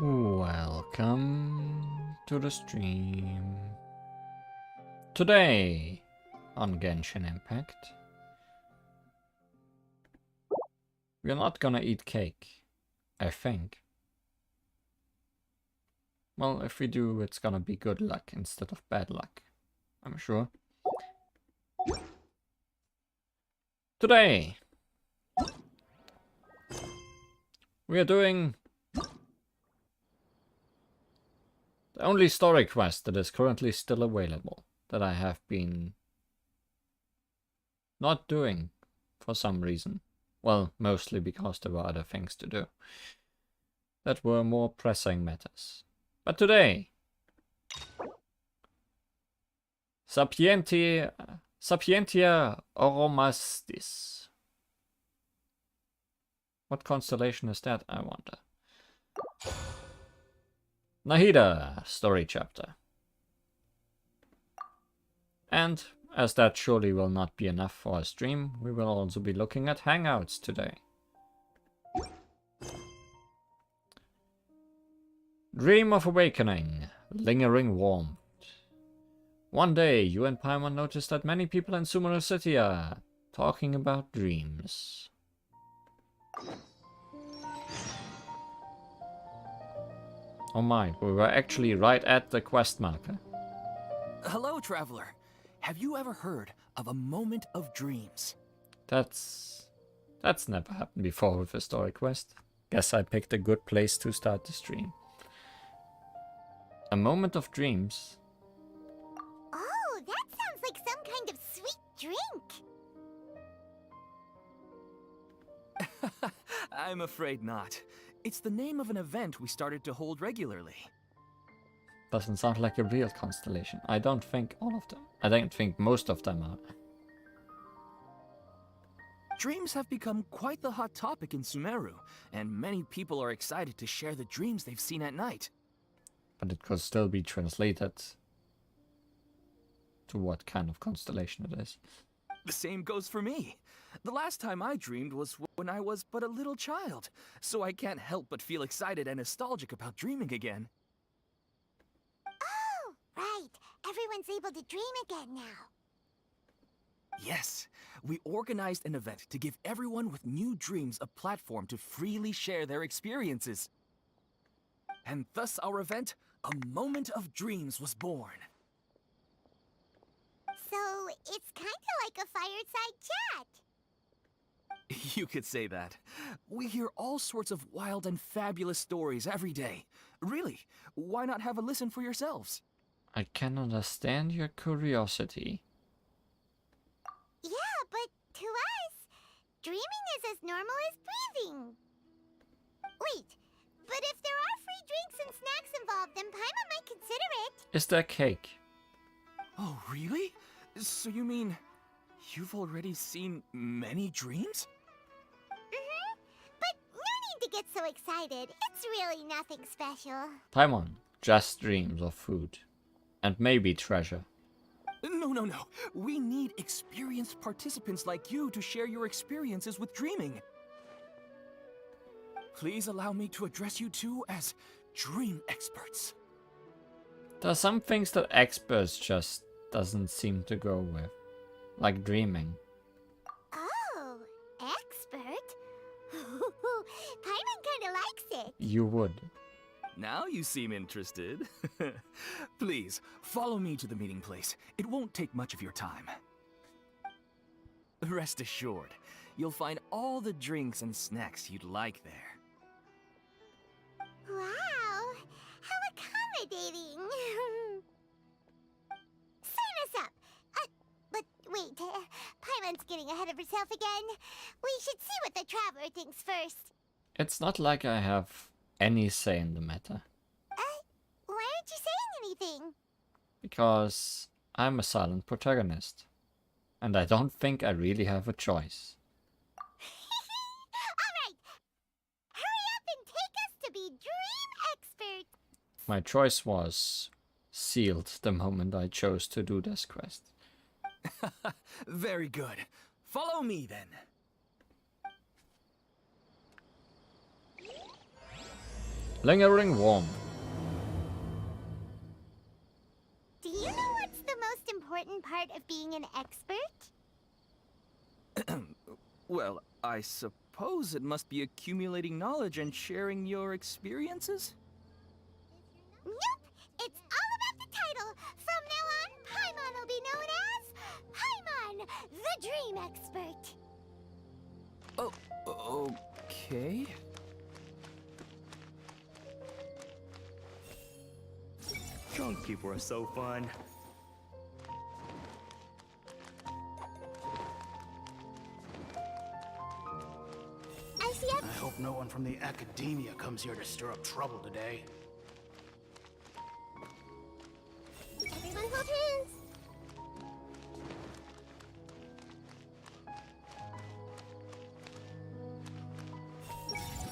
Welcome to the stream. Today on Genshin Impact, we're not gonna eat cake, I think. Well, if we do, it's gonna be good luck instead of bad luck, I'm sure. Today, we are doing the only story quest that is currently still available, that I have been not doing for some reason. Well, mostly because there were other things to do that were more pressing matters. But today, Sapientia Oromastis. What constellation is that, I wonder? Nahida story chapter. And as that surely will not be enough for a stream, we will also be looking at Hangouts today. Dream of Awakening, Lingering Warmth. One day, you and Paimon noticed that many people in Sumeru City are talking about dreams. Oh my, we were actually right at the quest marker. Hello, traveler. Have you ever heard of a moment of dreams? That's never happened before with a story quest. Guess I picked a good place to start the stream. A moment of dreams? Oh, that sounds like some kind of sweet drink. I'm afraid not. It's the name of an event we started to hold regularly. Doesn't sound like a real constellation. I don't think all of them. I don't think most of them are. Dreams have become quite the hot topic in Sumeru, and many people are excited to share the dreams they've seen at night. But it could still be translated to what kind of constellation it is. The same goes for me. The last time I dreamed was when I was but a little child, so I can't help but feel excited and nostalgic about dreaming again. Oh, right. Everyone's able to dream again now. Yes, we organized an event to give everyone with new dreams a platform to freely share their experiences. And thus our event, A Moment of Dreams, was born. So, it's kind of like a fireside chat. You could say that. We hear all sorts of wild and fabulous stories every day. Really, why not have a listen for yourselves? I can understand your curiosity. Yeah, but to us, dreaming is as normal as breathing. Wait, but if there are free drinks and snacks involved, then Paimon might consider it. Is there cake? Oh, really? So you mean you've already seen many dreams? But no need to get so excited. It's really nothing special. Paimon just dreams of food. And maybe treasure. No. We need experienced participants like you to share your experiences with dreaming. Please allow me to address you two as dream experts. There are some things that experts just doesn't seem to go with. Like dreaming. Oh, expert? Paimon kinda likes it. You would. Now you seem interested. Please, follow me to the meeting place. It won't take much of your time. Rest assured, you'll find all the drinks and snacks you'd like there. Wow, how accommodating. Sign us up. But wait, Paimon's getting ahead of herself again. We should see what the traveler thinks first. It's not like I have any say in the matter. Why aren't you saying anything? Because I'm a silent protagonist. And I don't think I really have a choice. Alright, hurry up and take us to be dream experts. My choice was sealed the moment I chose to do this quest. Very good. Follow me then. Lingering warmth. Do you know what's the most important part of being an expert? Well, I suppose it must be accumulating knowledge and sharing your experiences? Nope! It's all about the title! From now on, Paimon will be known as Paimon, the Dream Expert! Oh, okay. Drunk people are so fun. I see I hope no one from the academia comes here to stir up trouble today. everyone hold hands!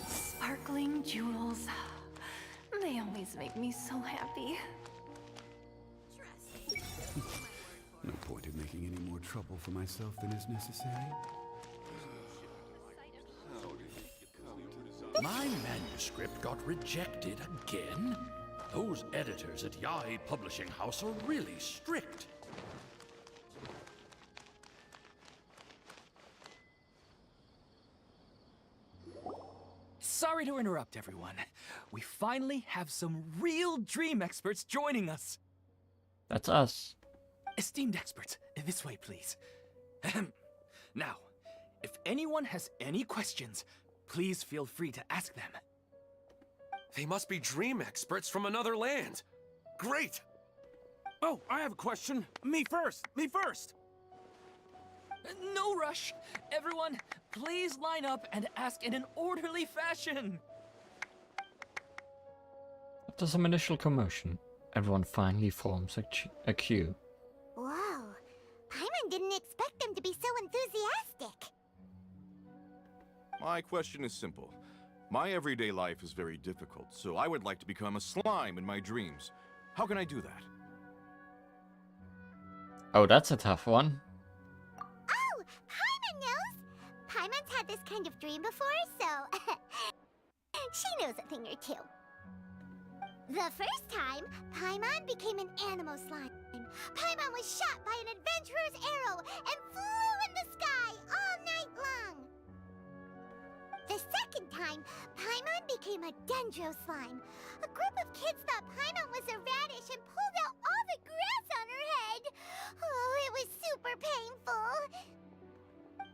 Sparkling jewels. They always make me so happy. No point in making any more trouble for myself than is necessary. My manuscript got rejected again? Those editors at Yahi Publishing House are really strict. Sorry to interrupt, everyone. We finally have some real dream experts joining us. That's us. Esteemed experts, this way, please. Ahem. Now, if anyone has any questions, please feel free to ask them. They must be dream experts from another land. Great! Oh, I have a question. Me first. Me first. No rush. Everyone, please line up and ask in an orderly fashion. After some initial commotion, everyone finally forms a queue. Whoa! Paimon didn't expect them to be so enthusiastic! My question is simple. My everyday life is very difficult, so I would like to become a slime in my dreams. How can I do that? Oh, that's a tough one. Oh! Paimon knows! Paimon's had this kind of dream before, so... she knows a thing or two. The first time, Paimon became an animal slime. Paimon was shot by an adventurer's arrow and flew in the sky all night long. The second time, Paimon became a dendro slime. A group of kids thought Paimon was a radish and pulled out all the grass on her head. Oh, it was super painful.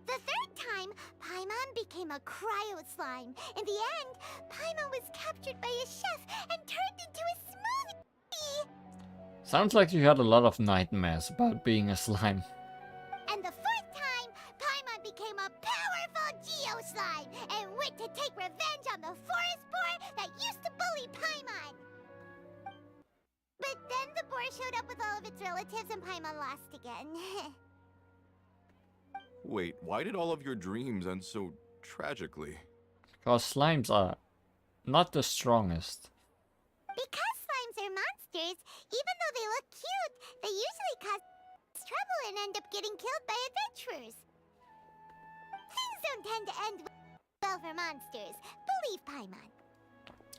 The third time, Paimon became a cryo slime. In the end, Paimon was captured by a chef and turned into a smoothie. Sounds like you had a lot of nightmares about being a slime. And the fourth time, Paimon became a powerful Geo slime and went to take revenge on the forest boar that used to bully Paimon. But then the boar showed up with all of its relatives and Paimon lost again. Wait, why did all of your dreams end so tragically? Because slimes are not the strongest. Because slimes are monsters, even though they look cute, they usually cause trouble and end up getting killed by adventurers. Things don't tend to end well for monsters. Believe Paimon.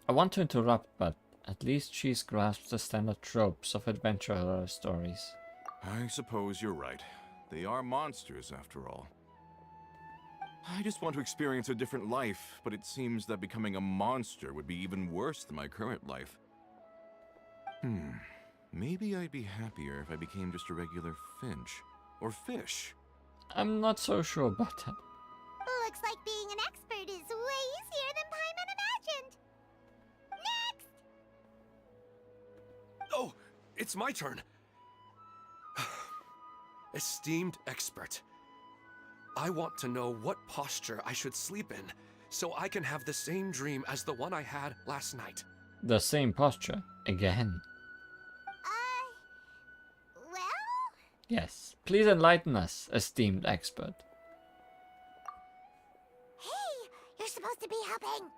I want to interrupt, but at least she's grasped the standard tropes of adventurer stories. I suppose you're right. They are monsters, after all. I just want to experience a different life, but it seems that becoming a monster would be even worse than my current life. Maybe I'd be happier if I became just a regular finch. Or fish. I'm not so sure about that. Looks like being an expert is way easier than Paimon imagined. Next! Oh, it's my turn. Esteemed expert, I want to know what posture I should sleep in so I can have the same dream as the one I had last night. The same posture, again. Well? Yes, please enlighten us, esteemed expert. Hey, you're supposed to be helping.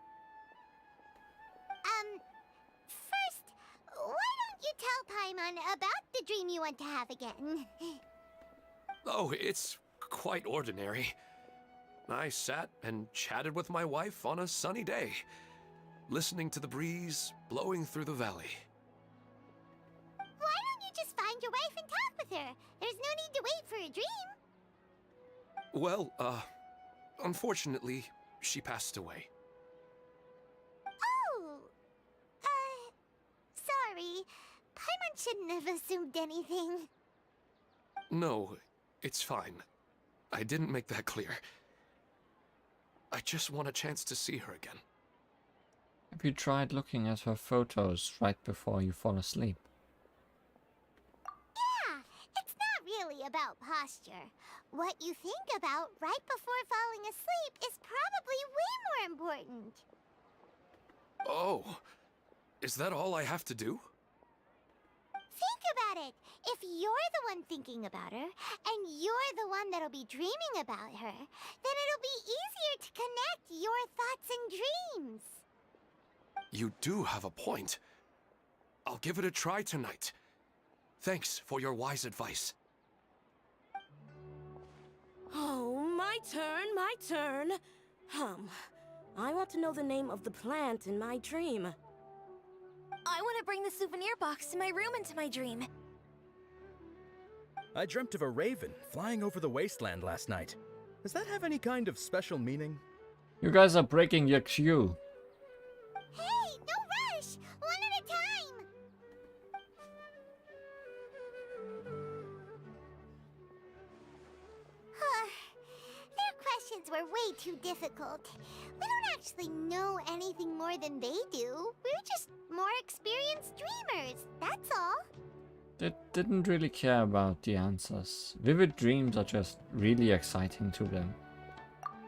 First, why don't you tell Paimon about the dream you want to have again? Oh, it's quite ordinary. I sat and chatted with my wife on a sunny day. listening to the breeze blowing through the valley. Why don't you just find your wife and talk with her? There's no need to wait for a dream. Well, unfortunately, she passed away. Oh, sorry. Paimon shouldn't have assumed anything. No, it's fine. I didn't make that clear. I just want a chance to see her again. Have you tried looking at her photos right before you fall asleep? Yeah, it's not really about posture. What you think about right before falling asleep is probably way more important. Oh, is that all I have to do? Think about it. If you're the one thinking about her, and you're the one that'll be dreaming about her, then it'll be easier to connect your thoughts and dreams. You do have a point. I'll give it a try tonight. Thanks for your wise advice. Oh, my turn. I want to know the name of the plant in my dream. I want to bring the souvenir box to my room into my dream. I dreamt of a raven flying over the wasteland last night. Does that have any kind of special meaning? You guys are breaking your queue. Hey, no rush! One at a time! Their questions were way too difficult. We don't actually know anything more than they do. We're just more experienced dreamers, that's all. They didn't really care about the answers. Vivid dreams are just really exciting to them.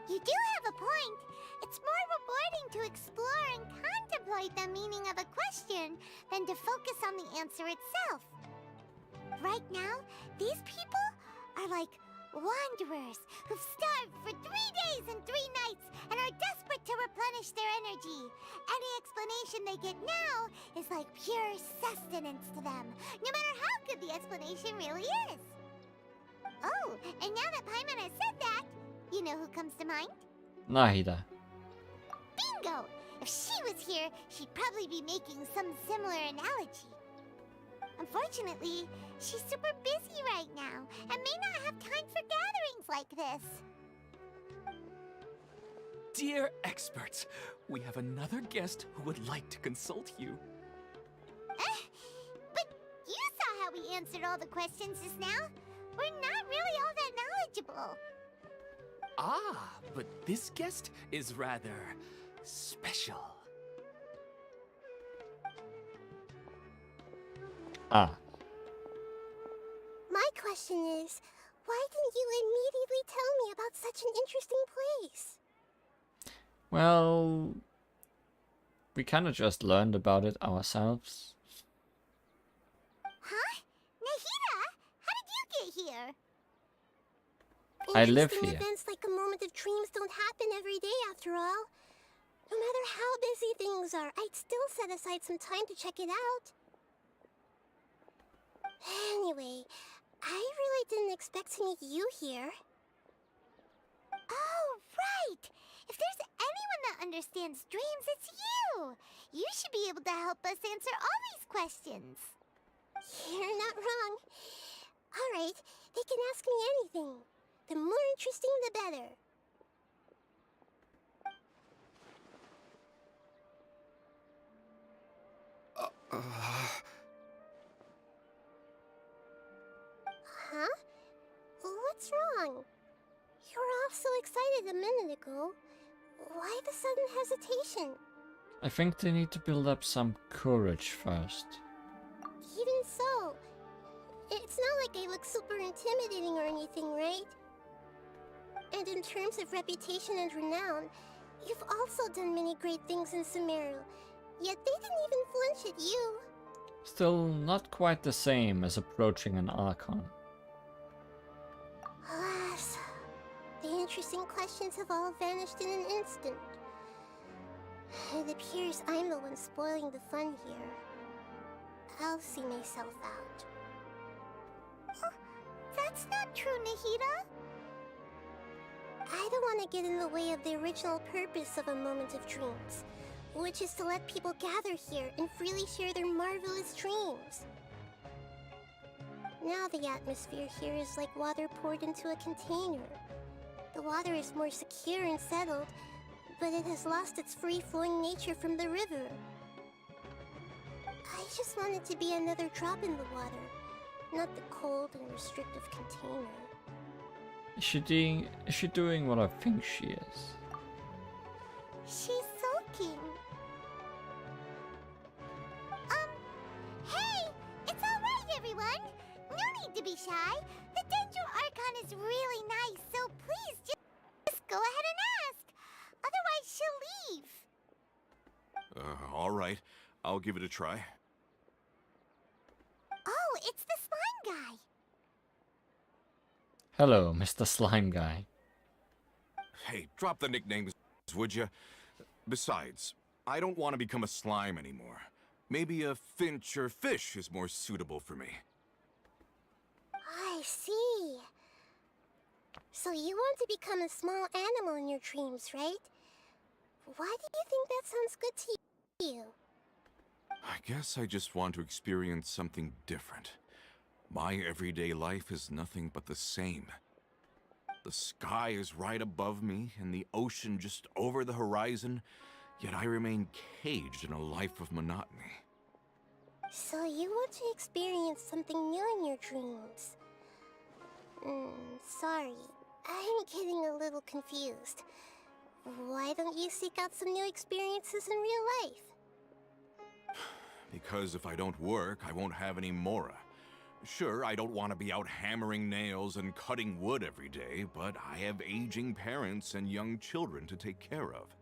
You do have a point. It's more rewarding to explore and contemplate the meaning of a question than to focus on the answer itself. Right now, these people are like wanderers who've starved for 3 days and 3 nights and are desperate to replenish their energy. Any explanation they get now is like pure sustenance to them, no matter how good the explanation really is. Oh, and now that Paimon has said that, you know who comes to mind? Nahida. Bingo! If she was here, she'd probably be making some similar analogy. Unfortunately, she's super busy right now and may not have time for gatherings like this. Dear experts, we have another guest who would like to consult you. But you saw how we answered all the questions just now. We're not really all that knowledgeable. Ah, but this guest is rather special. Ah. My question is, why didn't you immediately tell me about such an interesting place? Well, we kind of just learned about it ourselves. Huh? Nahida? How did you get here? I live Interesting here. events like a moment of dreams don't happen every day after all. No matter how busy things are, I'd still set aside some time to check it out. Anyway, I really didn't expect to meet you here. Oh, right! If there's anyone that understands dreams, it's you! You should be able to help us answer all these questions. You're not wrong. Alright, they can ask me anything. The more interesting, the better. Huh? What's wrong? You were all so excited a minute ago. Why the sudden hesitation? I think they need to build up some courage first. Even so, it's not like I look super intimidating or anything, right? And in terms of reputation and renown, you've also done many great things in Sumeru, yet they didn't even flinch at you. Still not quite the same as approaching an Archon. Alas, the interesting questions have all vanished in an instant. It appears I'm the one spoiling the fun here. I'll see myself out. Oh, that's not true, Nahida. I don't want to get in the way of the original purpose of a moment of dreams, which is to let people gather here and freely share their marvelous dreams. Now the atmosphere here is like water poured into a container. The water is more secure and settled, but it has lost its free-flowing nature from the river. I just want it to be another drop in the water, not the cold and restrictive container. Is she doing what I think she is? She's sulking. Hey! It's alright, everyone! No need to be shy. The Dendro Archon is really nice, so please just go ahead and ask. Otherwise, she'll leave. Alright. I'll give it a try. Oh, it's the slime guy. Hello, Mr. Slime Guy. Hey, drop the nicknames, would you? Besides, I don't want to become a slime anymore. Maybe a finch or fish is more suitable for me. I see. So you want to become a small animal in your dreams, right? Why do you think that sounds good to you? I guess I just want to experience something different. My everyday life is nothing but the same. The sky is right above me, and the ocean just over the horizon, yet I remain caged in a life of monotony. So you want to experience something new in your dreams? Sorry, I'm getting a little confused. Why don't you seek out some new experiences in real life? Because if I don't work, I won't have any mora. Sure, I don't want to be out hammering nails and cutting wood every day, but I have aging parents and young children to take care of.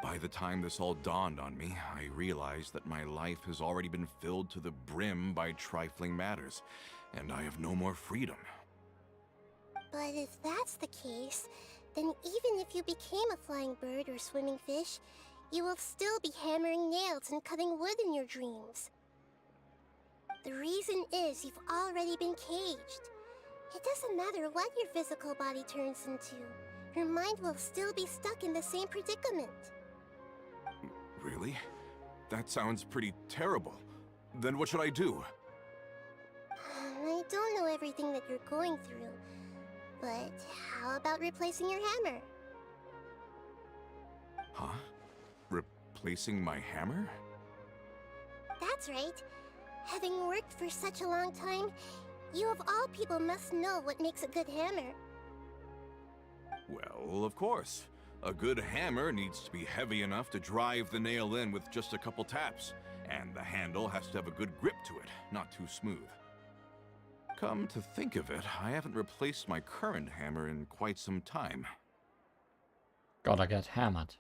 By the time this all dawned on me, I realized that my life has already been filled to the brim by trifling matters, and I have no more freedom. But if that's the case, then even if you became a flying bird or swimming fish, you will still be hammering nails and cutting wood in your dreams. The reason is you've already been caged. It doesn't matter what your physical body turns into. Your mind will still be stuck in the same predicament. Really? That sounds pretty terrible. Then what should I do? I don't know everything that you're going through, but how about replacing your hammer? Huh? Replacing my hammer? That's right. Having worked for such a long time, you of all people must know what makes a good hammer. Well, of course. A good hammer needs to be heavy enough to drive the nail in with just a couple taps, and the handle has to have a good grip to it, not too smooth. Come to think of it, I haven't replaced my current hammer in quite some time. Gotta get hammered.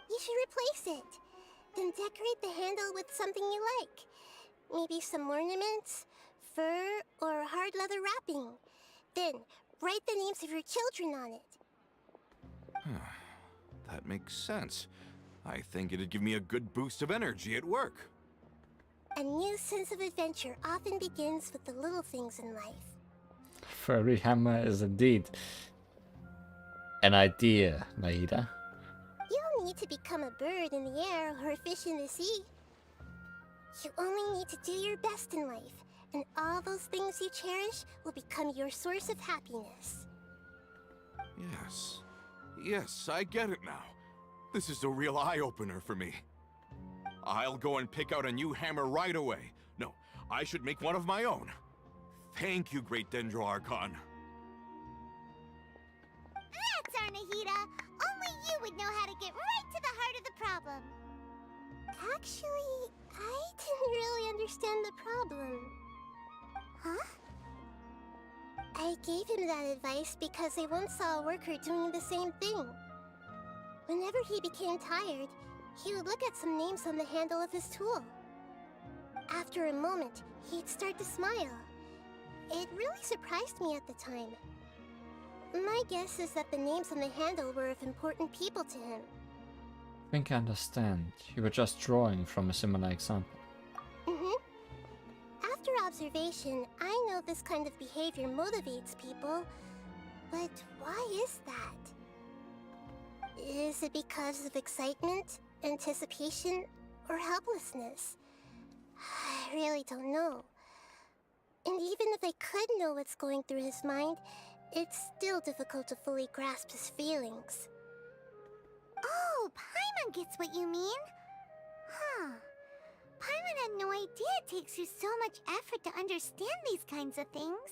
You should replace it. Then decorate the handle with something you like. Maybe some ornaments, fur, or hard leather wrapping. Then, write the names of your children on it. That makes sense. I think it'd give me a good boost of energy at work. A new sense of adventure often begins with the little things in life. Furry hammer is indeed an idea, Nahida. You don't need to become a bird in the air or a fish in the sea. You only need to do your best in life, and all those things you cherish will become your source of happiness. Yes. Yes, I get it now. This is a real eye-opener for me. I'll go and pick out a new hammer right away. No, I should make one of my own. Thank you, Great Dendro Archon. That's our Nahida. Only you would know how to get right to the heart of the problem. Actually, I didn't really understand the problem. Huh? I gave him that advice because I once saw a worker doing the same thing. Whenever he became tired, he would look at some names on the handle of his tool. After a moment, he'd start to smile. It really surprised me at the time. My guess is that the names on the handle were of important people to him. I think I understand. You were just drawing from a similar example. After observation, I know this kind of behavior motivates people, but why is that? Is it because of excitement, Anticipation or helplessness? I really don't know. And even if I could know what's going through his mind, it's still difficult to fully grasp his feelings. Oh, Paimon gets what you mean. Huh. Paimon had no idea it takes you so much effort to understand these kinds of things.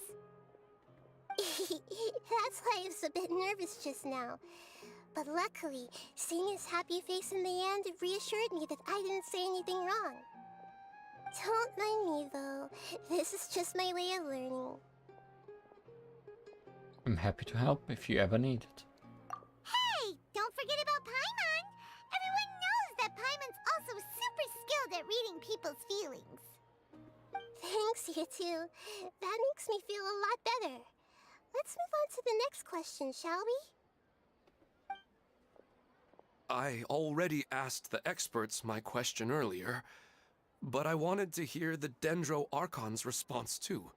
That's why I was a bit nervous just now. But luckily, seeing his happy face in the end reassured me that I didn't say anything wrong. Don't mind me, though. This is just my way of learning. I'm happy to help if you ever need it. Hey, don't forget about Paimon! Everyone knows that Paimon's also super skilled at reading people's feelings. Thanks, you two. That makes me feel a lot better. Let's move on to the next question, shall we? I already asked the experts my question earlier, but I wanted to hear the Dendro Archon's response too.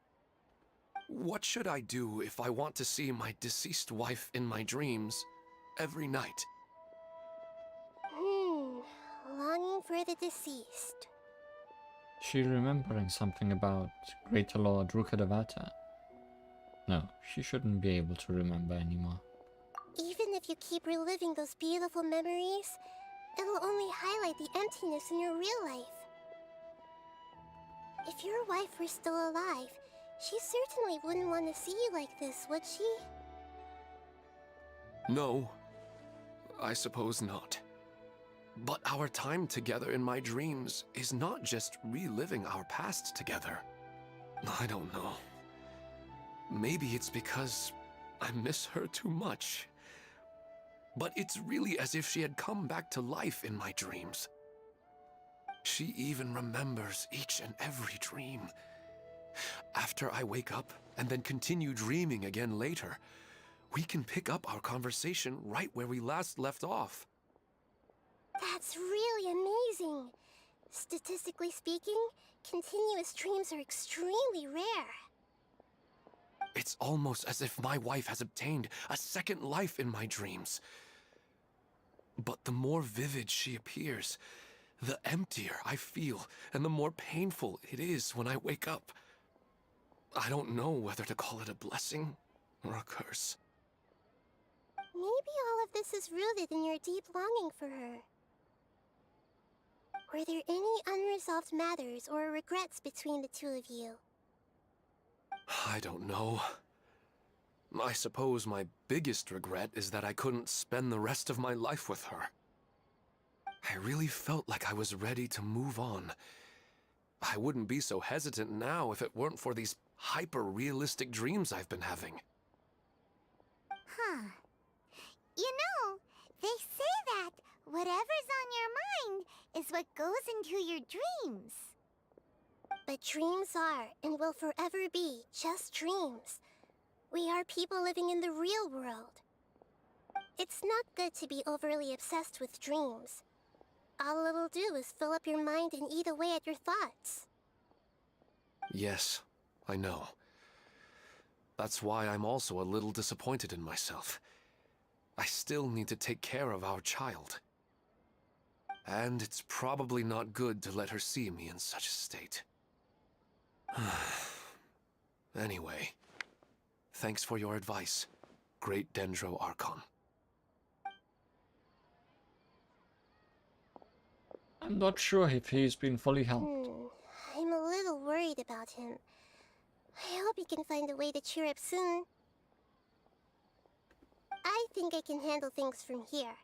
What should I do if I want to see my deceased wife in my dreams every night? Longing for the deceased. She remembering something about Greater Lord Rukkhadevata? No, she shouldn't be able to remember anymore. Even if you keep reliving those beautiful memories, it'll only highlight the emptiness in your real life. If your wife were still alive, she certainly wouldn't want to see you like this, would she? No, I suppose not. But our time together in my dreams is not just reliving our past together. I don't know. Maybe it's because I miss her too much. But it's really as if she had come back to life in my dreams. She even remembers each and every dream. After I wake up and then continue dreaming again later, we can pick up our conversation right where we last left off. That's really amazing. Statistically speaking, continuous dreams are extremely rare. It's almost as if my wife has obtained a second life in my dreams. But the more vivid she appears, the emptier I feel, and the more painful it is when I wake up. I don't know whether to call it a blessing or a curse. Maybe all of this is rooted in your deep longing for her. Were there any unresolved matters or regrets between the two of you? I don't know. I suppose my biggest regret is that I couldn't spend the rest of my life with her. I really felt like I was ready to move on. I wouldn't be so hesitant now if it weren't for these hyper-realistic dreams I've been having. Huh. You know, they say that whatever's on your mind is what goes into your dreams. But dreams are, and will forever be, just dreams. We are people living in the real world. It's not good to be overly obsessed with dreams. All it'll do is fill up your mind and eat away at your thoughts. Yes, I know. That's why I'm also a little disappointed in myself. I still need to take care of our child. And it's probably not good to let her see me in such a state. Anyway, thanks for your advice, Great Dendro Archon. I'm not sure if he's been fully helped. I'm a little worried about him. I hope he can find a way to cheer up soon. I think I can handle things from here.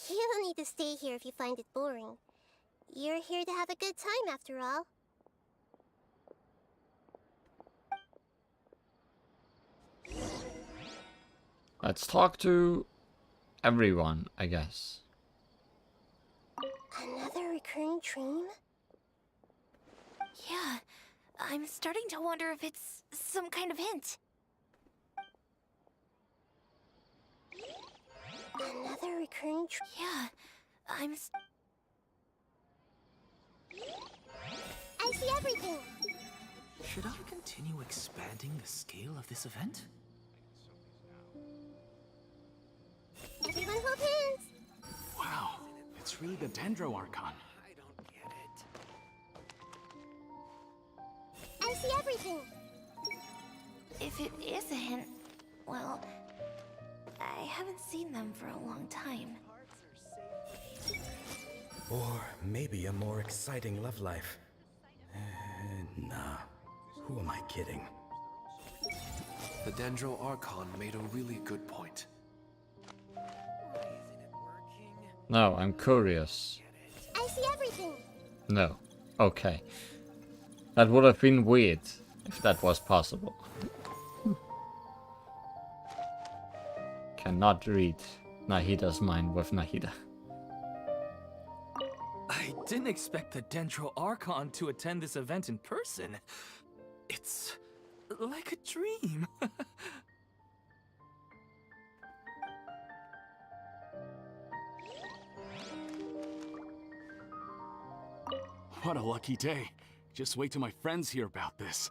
You don't need to stay here if you find it boring. You're here to have a good time after all. Let's talk to everyone, I guess. Another recurring dream? Yeah, I'm starting to wonder if it's some kind of hint. Another recurring dream? Yeah, I see everything! Should I continue expanding the scale of this event? Everyone hold hands! Wow, it's read the Dendro Archon. I don't get it. I see everything. If it is a hint, well, I haven't seen them for a long time. Or maybe a more exciting love life. Nah. Who am I kidding? The Dendro Archon made a really good point. No, I'm curious. I see everything. No. Okay. That would have been weird if that was possible. Cannot read Nahida's mind with Nahida. I didn't expect the Dendro Archon to attend this event in person. It's like a dream. What a lucky day. Just wait till my friends hear about this.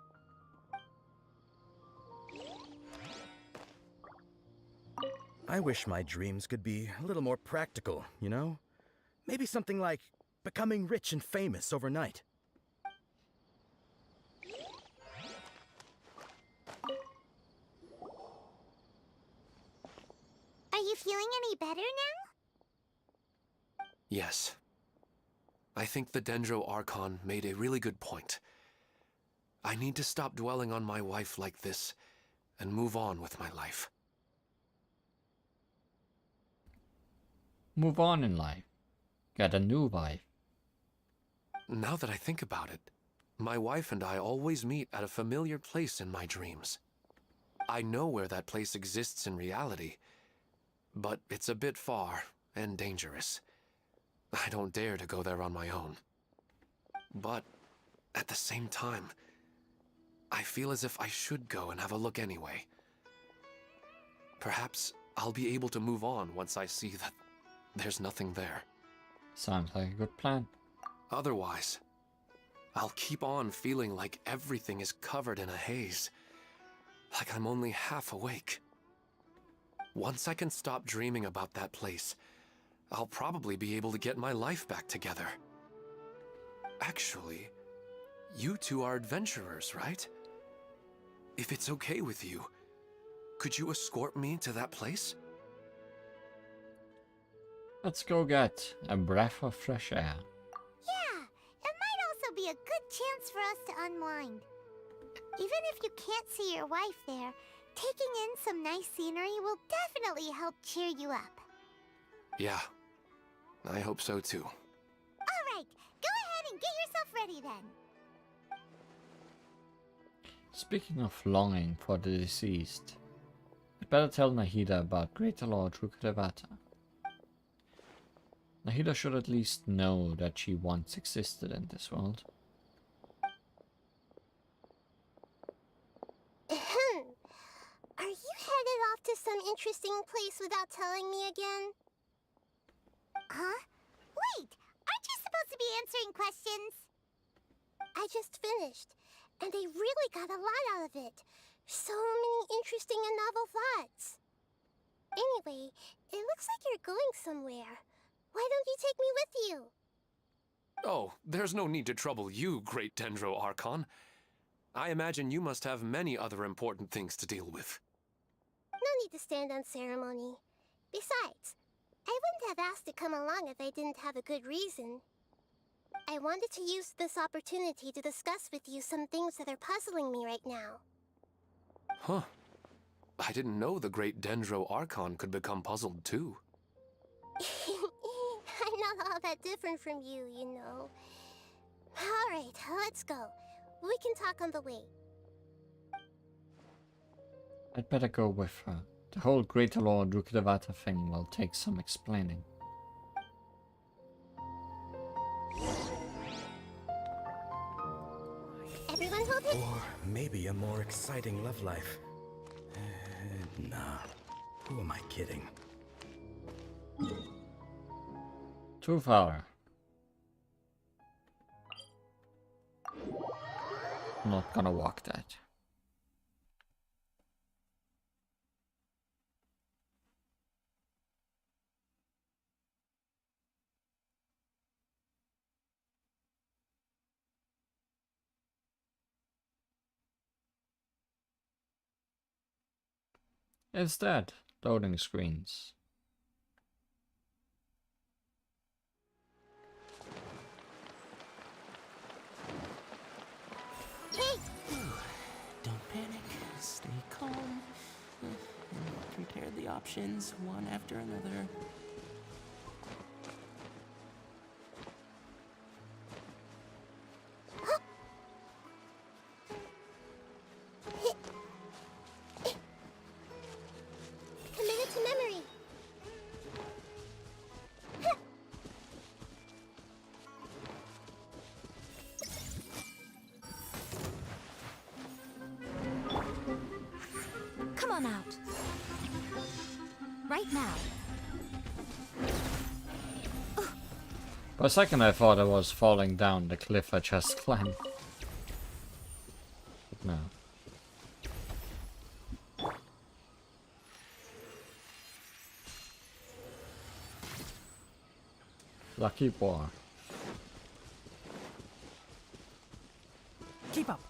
I wish my dreams could be a little more practical, you know? Maybe something like becoming rich and famous overnight. Are you feeling any better now? Yes. I think the Dendro Archon made a really good point. I need to stop dwelling on my wife like this and move on with my life. Move on in life. Get a new wife. Now that I think about it, my wife and I always meet at a familiar place in my dreams. I know where that place exists in reality, but it's a bit far and dangerous. I don't dare to go there on my own. But at the same time, I feel as if I should go and have a look anyway. Perhaps I'll be able to move on once I see that there's nothing there. Sounds like a good plan. Otherwise, I'll keep on feeling like everything is covered in a haze. Like I'm only half awake. Once I can stop dreaming about that place, I'll probably be able to get my life back together. Actually, you two are adventurers, right? If it's okay with you, could you escort me to that place? Let's go get a breath of fresh air. Yeah, it might also be a good chance for us to unwind. Even if you can't see your wife there, taking in some nice scenery will definitely help cheer you up. Yeah, I hope so too. Alright, go ahead and get yourself ready then. Speaking of longing for the deceased, I'd better tell Nahida about Greater Lord Rukkhadevata. Nahida should at least know that she once existed in this world. Are you headed off to some interesting place without telling me again? Huh? Wait, aren't you supposed to be answering questions? I just finished, and I really got a lot out of it. So many interesting and novel thoughts. Anyway, it looks like you're going somewhere. Why don't you take me with you? Oh, there's no need to trouble you, great Dendro Archon. I imagine you must have many other important things to deal with. No need to stand on ceremony. Besides, I wouldn't have asked to come along if I didn't have a good reason. I wanted to use this opportunity to discuss with you some things that are puzzling me right now. Huh. I didn't know the great Dendro Archon could become puzzled too. I'm not all that different from you, you know. Alright, let's go. We can talk on the way. I'd better go with her. The whole Greater Lord Rukkhadevata thing will take some explaining. Everyone hold it. Or maybe a more exciting love life. Nah. Who am I kidding? Too far. Not gonna walk that. Instead, loading screens. Don't panic. Stay calm. Compare the options one after another. Committed to memory. Come on out. Right now. For a second I thought I was falling down the cliff I just climbed. But no. Lucky boy. Keep up.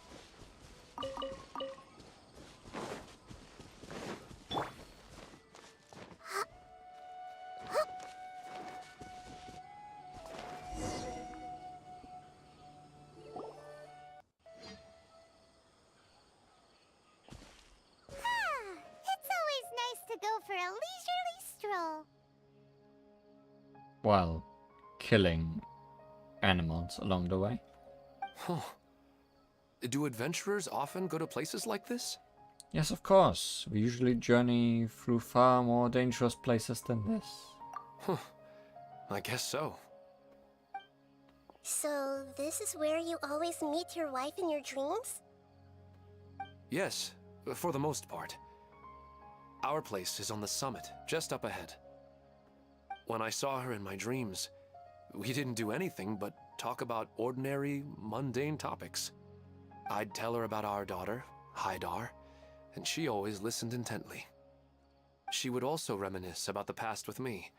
It's always nice to go for a leisurely stroll. While killing animals along the way. Huh. Do adventurers often go to places like this? Yes, of course. We usually journey through far more dangerous places than this. Huh. I guess so. So, this is where you always meet your wife in your dreams? Yes, for the most part. Our place is on the summit, just up ahead. When I saw her in my dreams, we didn't do anything but talk about ordinary, mundane topics. I'd tell her about our daughter, Haidar, and she always listened intently. She would also reminisce about the past with me,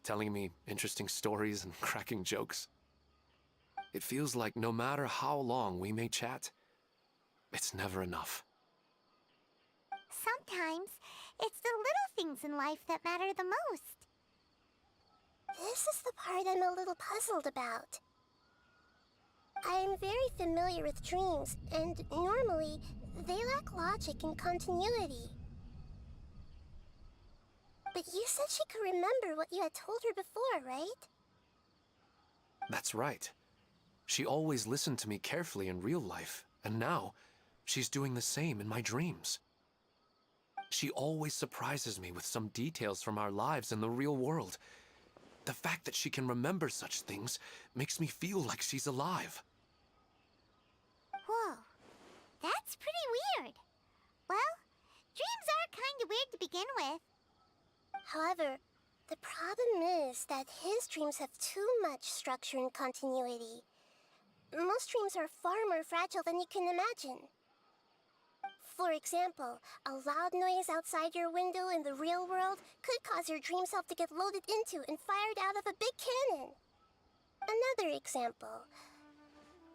telling me interesting stories and cracking jokes. It feels like no matter how long we may chat, it's never enough. Sometimes it's the little things in life that matter the most. This is the part I'm a little puzzled about. I'm very familiar with dreams, and normally, they lack logic and continuity. But you said she could remember what you had told her before, right? That's right. She always listened to me carefully in real life, and now she's doing the same in my dreams. She always surprises me with some details from our lives in the real world. The fact that she can remember such things makes me feel like she's alive. Whoa, that's pretty weird. Well, dreams are kind of weird to begin with. However, the problem is that his dreams have too much structure and continuity. Most dreams are far more fragile than you can imagine. For example, a loud noise outside your window in the real world could cause your dream self to get loaded into and fired out of a big cannon. Another example.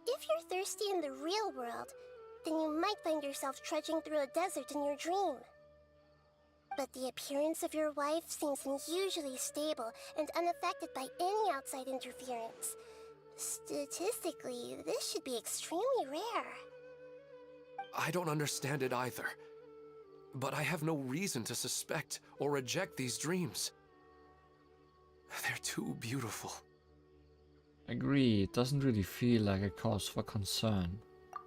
If you're thirsty in the real world, then you might find yourself trudging through a desert in your dream. But the appearance of your wife seems unusually stable and unaffected by any outside interference. Statistically, this should be extremely rare. I don't understand it either. But I have no reason to suspect or reject these dreams. They're too beautiful. Agree, it doesn't really feel like a cause for concern.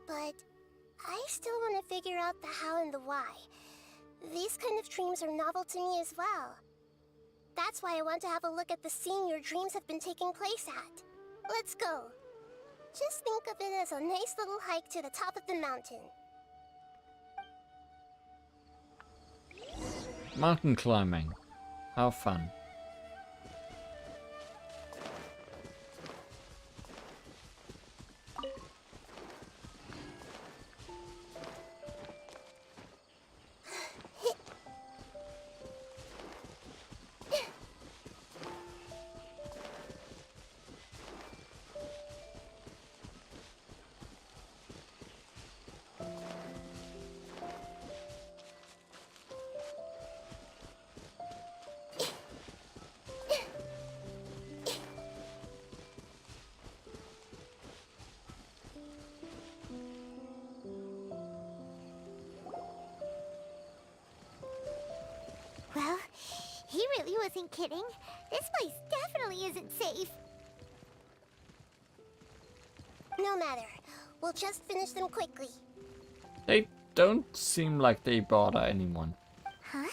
But I still want to figure out the how and the why. These kind of dreams are novel to me as well. That's why I want to have a look at the scene your dreams have been taking place at. Let's go. Just think of it as a nice little hike to the top of the mountain. Mountain climbing. How fun. really wasn't kidding. This place definitely isn't safe. No matter. We'll just finish them quickly. They don't seem like they bother anyone. Huh?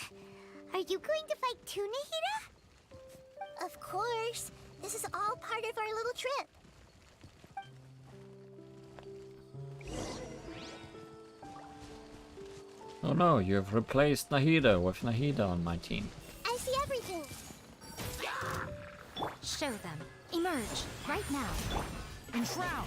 Are you going to fight too, Nahida? Of course. This is all part of our little trip. Oh no, you have replaced Nahida with Nahida on my team. I see everything. Show them. Emerge. Right now. Enshroud!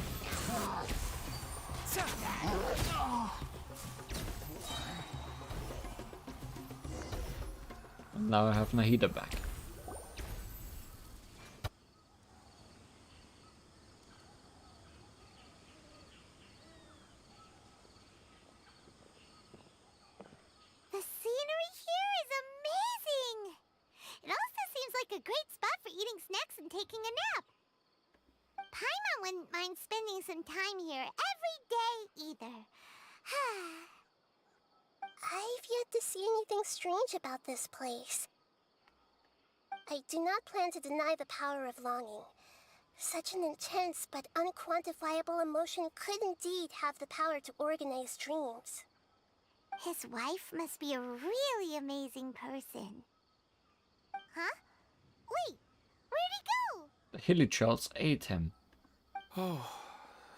And now I have Nahida back. The scenery here is amazing! It also seems like a great spot for eating snacks and taking a nap. Paimon wouldn't mind spending some time here every day either. I've yet to see anything strange about this place. I do not plan to deny the power of longing. Such an intense but unquantifiable emotion could indeed have the power to organize dreams. His wife must be a really amazing person. Huh? Wait, where'd he go? The Hillycharls ate him. Oh,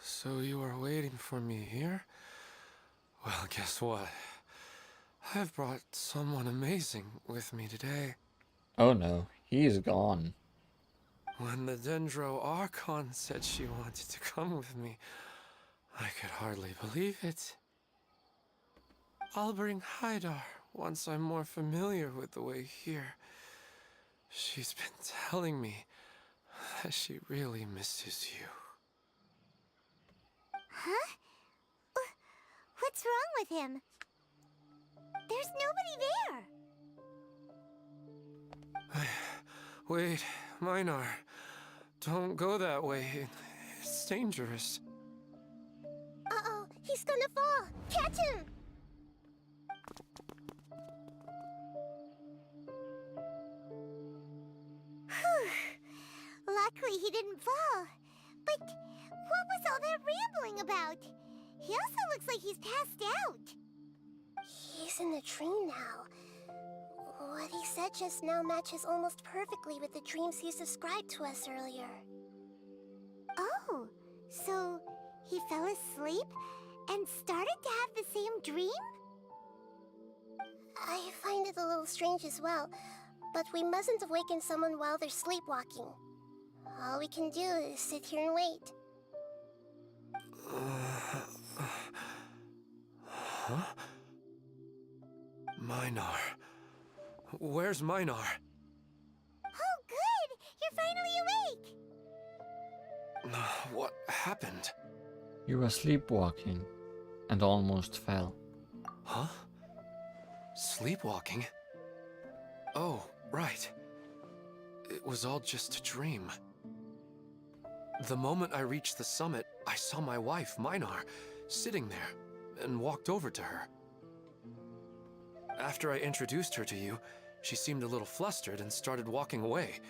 so you are waiting for me here? Well, guess what? I've brought someone amazing with me today. Oh no, he's gone. When the Dendro Archon said she wanted to come with me, I could hardly believe it. I'll bring Haidar once I'm more familiar with the way here. She's been telling me that she really misses you. Huh? What's wrong with him? There's nobody there. Wait, Minar. Don't go that way. It's dangerous. Uh-oh, he's gonna fall! Catch him! Luckily he didn't fall. But what was all that rambling about? He also looks like he's passed out. He's in a dream now. What he said just now matches almost perfectly with the dreams he's described to us earlier. Oh, so he fell asleep and started to have the same dream? I find it a little strange as well, but we mustn't awaken someone while they're sleepwalking. All we can do is sit here and wait. Huh? Minar. Where's Minar? Oh, good! You're finally awake! What happened? You were sleepwalking and almost fell. Huh? Sleepwalking? Oh, right. It was all just a dream. The moment I reached the summit, I saw my wife, Minar, sitting there, and walked over to her. After I introduced her to you, she seemed a little flustered and started walking away.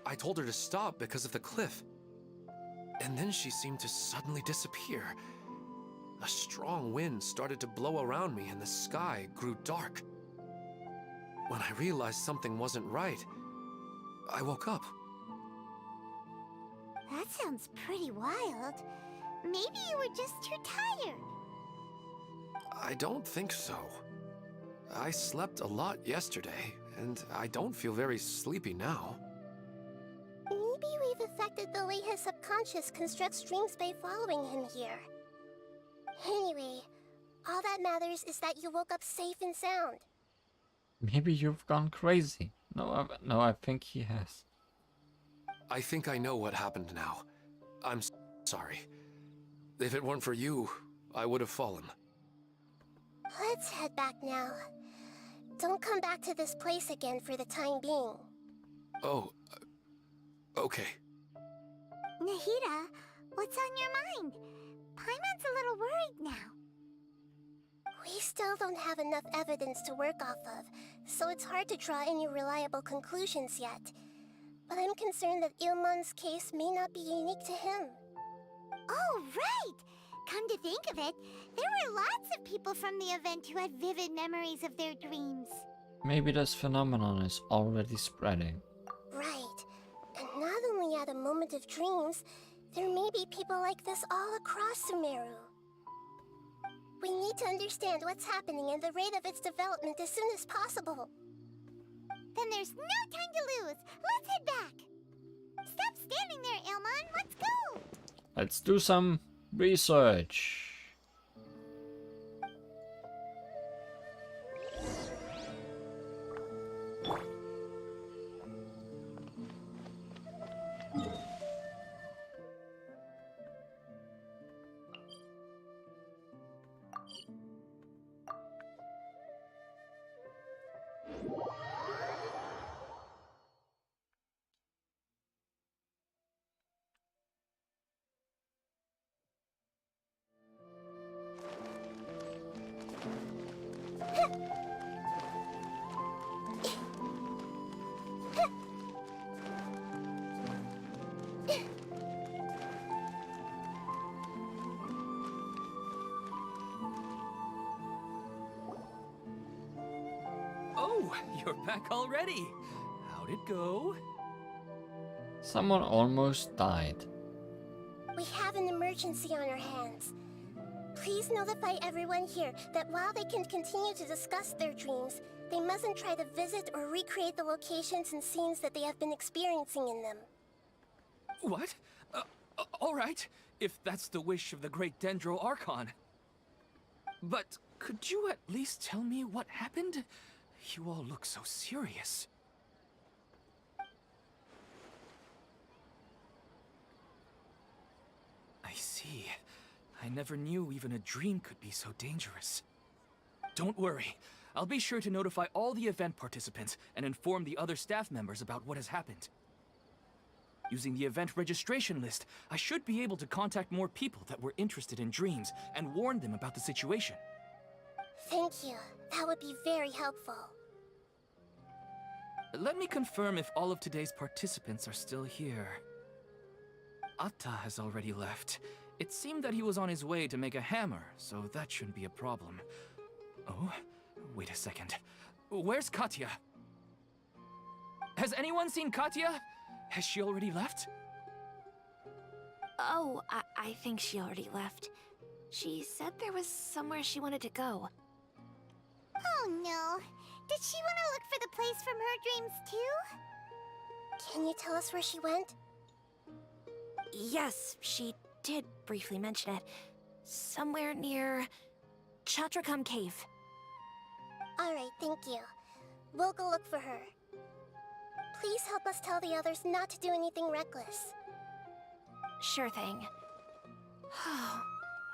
I told her to stop because of the cliff. And then she seemed to suddenly disappear. A strong wind started to blow around me and the sky grew dark. When I realized something wasn't right, I woke up. That sounds pretty wild. Maybe you were just too tired. I don't think so. I slept a lot yesterday, and I don't feel very sleepy now. Maybe we've affected the way his subconscious constructs dreams by following him here. Anyway, all that matters is that you woke up safe and sound. Maybe you've gone crazy. No, I think he has. I think I know what happened now. I'm sorry. If it weren't for you, I would have fallen. Let's head back now. Don't come back to this place again for the time being. Oh, okay. Nahida, what's on your mind? Paimon's a little worried now. We still don't have enough evidence to work off of, so it's hard to draw any reliable conclusions yet. But I'm concerned that Ilmon's case may not be unique to him. Oh, right! Come to think of it, there were lots of people from the event who had vivid memories of their dreams. Maybe this phenomenon is already spreading. Right. And not only at a moment of dreams, there may be people like this all across Sumeru. We need to understand what's happening and the rate of its development as soon as possible. Then there's no time to lose. Let's head back. Stop standing there, Ilmon. Let's go. Let's do some research. Oh, you're back already. How'd it go? Someone almost died. We have an emergency on our hands. Please notify everyone here that while they can continue to discuss their dreams, they mustn't try to visit or recreate the locations and scenes that they have been experiencing in them. What? All right, if that's the wish of the great Dendro Archon. But could you at least tell me what happened? You all look so serious. I see. I never knew even a dream could be so dangerous. Don't worry. I'll be sure to notify all the event participants and inform the other staff members about what has happened. Using the event registration list, I should be able to contact more people that were interested in dreams and warn them about the situation. Thank you. That would be very helpful. Let me confirm if all of today's participants are still here. Atta has already left. It seemed that he was on his way to make a hammer, so that shouldn't be a problem. Oh, wait a second. Where's Katya? Has anyone seen Katya? Has she already left? Oh, I think she already left. She said there was somewhere she wanted to go. Oh no. Did she want to look for the place from her dreams too? Can you tell us where she went? Yes, she did briefly mention it. Somewhere near Chatrakam Cave. Alright, thank you. We'll go look for her. Please help us tell the others not to do anything reckless. Sure thing.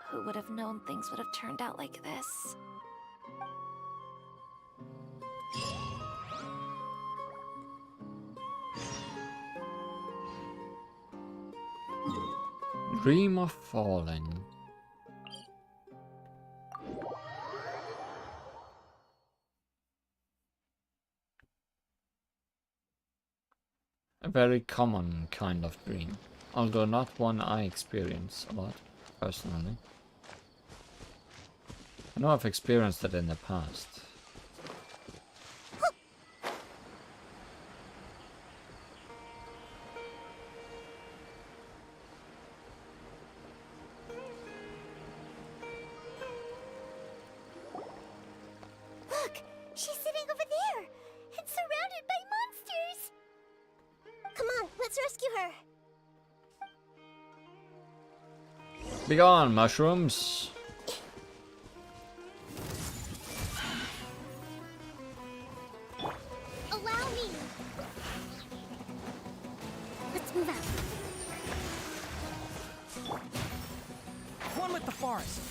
Who would have known things would have turned out like this? Dream of falling. A very common kind of dream, although not one I experience a lot, personally. I know I've experienced it in the past. Look! She's sitting over there! And surrounded by monsters! Come on, let's rescue her! Begone, mushrooms! Allow me! Let's move out. One with the forest.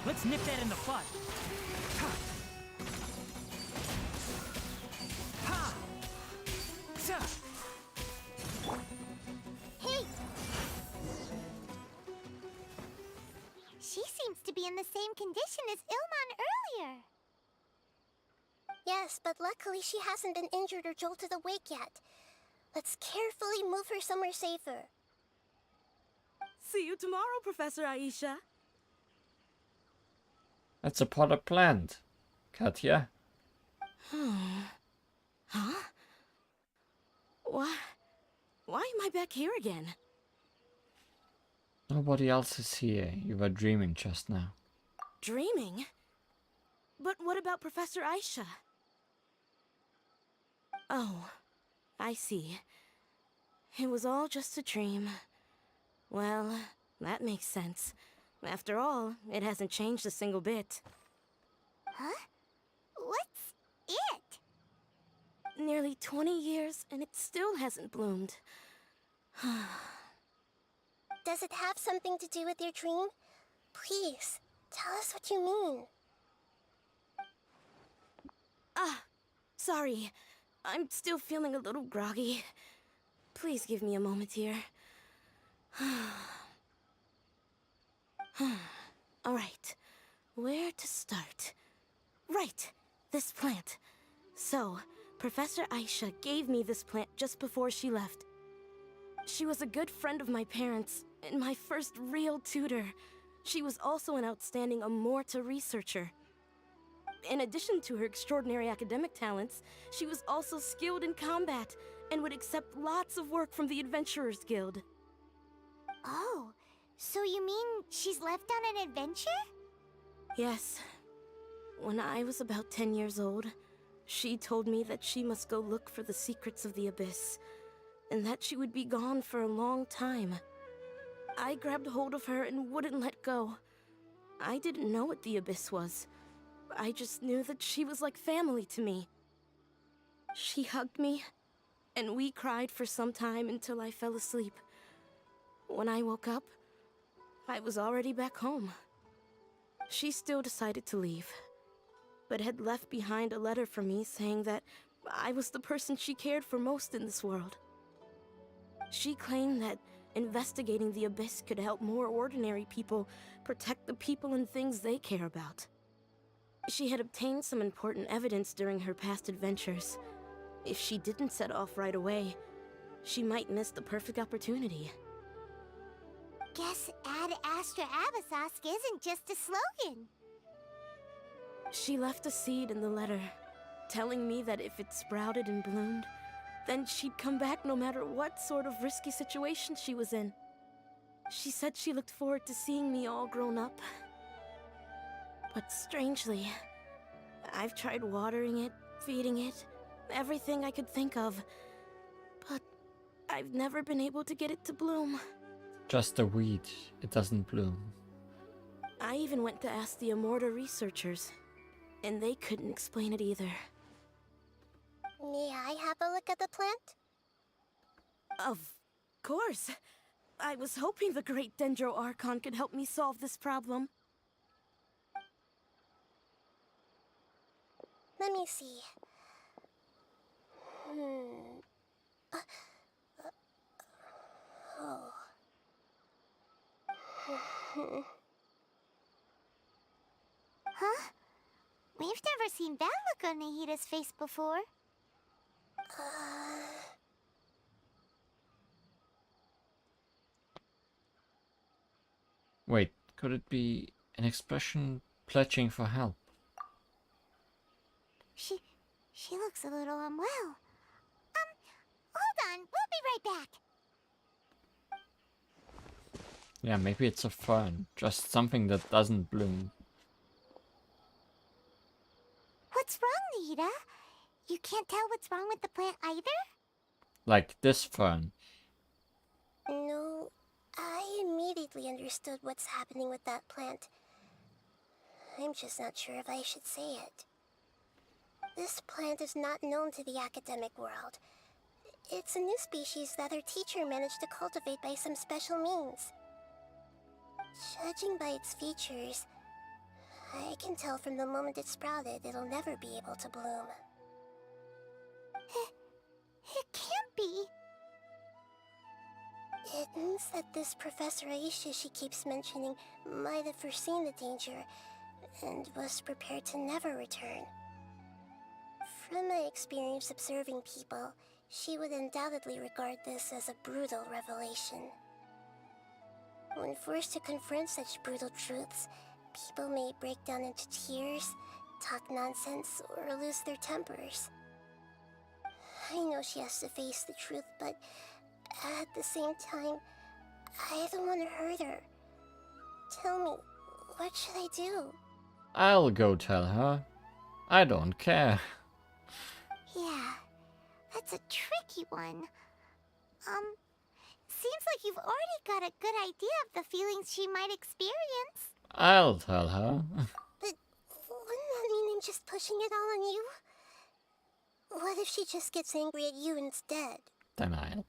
Let's nip that in the bud. Ha! Ha! Za! Hey! She seems to be in the same condition as Ilmon here. Yes, but luckily she hasn't been injured or jolted awake yet. Let's carefully move her somewhere safer. See you tomorrow, Professor Aisha. That's a potted plant, Katya. Huh? Why am I back here again? Nobody else is here. You were dreaming just now. Dreaming? But what about Professor Aisha? Oh, I see. It was all just a dream. Well, that makes sense. After all, it hasn't changed a single bit. Huh? What's it? Nearly 20 years, and it still hasn't bloomed. Does it have something to do with your dream? Please, tell us what you mean. Sorry. I'm still feeling a little groggy. Please give me a moment here. Alright, where to start? Right, this plant. So, Professor Aisha gave me this plant just before she left. She was a good friend of my parents, and my first real tutor. She was also an outstanding Amorta researcher. In addition to her extraordinary academic talents, she was also skilled in combat, and would accept lots of work from the Adventurers Guild. Oh, so you mean she's left on an adventure? Yes. When I was about 10 years old, she told me that she must go look for the secrets of the Abyss, and that she would be gone for a long time. I grabbed hold of her and wouldn't let go. I didn't know what the Abyss was. I just knew that she was like family to me. She hugged me, and we cried for some time until I fell asleep. When I woke up, I was already back home. She still decided to leave, but had left behind a letter for me saying that I was the person she cared for most in this world. She claimed that investigating the Abyss could help more ordinary people protect the people and things they care about. She had obtained some important evidence during her past adventures. If she didn't set off right away, she might miss the perfect opportunity. Guess Ad Astra Abyssosque isn't just a slogan. She left a seed in the letter, telling me that if it sprouted and bloomed, then she'd come back no matter what sort of risky situation she was in. She said she looked forward to seeing me all grown up. But strangely, I've tried watering it, feeding it, everything I could think of, but I've never been able to get it to bloom. Just a weed. It doesn't bloom. I even went to ask the Amorta researchers, and they couldn't explain it either. May I have a look at the plant? Of course. I was hoping the great Dendro Archon could help me solve this problem. Let me see. Huh? We've never seen that look on Nahida's face before. Wait, could it be an expression pledging for help? She looks a little unwell. Hold on, we'll be right back. Yeah, maybe it's a fern. Just something that doesn't bloom. What's wrong, Nahida? You can't tell what's wrong with the plant either? Like this fern. No, I immediately understood what's happening with that plant. I'm just not sure if I should say it. This plant is not known to the academic world. It's a new species that our teacher managed to cultivate by some special means. Judging by its features, I can tell from the moment it sprouted it'll never be able to bloom. It can't be. It means that this Professor Aisha she keeps mentioning might have foreseen the danger, and was prepared to never return. From my experience observing people, she would undoubtedly regard this as a brutal revelation. When forced to confront such brutal truths, people may break down into tears, talk nonsense, or lose their tempers. I know she has to face the truth, but at the same time, I don't want to hurt her. Tell me, what should I do? I'll go tell her. I don't care. Yeah, that's a tricky one. Seems like you've already got a good idea of the feelings she might experience. I'll tell her. But wouldn't that mean I'm just pushing it all on you? What if she just gets angry at you instead? Then I'll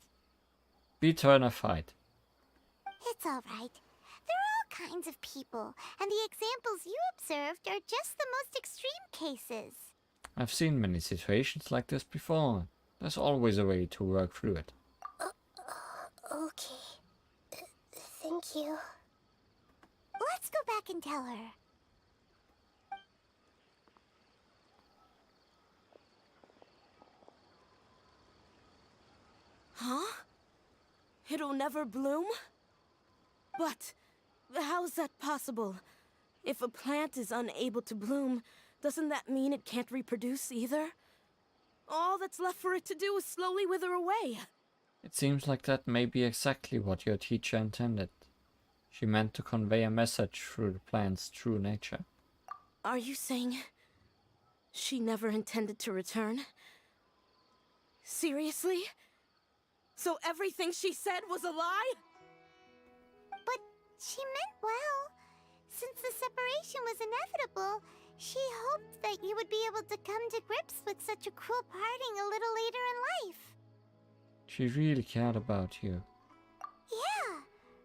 beat her in a fight. It's alright. There are all kinds of people, and the examples you observed are just the most extreme cases. I've seen many situations like this before. There's always a way to work through it. Okay. Thank you. Let's go back and tell her. Huh? It'll never bloom? But how's that possible? If a plant is unable to bloom, doesn't that mean it can't reproduce either? All that's left for it to do is slowly wither away. It seems like that may be exactly what your teacher intended. She meant to convey a message through the plant's true nature. Are you saying she never intended to return? Seriously? So everything she said was a lie? But she meant well. Since the separation was inevitable, she hoped that you would be able to come to grips with such a cruel parting a little later in life. She really cared about you. Yeah.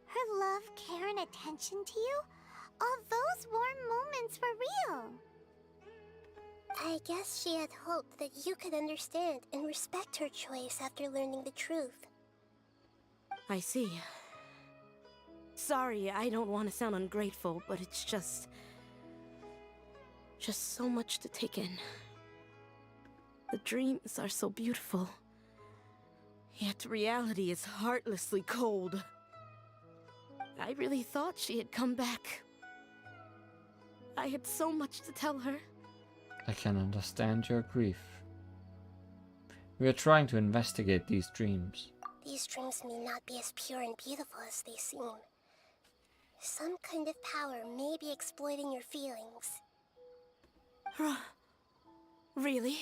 Her love, care, and attention to you, all those warm moments were real. I guess she had hoped that you could understand and respect her choice after learning the truth. I see. Sorry, I don't want to sound ungrateful, but it's just so much to take in. The dreams are so beautiful, yet reality is heartlessly cold. I really thought she had come back. I had so much to tell her. I can understand your grief. We are trying to investigate these dreams. These dreams may not be as pure and beautiful as they seem. Some kind of power may be exploiting your feelings. Really?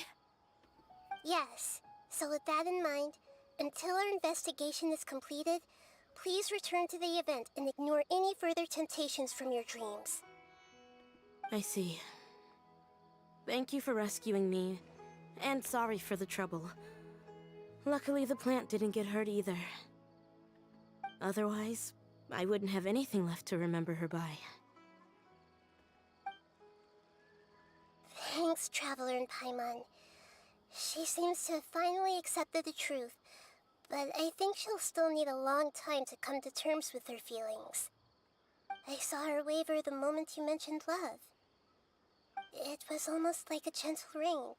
Yes. So with that in mind, until our investigation is completed, please return to the event and ignore any further temptations from your dreams. I see. Thank you for rescuing me, and sorry for the trouble. Luckily, the plant didn't get hurt either. Otherwise, I wouldn't have anything left to remember her by. Thanks, Traveler in Paimon. She seems to have finally accepted the truth, but I think she'll still need a long time to come to terms with her feelings. I saw her waver the moment you mentioned love. It was almost like a gentle rain,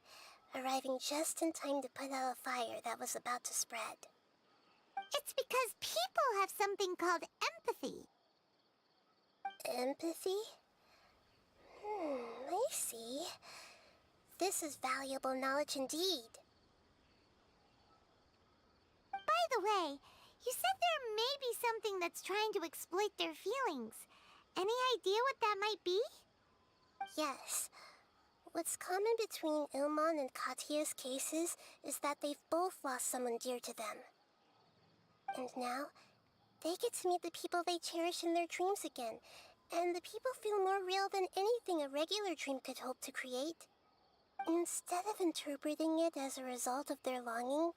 arriving just in time to put out a fire that was about to spread. It's because people have something called empathy. Empathy? I see. This is valuable knowledge indeed. By the way, you said there may be something that's trying to exploit their feelings. Any idea what that might be? Yes. What's common between Ilmon and Katya's cases is that they've both lost someone dear to them. And now, they get to meet the people they cherish in their dreams again, and the people feel more real than anything a regular dream could hope to create. Instead of interpreting it as a result of their longing,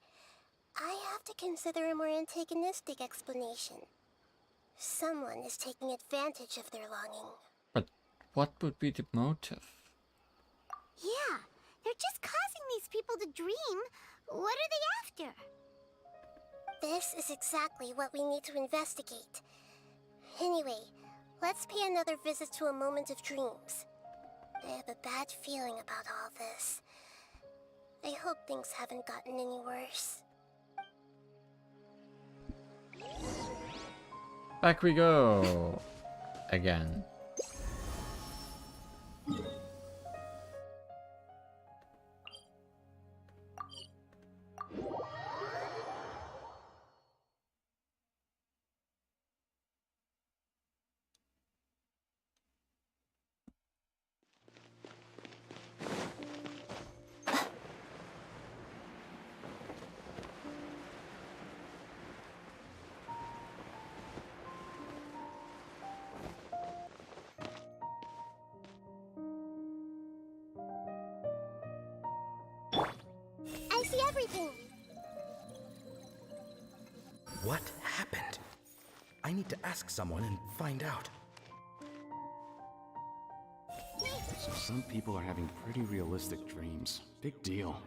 I have to consider a more antagonistic explanation. Someone is taking advantage of their longing. But what would be the motive? Yeah, they're just causing these people to dream. What are they after? This is exactly what we need to investigate. Anyway, let's pay another visit to a moment of dreams. I have a bad feeling about all this. I hope things haven't gotten any worse. Back we go. Again. I see everything! What happened? I need to ask someone and find out. So some people are having pretty realistic dreams. Big deal.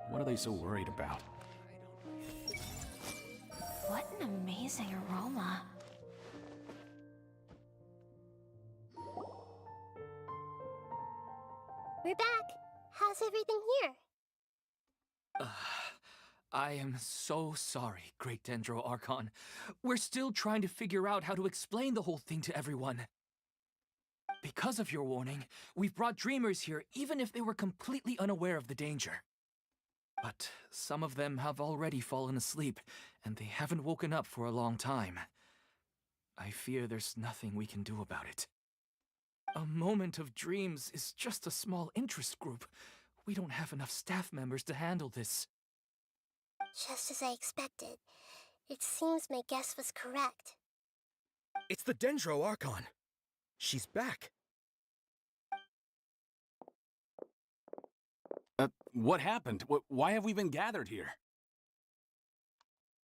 What are they so worried about? What an amazing aroma. We're back. How's everything here? I am so sorry, Great Dendro Archon. We're still trying to figure out how to explain the whole thing to everyone. Because of your warning, we've brought dreamers here even if they were completely unaware of the danger. But some of them have already fallen asleep, and they haven't woken up for a long time. I fear there's nothing we can do about it. A moment of dreams is just a small interest group. We don't have enough staff members to handle this. Just as I expected. It seems my guess was correct. It's the Dendro Archon. She's back. What happened? Why have we been gathered here?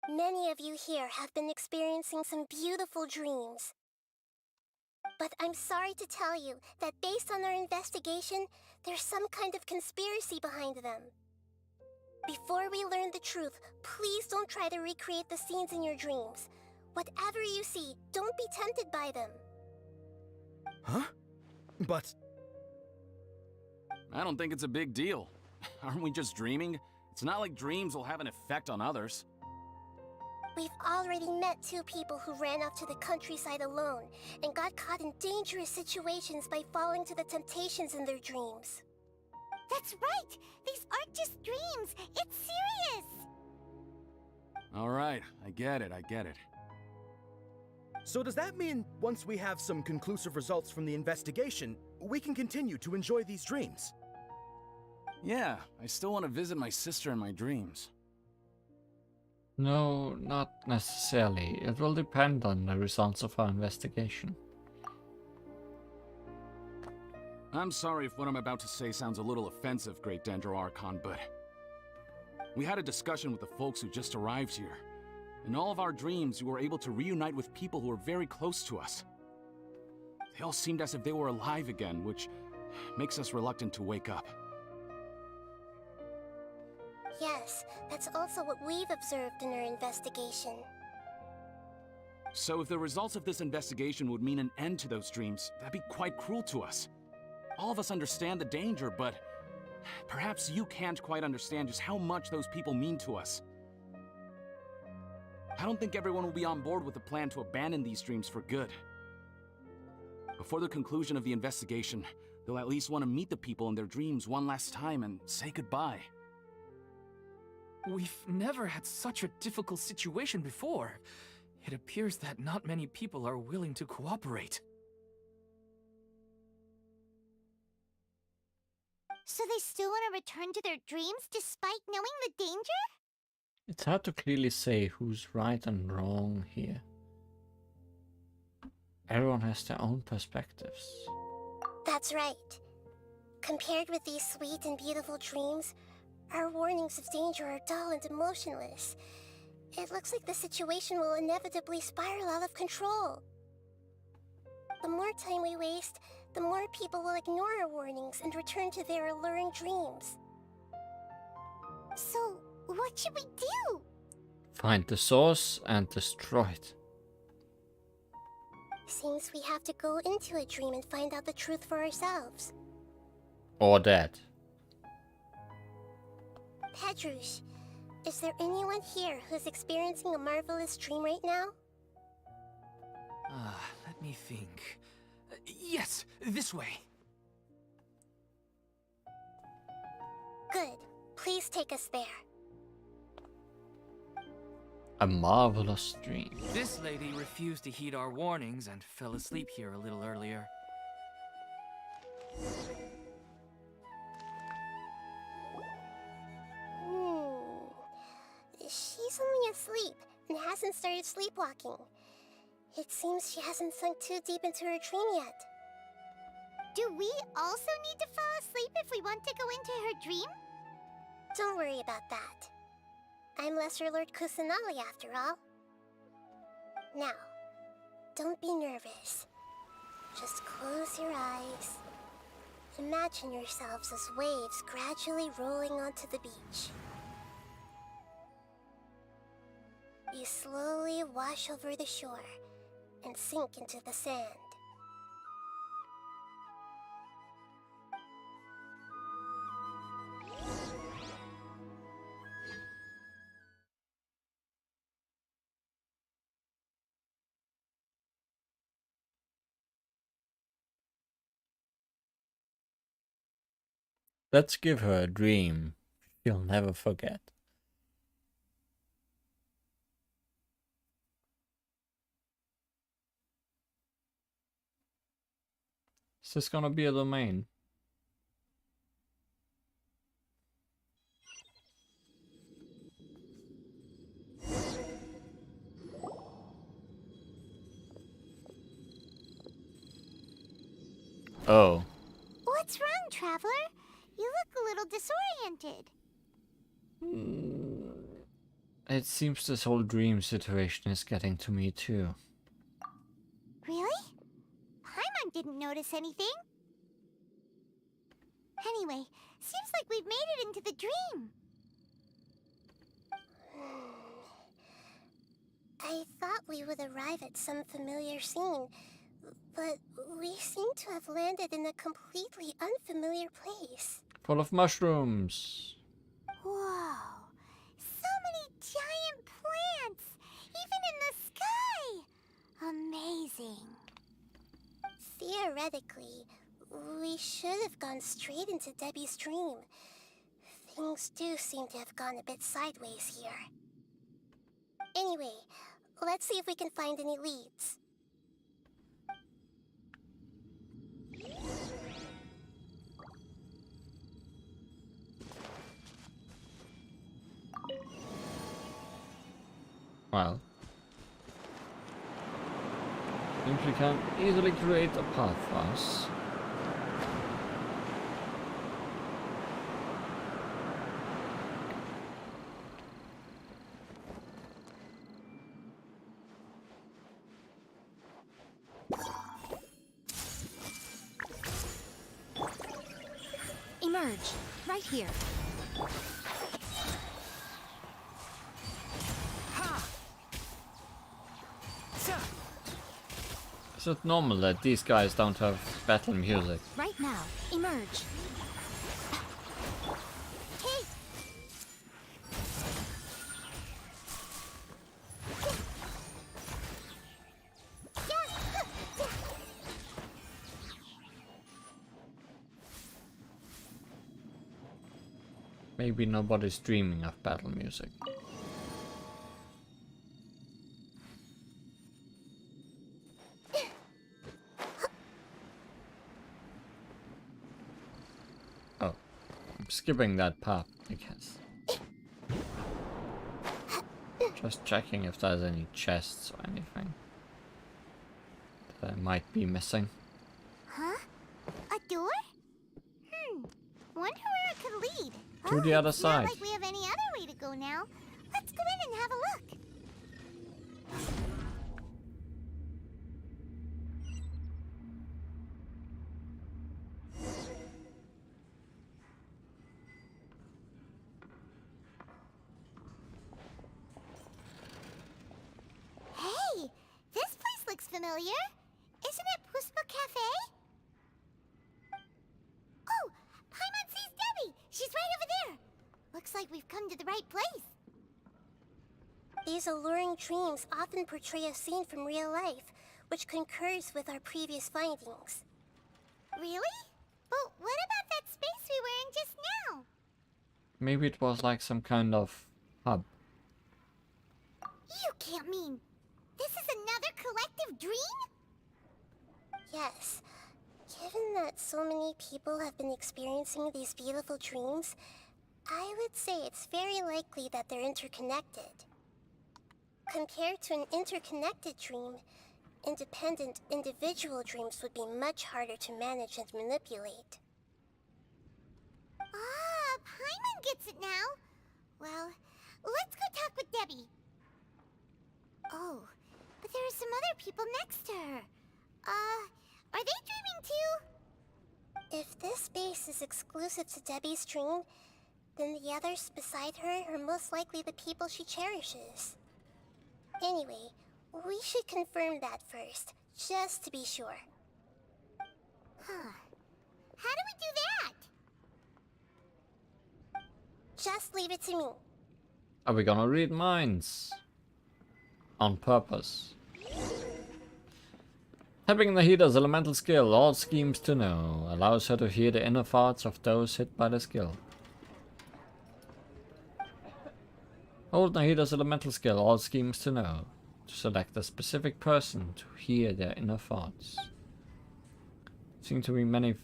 Many of you here have been experiencing some beautiful dreams. But I'm sorry to tell you that based on our investigation, there's some kind of conspiracy behind them. Before we learn the truth, please don't try to recreate the scenes in your dreams. Whatever you see, don't be tempted by them. Huh? But... I don't think it's a big deal. Aren't we just dreaming? It's not like dreams will have an effect on others. We've already met 2 people who ran off to the countryside alone and got caught in dangerous situations by falling to the temptations in their dreams. That's right! These aren't just dreams! It's serious! Alright, I get it. So does that mean once we have some conclusive results from the investigation, we can continue to enjoy these dreams? Yeah, I still want to visit my sister in my dreams. No, not necessarily. It will depend on the results of our investigation. I'm sorry if what I'm about to say sounds a little offensive, Great Dendro Archon, but... we had a discussion with the folks who just arrived here. In all of our dreams, we were able to reunite with people who were very close to us. They all seemed as if they were alive again, which makes us reluctant to wake up. Yes, that's also what we've observed in our investigation. So if the results of this investigation would mean an end to those dreams, that'd be quite cruel to us. All of us understand the danger, but perhaps you can't quite understand just how much those people mean to us. I don't think everyone will be on board with the plan to abandon these dreams for good. Before the conclusion of the investigation, they'll at least want to meet the people in their dreams one last time and say goodbye. We've never had such a difficult situation before. It appears that not many people are willing to cooperate. So they still want to return to their dreams despite knowing the danger? It's hard to clearly say who's right and wrong here. Everyone has their own perspectives. That's right. Compared with these sweet and beautiful dreams, our warnings of danger are dull and emotionless. It looks like the situation will inevitably spiral out of control. The more time we waste, the more people will ignore our warnings and return to their alluring dreams. So, what should we do? Find the source and destroy it. Seems we have to go into a dream and find out the truth for ourselves. Or dead. Pedrush, is there anyone here who's experiencing a marvelous dream right now? Let me think. Yes, this way. Good. Please take us there. A marvelous dream. This lady refused to heed our warnings and fell asleep here a little earlier. She's only asleep and hasn't started sleepwalking. It seems she hasn't sunk too deep into her dream yet. Do we also need to fall asleep if we want to go into her dream? Don't worry about that. I'm Lesser Lord Kusanali after all. Now, don't be nervous. Just close your eyes. Imagine yourselves as waves gradually rolling onto the beach. You slowly wash over the shore and sink into the sand. Let's give her a dream she'll never forget. Is this gonna be a domain? Oh. What's wrong, Traveler? You look a little disoriented. It seems this whole dream situation is getting to me too. Really? Paimon didn't notice anything. Anyway, seems like we've made it into the dream. I thought we would arrive at some familiar scene, but we seem to have landed in a completely unfamiliar place. Full of mushrooms. Whoa! So many giant plants! Even in the sky! Amazing. Theoretically, we should have gone straight into Debbie's dream. Things do seem to have gone a bit sideways here. Anyway, let's see if we can find any leads. Well. Seems we can easily create a path for us. Emerge, right here. Is it normal that these guys don't have battle music? Right now, emerge. Maybe nobody's dreaming of battle music. Oh, I'm skipping that part, I guess. Just checking if there's any chests or anything that I might be missing. Huh? A door? Wonder where it could lead. To the other it's side. Not like we have any other way to go now. Let's go in and have a look. Hey, this place looks familiar. Isn't it Puspa Cafe? Oh, These alluring dreams often portray a scene from real life, which concurs with our previous findings. Really? But what about that space we were in just now? Maybe it was like some kind of hub. You can't mean this is another collective dream? Yes. Given that so many people have been experiencing these beautiful dreams, I would say it's very likely that they're interconnected. Compared to an interconnected dream, independent individual dreams would be much harder to manage and manipulate. Ah, Paimon gets it now. Well, let's go talk with Debbie. Oh, but there are some other people next to her. Are they dreaming too? If this space is exclusive to Debbie's dream, then the others beside her are most likely the people she cherishes. Anyway, we should confirm that first, just to be sure. Huh. How do we do that? Just leave it to me. Are we gonna read minds? On purpose. Tapping Nahida's elemental skill, all schemes to know, allows her to hear the inner thoughts of those hit by the skill. Hold Nahida's elemental skill, all schemes to know, to select a specific person to hear their inner thoughts. Seem to be many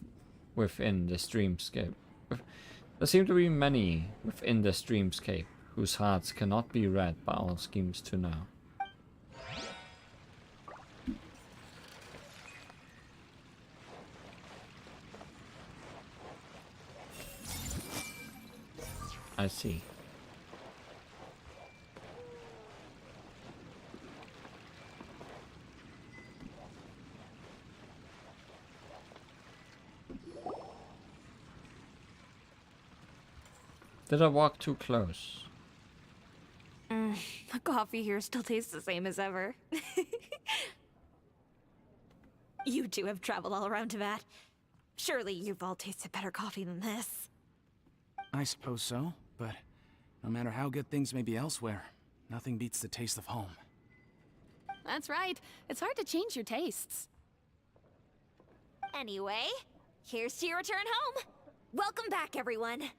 within this dreamscape. There seem to be many within this dreamscape whose hearts cannot be read by all schemes to know. I see. Did I walk too close? The coffee here still tastes the same as ever. You two have traveled all around Tibet. Surely you've all tasted better coffee than this. I suppose so, but no matter how good things may be elsewhere, nothing beats the taste of home. That's right. It's hard to change your tastes. Anyway, here's to your return home. Welcome back, everyone.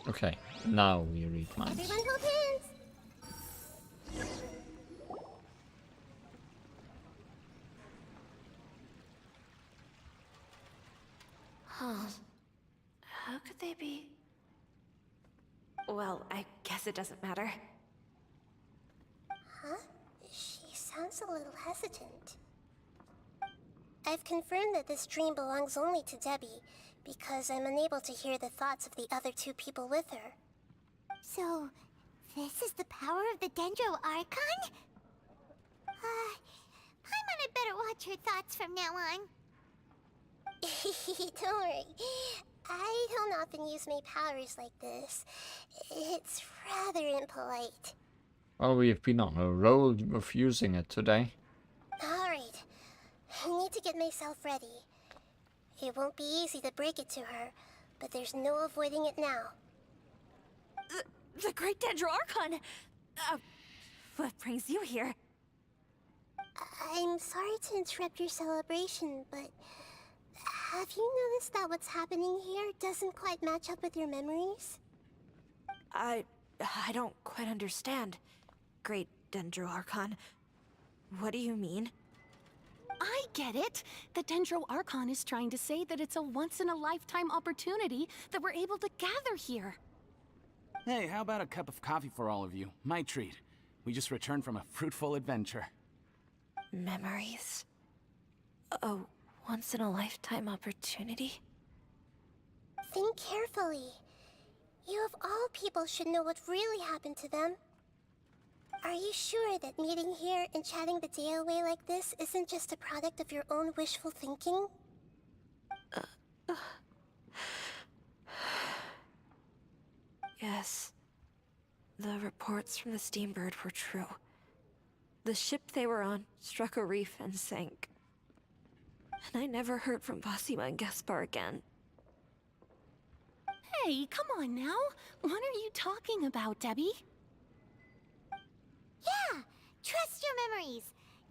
Okay, now we read minds. Everyone hold hands! Huh. How could they be? Well, I guess it doesn't matter. Huh? She sounds a little hesitant. I've confirmed that this dream belongs only to Debbie, because I'm unable to hear the thoughts of the other two people with her. So, this is the power of the Dendro Archon? Paimon had better watch her thoughts from now on. Don't worry. I don't often use my powers like this. It's rather impolite. Well, we've been on a roll of using it today. Alright. I need to get myself ready. It won't be easy to break it to her, but there's no avoiding it now. The Great Dendro Archon! What brings you here? I'm sorry to interrupt your celebration, but have you noticed that what's happening here doesn't quite match up with your memories? I don't quite understand. Great Dendro Archon. What do you mean? I get it. The Dendro Archon is trying to say that it's a once-in-a-lifetime opportunity that we're able to gather here. Hey, how about a cup of coffee for all of you? My treat. We just returned from a fruitful adventure. Memories. A once-in-a-lifetime opportunity? Think carefully. You of all people should know what really happened to them. Are you sure that meeting here and chatting the day away like this isn't just a product of your own wishful thinking? Yes. The reports from the Steambird were true. The ship they were on struck a reef and sank. And I never heard from Basima and Gaspar again. Hey, come on now. What are you talking about, Debbie? Yeah, trust your memories.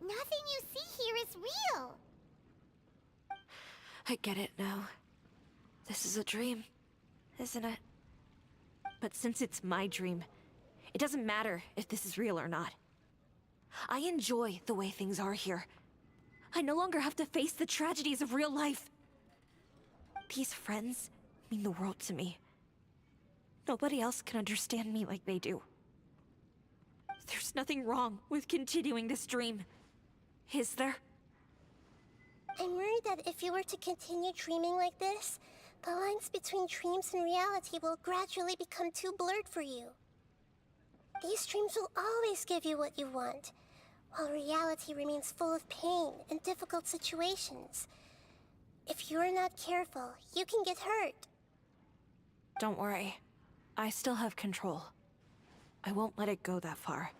Nothing you see here is real. I get it now. This is a dream, isn't it? But since it's my dream, it doesn't matter if this is real or not. I enjoy the way things are here. I no longer have to face the tragedies of real life. These friends mean the world to me. Nobody else can understand me like they do. There's nothing wrong with continuing this dream. Is there? I'm worried that if you were to continue dreaming like this, the lines between dreams and reality will gradually become too blurred for you. These dreams will always give you what you want, while reality remains full of pain and difficult situations. If you're not careful, you can get hurt. Don't worry. I still have control. I won't let it go that far.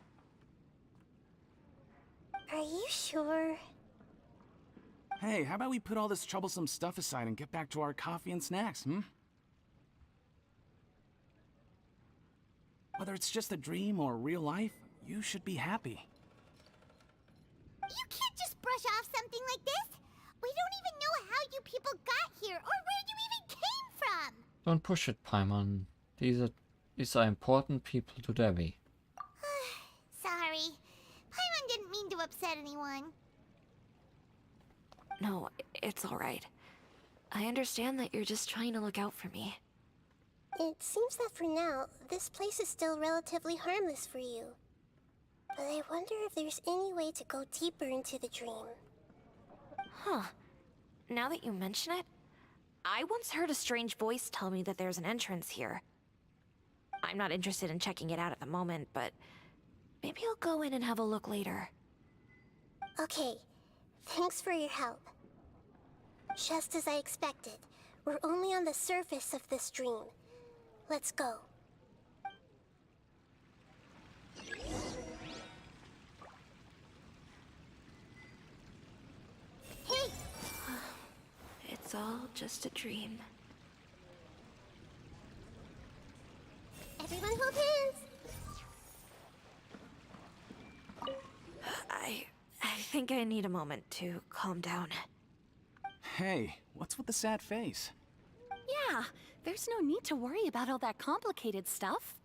Are you sure? Hey, how about we put all this troublesome stuff aside and get back to our coffee and snacks, hmm? Whether it's just a dream or real life, you should be happy. You can't just brush off something like this. We don't even know how you people got here or where you even came from. Don't push it, Paimon. These are important people to Debbie. Sorry. Paimon didn't mean to upset anyone. No, it's alright. I understand that you're just trying to look out for me. It seems that for now, this place is still relatively harmless for you. But I wonder if there's any way to go deeper into the dream. Huh. Now that you mention it, I once heard a strange voice tell me that there's an entrance here. I'm not interested in checking it out at the moment, but maybe I'll go in and have a look later. Okay, thanks for your help. Just as I expected, we're only on the surface of this dream. Let's go. Hey! It's all just a dream. Everyone hold hands! I think I need a moment to calm down. Hey, what's with the sad face? Yeah, there's no need to worry about all that complicated stuff.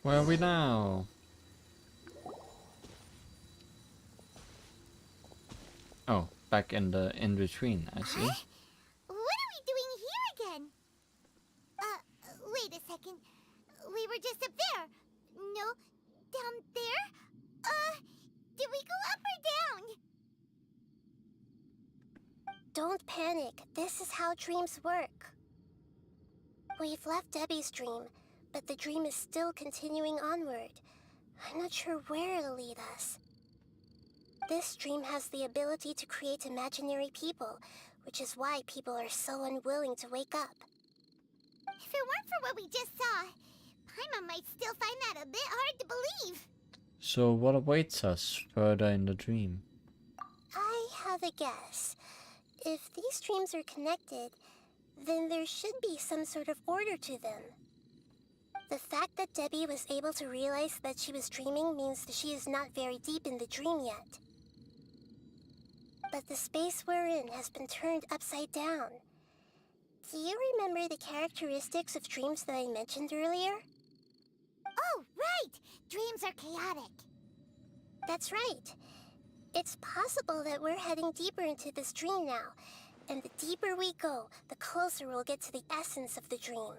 Where are we now? Oh, back in the in-between, I see. Huh? What are we doing here again? Wait a second. We were just up there. No, down there? Did we go up or down? Don't panic. This is how dreams work. We've left Debbie's dream, but the dream is still continuing onward. I'm not sure where it'll lead us. This dream has the ability to create imaginary people, which is why people are so unwilling to wake up. If it weren't for what we just saw, Paimon might still find that a bit hard to believe. So what awaits us further in the dream? I have a guess. If these dreams are connected, then there should be some sort of order to them. The fact that Debbie was able to realize that she was dreaming means that she is not very deep in the dream yet. But the space we're in has been turned upside down. Do you remember the characteristics of dreams that I mentioned earlier? Oh, right! Dreams are chaotic. That's right. It's possible that we're heading deeper into this dream now, and the deeper we go, the closer we'll get to the essence of the dream.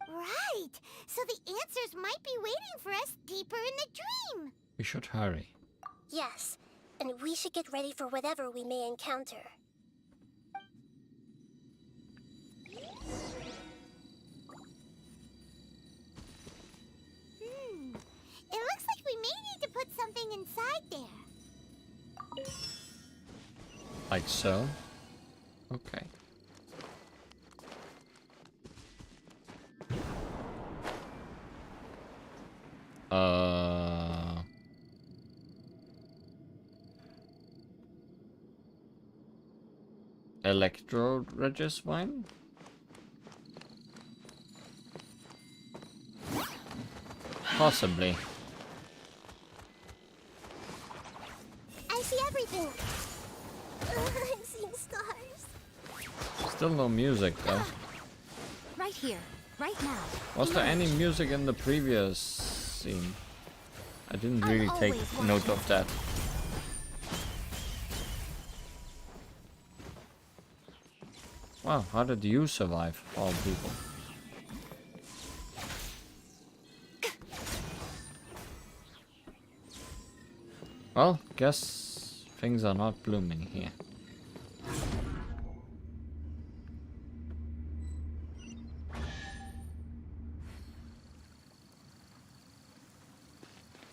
Right! So the answers might be waiting for us deeper in the dream! We should hurry. Yes, and we should get ready for whatever we may encounter. It looks like we may need to put something inside there. Like so? Okay. Electro Regis wine? Possibly. I see everything. I'm seeing stars. Still no music though. Right here, right now. Was there any music in the previous scene? I didn't really take note of that. Wow, how did you survive, all people? Well, guess things are not blooming here.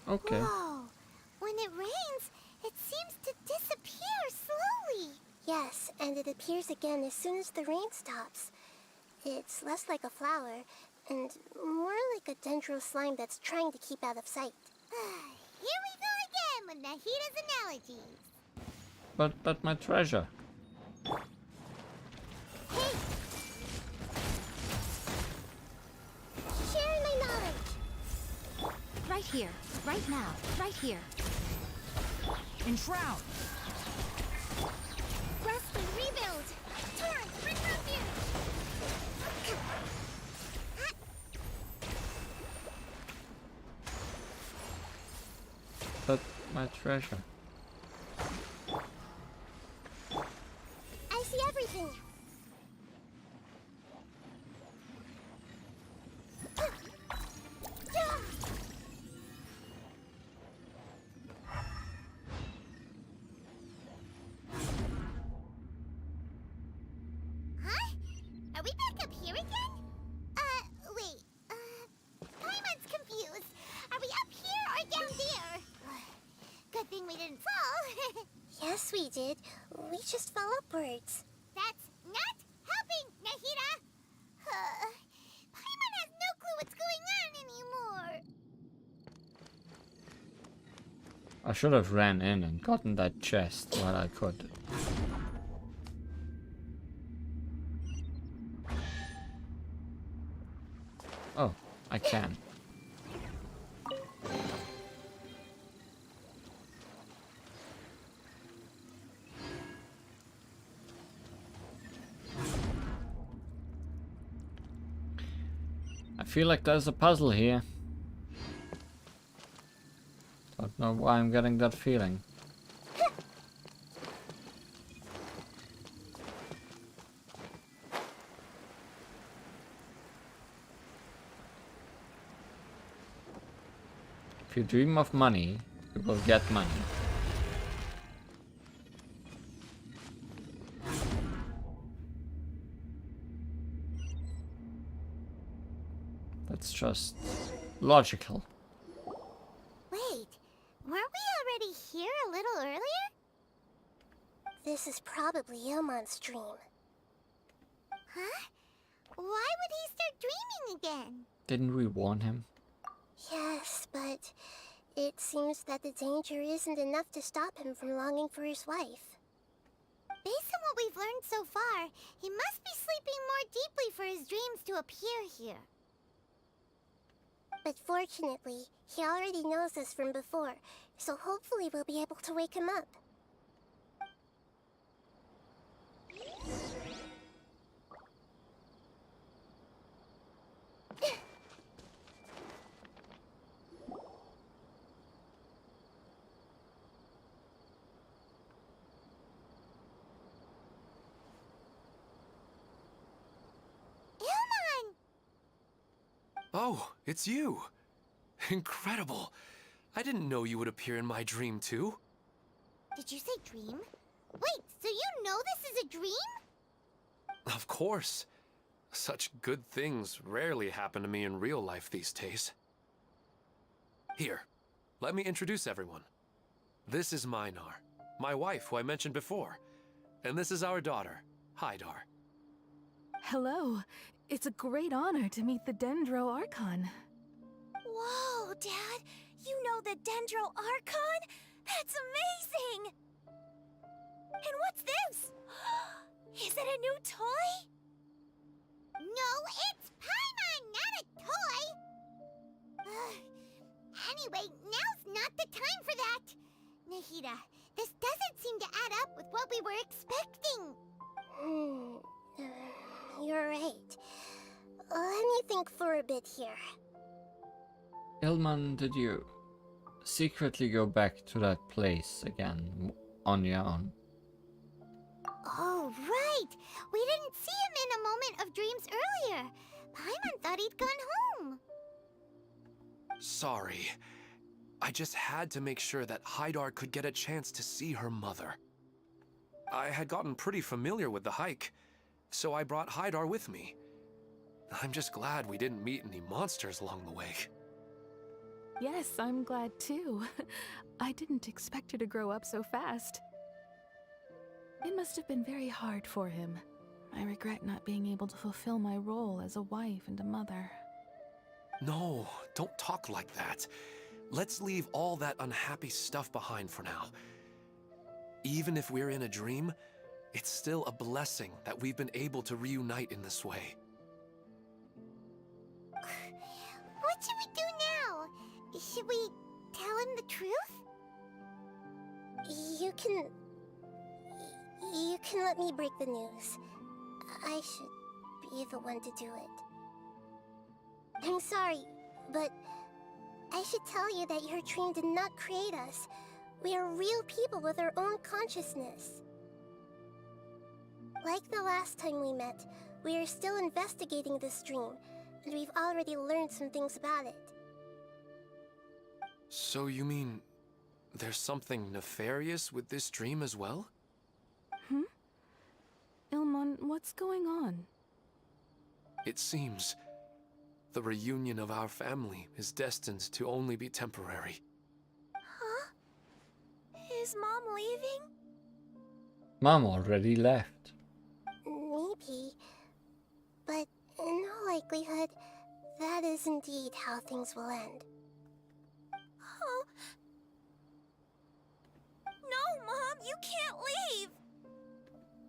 Okay. Whoa. When it rains, it seems to disappear slowly. Yes, and it appears again as soon as the rain stops. It's less like a flower, and more like a dendro slime that's trying to keep out of sight. Here we go again with Nahida's analogies. But my treasure. Hey! Sharing my knowledge. Right here, right now, right here. Enshroud! Wrestling rebuild! Torrent, bring refuge! But my treasure. I see everything. Huh? Are we back up here again? Wait. Paimon's confused. Are we up here or down there? Good thing we didn't fall. Yes, we did. We just fell upwards. That's not helping, Nahida! Paimon has no clue what's going on anymore. I should have ran in and gotten that chest while I could. Oh, I can. I feel like there's a puzzle here. Don't know why I'm getting that feeling. If you dream of money, you will get money. That's just logical. Wait, weren't we already here a little earlier? This is probably Ilmon's dream. Huh? Why would he start dreaming again? Didn't we warn him? Yes, but it seems that the danger isn't enough to stop him from longing for his wife. Based on what we've learned so far, he must be sleeping more deeply for his dreams to appear here. But fortunately, he already knows us from before, so hopefully we'll be able to wake him up. Oh, it's you. Incredible. I didn't know you would appear in my dream too. Did you say dream? Wait, so you know this is a dream? Of course. Such good things rarely happen to me in real life these days. Here, let me introduce everyone. This is Minar, my wife who I mentioned before. And this is our daughter, Hydar. Hello. It's a great honor to meet the Dendro Archon. Whoa, Whoa, Dad! You know the Dendro Archon? That's amazing! And what's this? Is it a new toy? No, it's Paimon, not a toy! Anyway, now's not the time for that! Nahida, this doesn't seem to add up with what we were expecting. You're right. Let me think for a bit here. Ilman, did you secretly go back to that place again on your own? Oh, right! We didn't see him in a moment of dreams earlier. Paimon thought he'd gone home. Sorry. I just had to make sure that Haidar could get a chance to see her mother. I had gotten pretty familiar with the hike, so I brought Haidar with me. I'm just glad we didn't meet any monsters along the way. Yes, I'm glad too. I didn't expect her to grow up so fast. It must have been very hard for him. I regret not being able to fulfill my role as a wife and a mother. No, don't talk like that. Let's leave all that unhappy stuff behind for now. Even if we're in a dream, it's still a blessing that we've been able to reunite in this way. What should we do now? Should we tell him the truth? You can let me break the news. I should be the one to do it. I'm sorry, but I should tell you that your dream did not create us. We are real people with our own consciousness. Like the last time we met, we are still investigating this dream, and we've already learned some things about it. So you mean there's something nefarious with this dream as well? Ilmon, what's going on? It seems the reunion of our family is destined to only be temporary. Huh? Is Mom leaving? Mom already left. Maybe. But in all likelihood, that is indeed how things will end. Oh. No, Mom, you can't leave!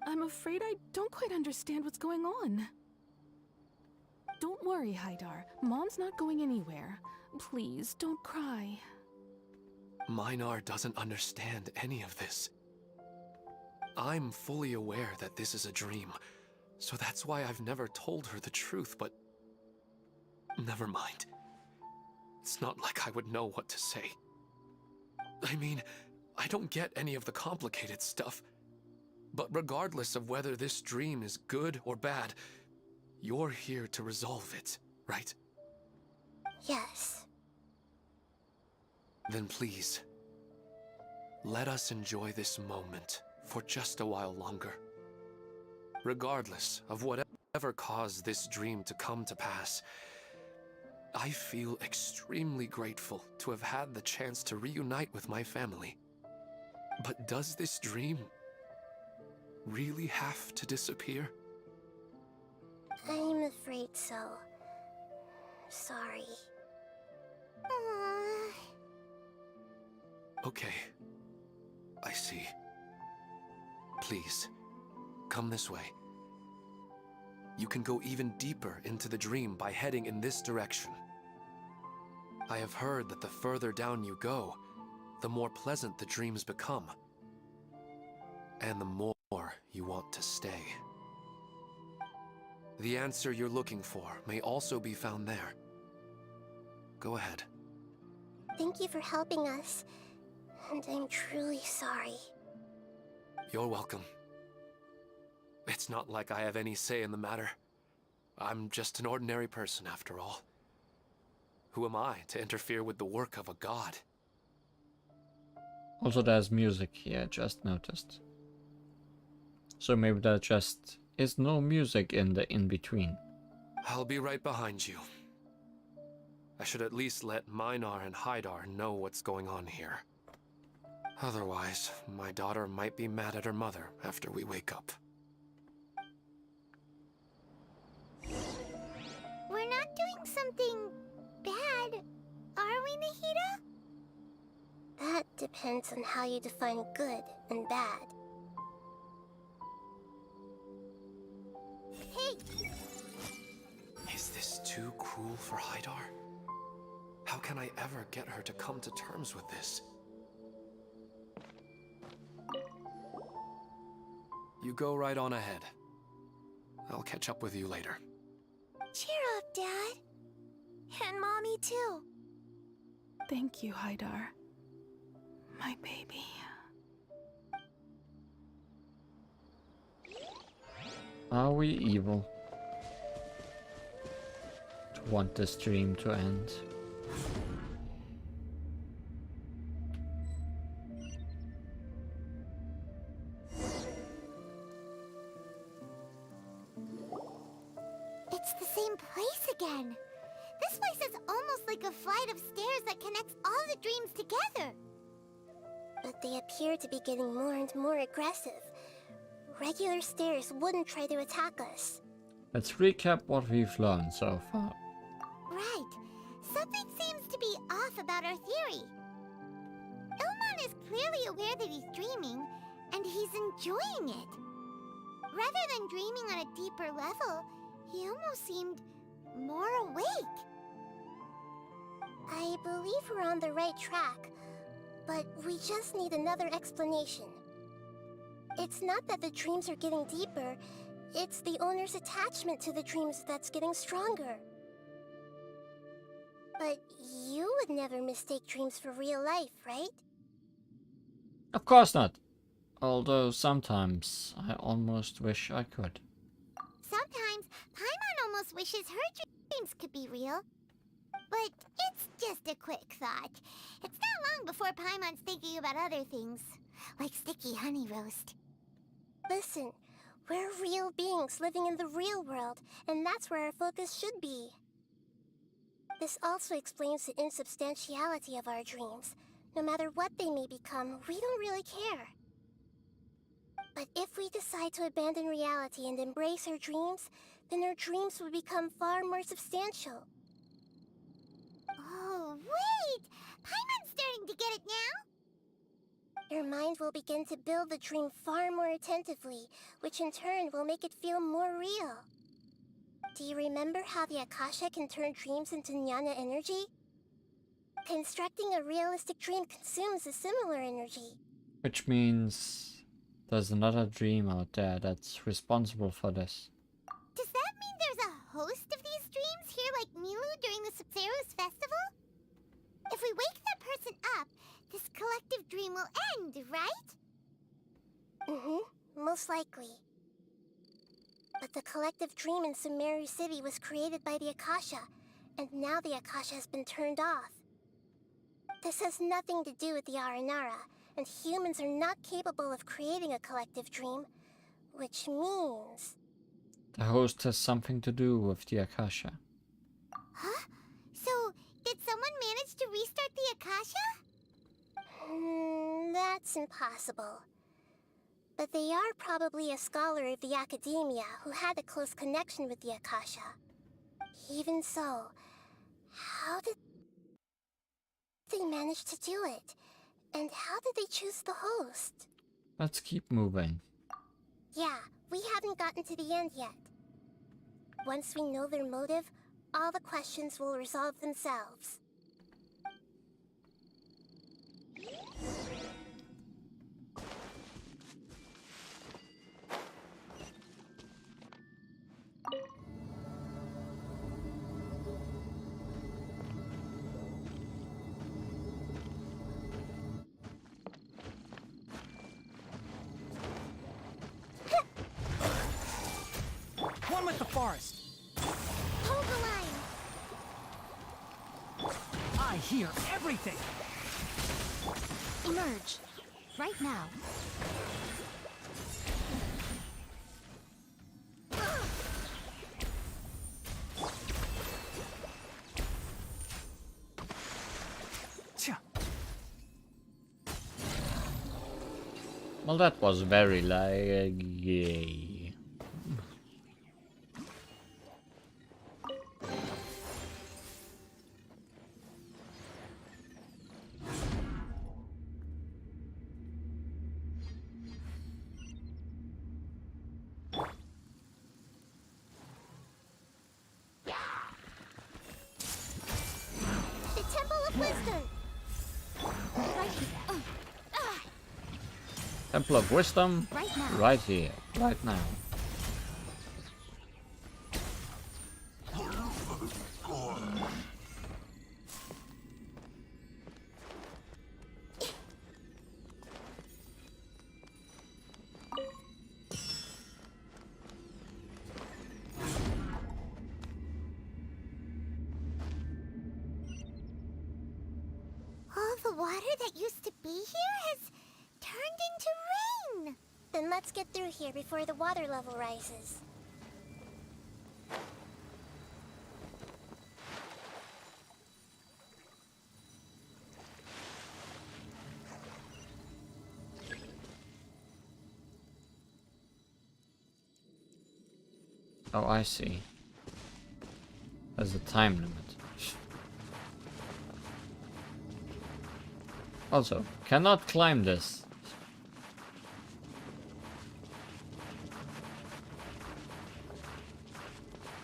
I'm afraid I don't quite understand what's going on. Don't worry, Haidar. Mom's not going anywhere. Please, don't cry. Minar doesn't understand any of this. I'm fully aware that this is a dream, so that's why I've never told her the truth, but never mind. It's not like I would know what to say. I mean, I don't get any of the complicated stuff. But regardless of whether this dream is good or bad, you're here to resolve it, right? Yes. Then please, let us enjoy this moment for just a while longer. Regardless of whatever caused this dream to come to pass, I feel extremely grateful to have had the chance to reunite with my family. But does this dream really have to disappear? I'm afraid so. Sorry. Okay. I see. Please, come this way. You can go even deeper into the dream by heading in this direction. I have heard that the further down you go, the more pleasant the dreams become. And the more you want to stay. The answer you're looking for may also be found there. Go ahead. Thank you for helping us, and I'm truly sorry. You're welcome. It's not like I have any say in the matter. I'm just an ordinary person after all. Who am I to interfere with the work of a god? Also, there's music here, just noticed. So maybe there just is no music in the in-between. I'll be right behind you. I should at least let Minar and Haidar know what's going on here. Otherwise, my daughter might be mad at her mother after we wake up. We're not doing something bad, are we, depends on how you define good and bad. Hey! Is this too cruel for Haidar? How can I ever get her to come to terms with this? You go right on ahead. I'll catch up with you later. Cheer up, Dad. And Mommy, too. Thank you, Haidar. My baby. Are we evil to want this dream to end? It's the same place again. This place is almost like a flight of stairs that connects all the dreams together. But they appear to be getting more and more aggressive. Regular stairs wouldn't try to attack us. Let's recap what we've learned so far. Right. Something seems to be off about our theory. Ilman is clearly aware that he's dreaming, and he's enjoying it. Rather than dreaming on a deeper level, he almost seemed more awake. I believe we're on the right track, but we just need another explanation. It's not that the dreams are getting deeper, it's the owner's attachment to the dreams that's getting stronger. But you would never mistake dreams for real life, right? Of course not. Although sometimes I almost wish I could. Sometimes Paimon almost wishes her dreams could be real. But it's just a quick thought. It's not long before Paimon's thinking about other things, like sticky honey roast. Listen, we're real beings living in the real world, and that's where our focus should be. This also explains the insubstantiality of our dreams. No matter what they may become, we don't really care. But if we decide to abandon reality and embrace our dreams, then our dreams will become far more substantial. Oh, wait! Paimon's starting to get it now! Your mind will begin to build the dream far more attentively, which in turn will make it feel more real. Do you remember how the Akasha can turn dreams into jnana energy? Constructing a realistic dream consumes a similar energy. Which means there's another dream out there that's responsible for this. Does that mean there's a host of these dreams here like Milu during the Subzero's festival? If we wake that person up, this collective dream will end, right? Most likely. But the collective dream in Sumeru City was created by the Akasha, and now the Akasha has been turned off. This has nothing to do with the Aranara, and humans are not capable of creating a collective dream, which means... The host has something to do with the Akasha. Huh? So, did someone manage to restart the Akasha? That's impossible. But they are probably a scholar of the academia who had a close connection with the Akasha. Even so, how did they manage to do it? And how did they choose the host? Let's keep moving. Yeah, we haven't gotten to the end yet. Once we know their motive, all the questions will resolve themselves. One with the forest. Hold the line. I hear everything. Emerge. Right now. Well, that was very laggy. of Wisdom! Temple of Wisdom, Right now. right here, right now. All the water that used to be here has turned into rain. Then let's get through here before the water level rises. Oh, I see. There's a time limit. Also, cannot climb this.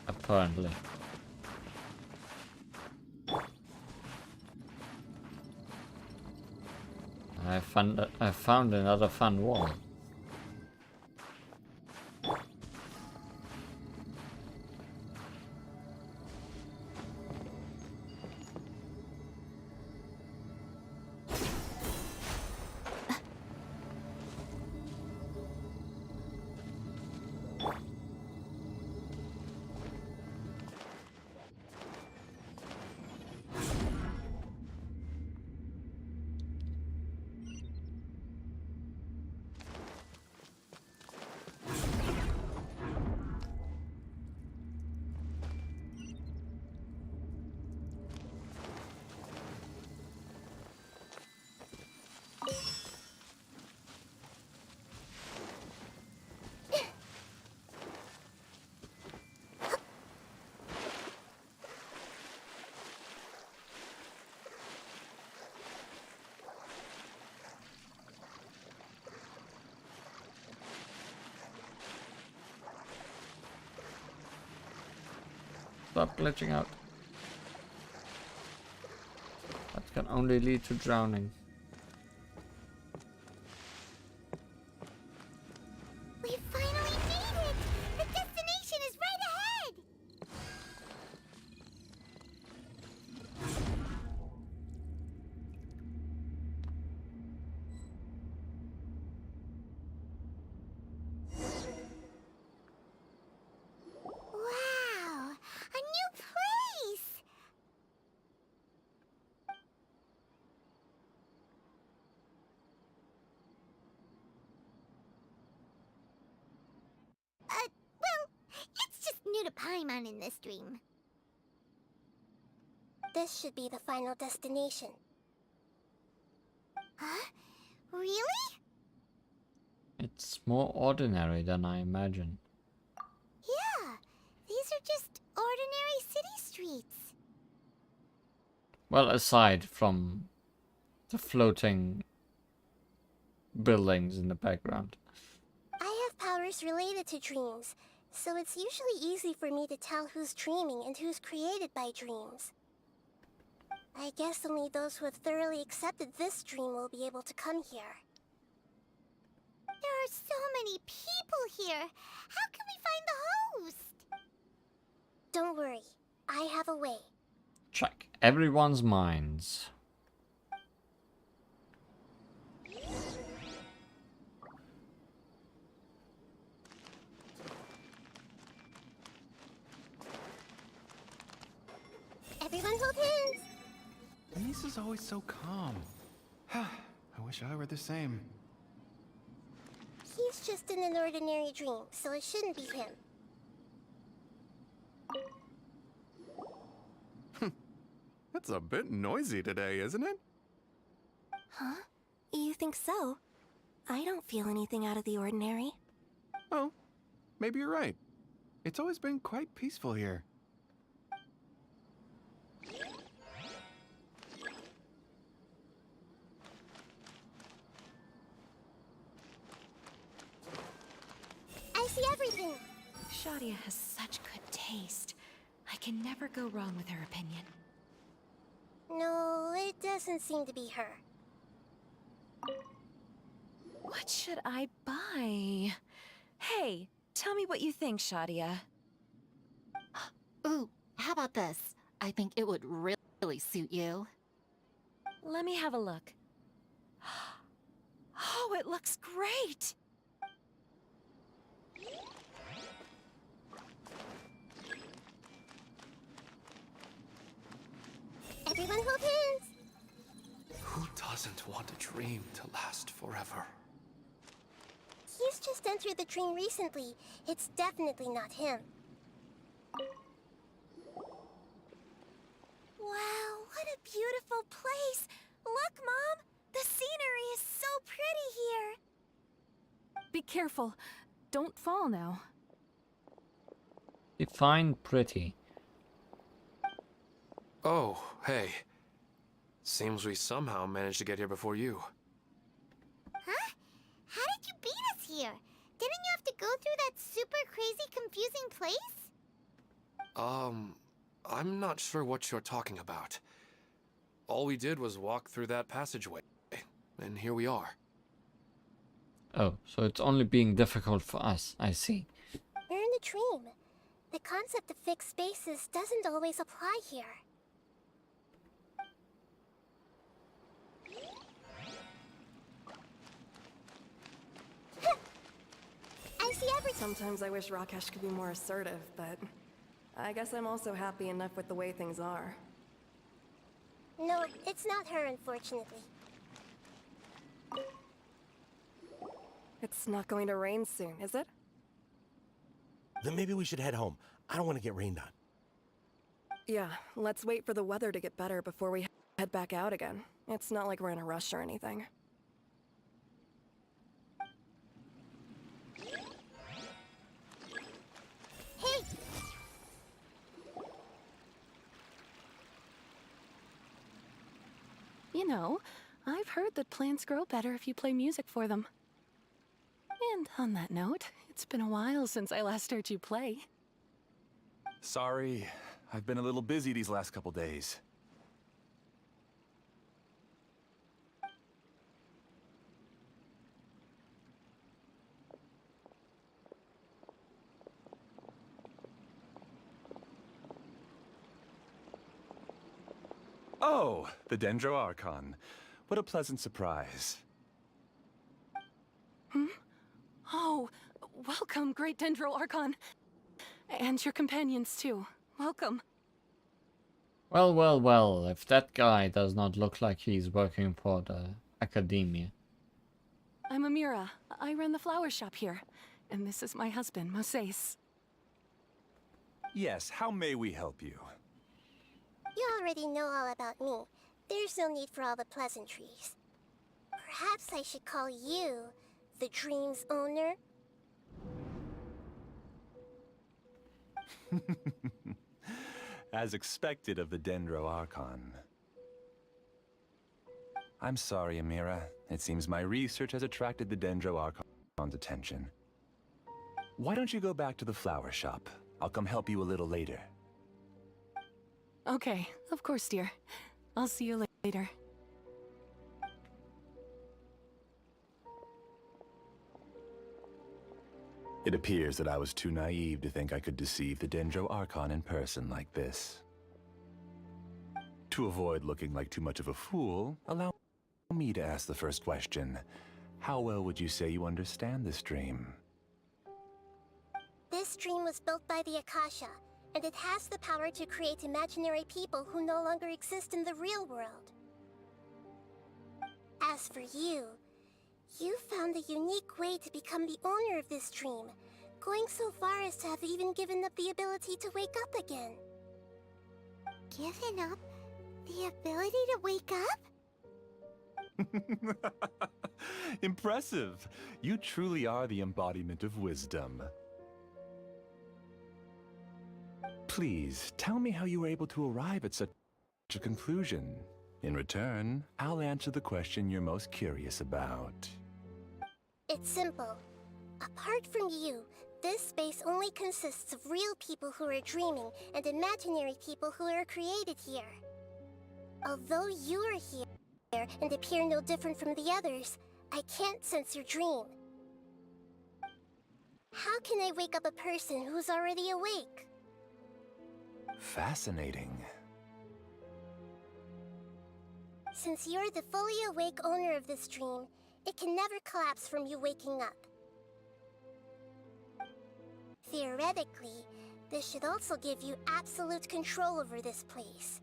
Apparently. I found another fun wall. Stop glitching out. That can only lead to drowning. We finally made it! The destination is right ahead! Wow! A new place! Well, it's just new to Paimon in this dream. This should be the final destination. Huh? Really? It's more ordinary than I imagined. Yeah, these are just ordinary city streets. Well, aside from the floating buildings in the background. I have powers related to dreams, so it's usually easy for me to tell who's dreaming and who's created by dreams. I guess only those who have thoroughly accepted this dream will be able to come here. There are so many people here. How can we find the host? Don't worry, I have a way. Check everyone's minds. Everyone hold hands! Denise is always so calm. I wish I were the same. He's just in an ordinary dream, so it shouldn't be him. It's a bit noisy today, isn't it? Huh? You think so? I don't feel anything out of the ordinary. Oh, maybe you're right. It's always been quite peaceful here. I see everything! Shadia has such good taste. I can never go wrong with her opinion. No, doesn't seem to be her. What should I buy? Hey, tell me what you think, Shadia. Ooh, how about this? I think it would really suit you. Let me have a look. Oh, it looks great! Everyone hold hands! Who doesn't want a dream to last forever? He's just entered the dream recently. It's definitely not him. Wow, what a beautiful place! Look, Mom! The scenery is so pretty here! Be careful. Don't fall now. Define pretty. Oh, hey. Seems we somehow managed to get here before you. Huh? How did you beat us here? Didn't you have to go through that super crazy confusing place? I'm not sure what you're talking about. All we did was walk through that passageway, and here we are. Oh, so it's only being difficult for us, I see. We're in a dream. The concept of fixed spaces doesn't always apply here. I see everything. Sometimes I wish Rakesh could be more assertive, but I guess I'm also happy enough with the way things are. No, it's not her, unfortunately. It's not going to rain soon, is it? Then maybe we should head home. I don't want to get rained on. Yeah, let's wait for the weather to get better before we head back out again. It's not like we're in a rush or anything. Hey! You know, I've heard that plants grow better if you play music for them. And on that note, it's been a while since I last heard you play. Sorry, I've been a little busy these last couple days. Oh, the Dendro Archon. What a pleasant surprise. Oh, welcome, Great Dendro Archon. And your companions, too. Welcome. Well, well, well, if that guy does not look like he's working for the academia. I'm Amira. I run the flower shop here. And this is my husband, Moses. Yes, how may we help you? You already know all about me. There's no need for all the pleasantries. Perhaps I should call you the dream's owner? As expected of the Dendro Archon. I'm sorry, Amira. It seems my research has attracted the Dendro Archon's attention. Why don't you go back to the flower shop? I'll come help you a little later. Okay, of course, dear. I'll see you later. It appears that I was too naive to think I could deceive the Dendro Archon in person like this. To avoid looking like too much of a fool, allow me to ask the first question. How well would you say you understand this dream? This dream was built by the Akasha, and it has the power to create imaginary people who no longer exist in the real world. As for you, you found a unique way to become the owner of this dream, going so far as to have even given up the ability to wake up again. Given up the ability to wake up? Impressive! You truly are the embodiment of wisdom. Please, tell me how you were able to arrive at such a conclusion. In return, I'll answer the question you're most curious about. It's simple. Apart from you, this space only consists of real people who are dreaming and imaginary people who are created here. Although you are here, and appear no different from the others, I can't sense your dream. How can I wake up a person who's already awake? Fascinating. Since you're the fully awake owner of this dream, it can never collapse from you waking up. Theoretically, this should also give you absolute control over this place.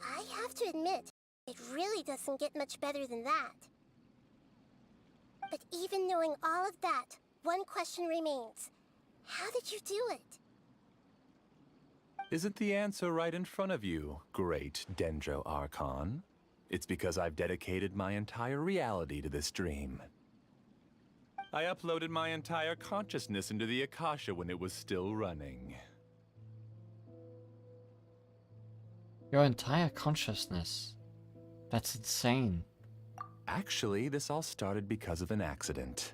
I have to admit, it really doesn't get much better than that. But even knowing all of that, one question remains. How did you do it? Isn't the answer right in front of you, great Dendro Archon? It's because I've dedicated my entire reality to this dream. I uploaded my entire consciousness into the Akasha when it was still running. Your entire consciousness? That's insane. Actually, this all started because of an accident.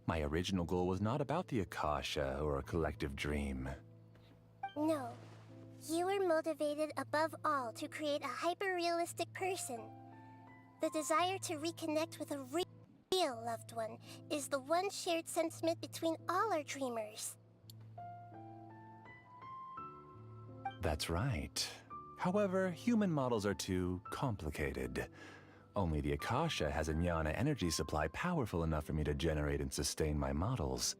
My original goal was not about the Akasha or a collective dream. No. You were motivated above all to create a hyper-realistic person. The desire to reconnect with a real loved one is the one shared sentiment between all our dreamers. That's right. However, human models are too complicated. Only the Akasha has a jnana energy supply powerful enough for me to generate and sustain my models.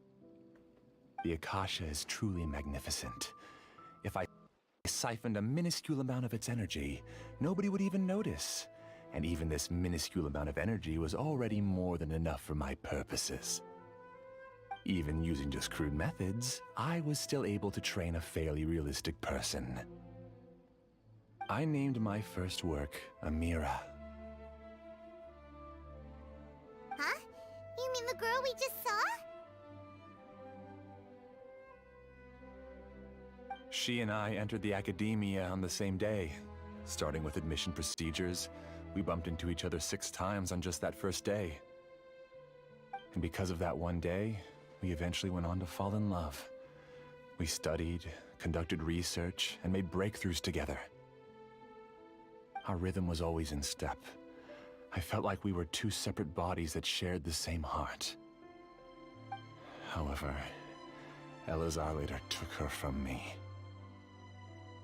The Akasha is truly magnificent. If I siphoned a minuscule amount of its energy, nobody would even notice. And even this minuscule amount of energy was already more than enough for my purposes. Even using just crude methods, I was still able to train a fairly realistic person. I named my first work Amira. Huh? You mean the girl we just saw? She and I entered the academia on the same day. Starting with admission procedures, we bumped into each other 6 times on just that first day. And because of that one day, we eventually went on to fall in love. We studied, conducted research, and made breakthroughs together. Our rhythm was always in step. I felt like we were 2 separate bodies that shared the same heart. However, Elazar later took her from me.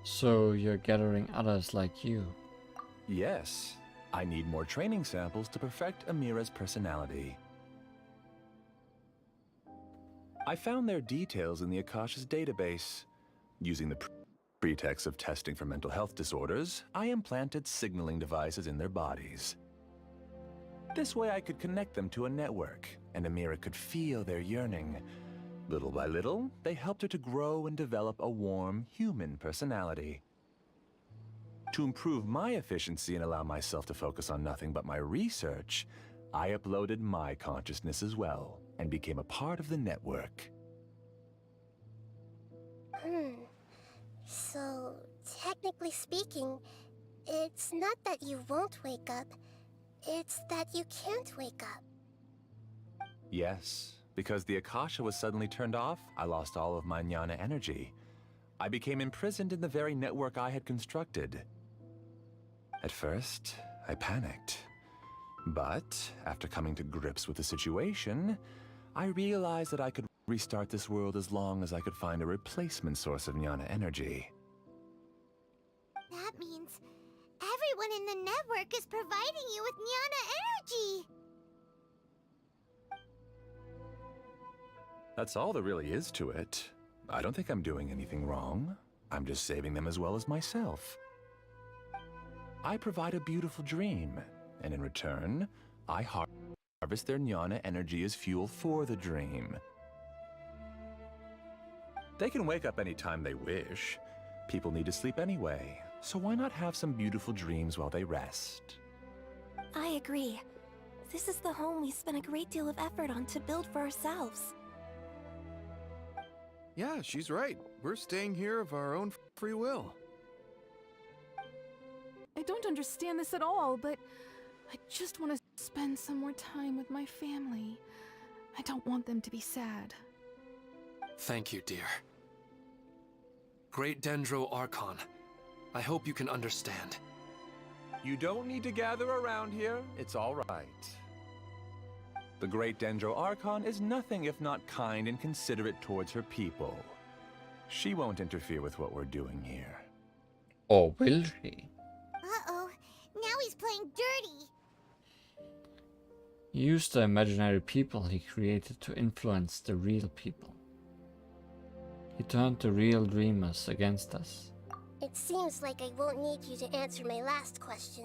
So you're gathering others like you? Yes. I need more training samples to perfect Amira's personality. I found their details in the Akasha's database. Using the pretext of testing for mental health disorders, I implanted signaling devices in their bodies. This way I could connect them to a network, and Amira could feel their yearning. Little by little, they helped her to grow and develop a warm, human personality. To improve my efficiency and allow myself to focus on nothing but my research, I uploaded my consciousness as well, and became a part of the network. So, technically speaking, it's not that you won't wake up, it's that you can't wake up. Yes, because the Akasha was suddenly turned off, I lost all of my jnana energy. I became imprisoned in the very network I had constructed. At first, I panicked. But, after coming to grips with the situation, I realized that I could restart this world as long as I could find a replacement source of jnana energy. That means everyone in the network is providing you with jnana energy! That's all there really is to it. I don't think I'm doing anything wrong. I'm just saving them as well as myself. I provide a beautiful dream, and in return, I harvest their jnana energy as fuel for the dream. They can wake up anytime they wish. People need to sleep anyway, so why not have some beautiful dreams while they rest? I agree. This is the home we spent a great deal of effort on to build for ourselves. Yeah, she's right. We're staying here of our own free will. I don't understand this at all, but I just want to spend some more time with my family. I don't want them to be sad. Thank you, dear. Great Dendro Archon, I hope you can understand. You don't need to gather around here. It's all right. The great Dendro Archon is nothing if not kind and considerate towards her people. She won't interfere with what we're doing here. Or will she? Uh-oh. Now he's playing dirty. He used the imaginary people he created to influence the real people. He turned the real dreamers against us. It seems like I won't need you to answer my last question.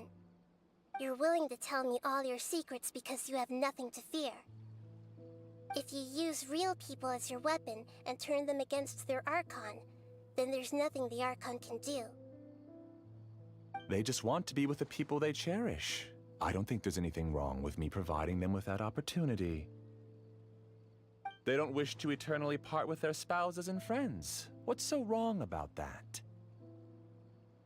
You're willing to tell me all your secrets because you have nothing to fear. If you use real people as your weapon and turn them against their Archon, then there's nothing the Archon can do. They just want to be with the people they cherish. I don't think there's anything wrong with me providing them with that opportunity. They don't wish to eternally part with their spouses and friends. What's so wrong about that?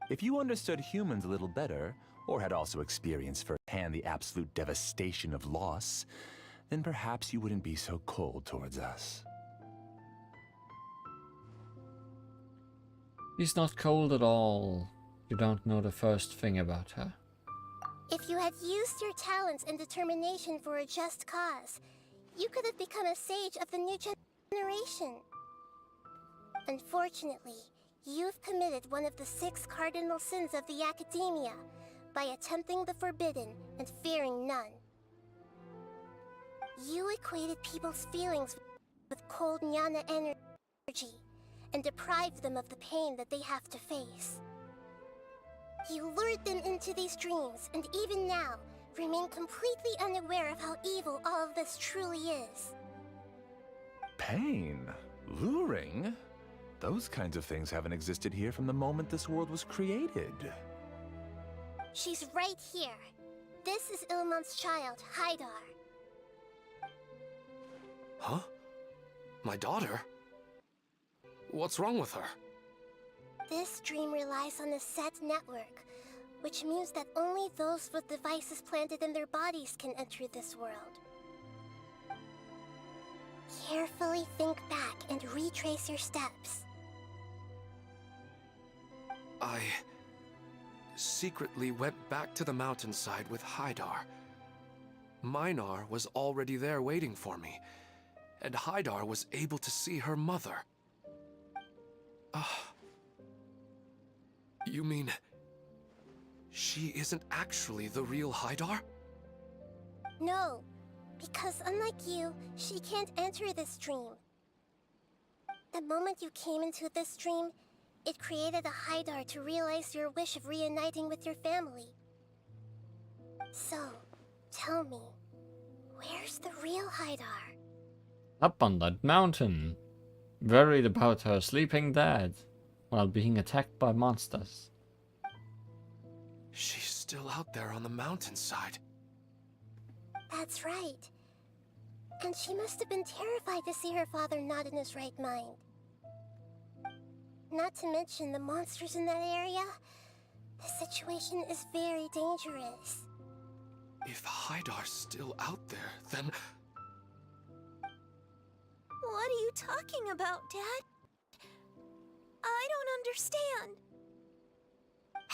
If you understood humans a little better, or had also experienced firsthand the absolute devastation of loss, then perhaps you wouldn't be so cold towards us. He's not cold at all. You don't know the first thing about her. If you had used your talents and determination for a just cause, you could have become a sage of the new generation. Unfortunately, you've committed one of the 6 cardinal sins of the Academia by attempting the forbidden and fearing none. You equated people's feelings with cold jnana energy and deprived them of the pain that they have to face. You lured them into these dreams, and even now, remain completely unaware of how evil all of this truly is. Pain? Luring? Those kinds of things haven't existed here from the moment this world was created. She's right here. This is Ilmon's child, Haidar. Huh? My daughter? What's wrong with her? This dream relies on a set network, which means that only those with devices planted in their bodies can enter this world. Carefully think back and retrace your steps. I secretly went back to the mountainside with Haidar. Minar was already there waiting for me, and Haidar was able to see her mother. You mean she isn't actually the real Haidar? No, because unlike you, she can't enter this dream. The moment you came into this dream, it created a Haidar to realize your wish of reuniting with your family. So, tell me, where's the real Haidar? Up on that mountain, worried about her sleeping dad while being attacked by monsters. She's still out there on the mountainside. That's right. And she must have been terrified to see her father not in his right mind. Not to mention the monsters in that area. The situation is very dangerous. If Haidar's still out there, then... What are you talking about, Dad? I don't understand.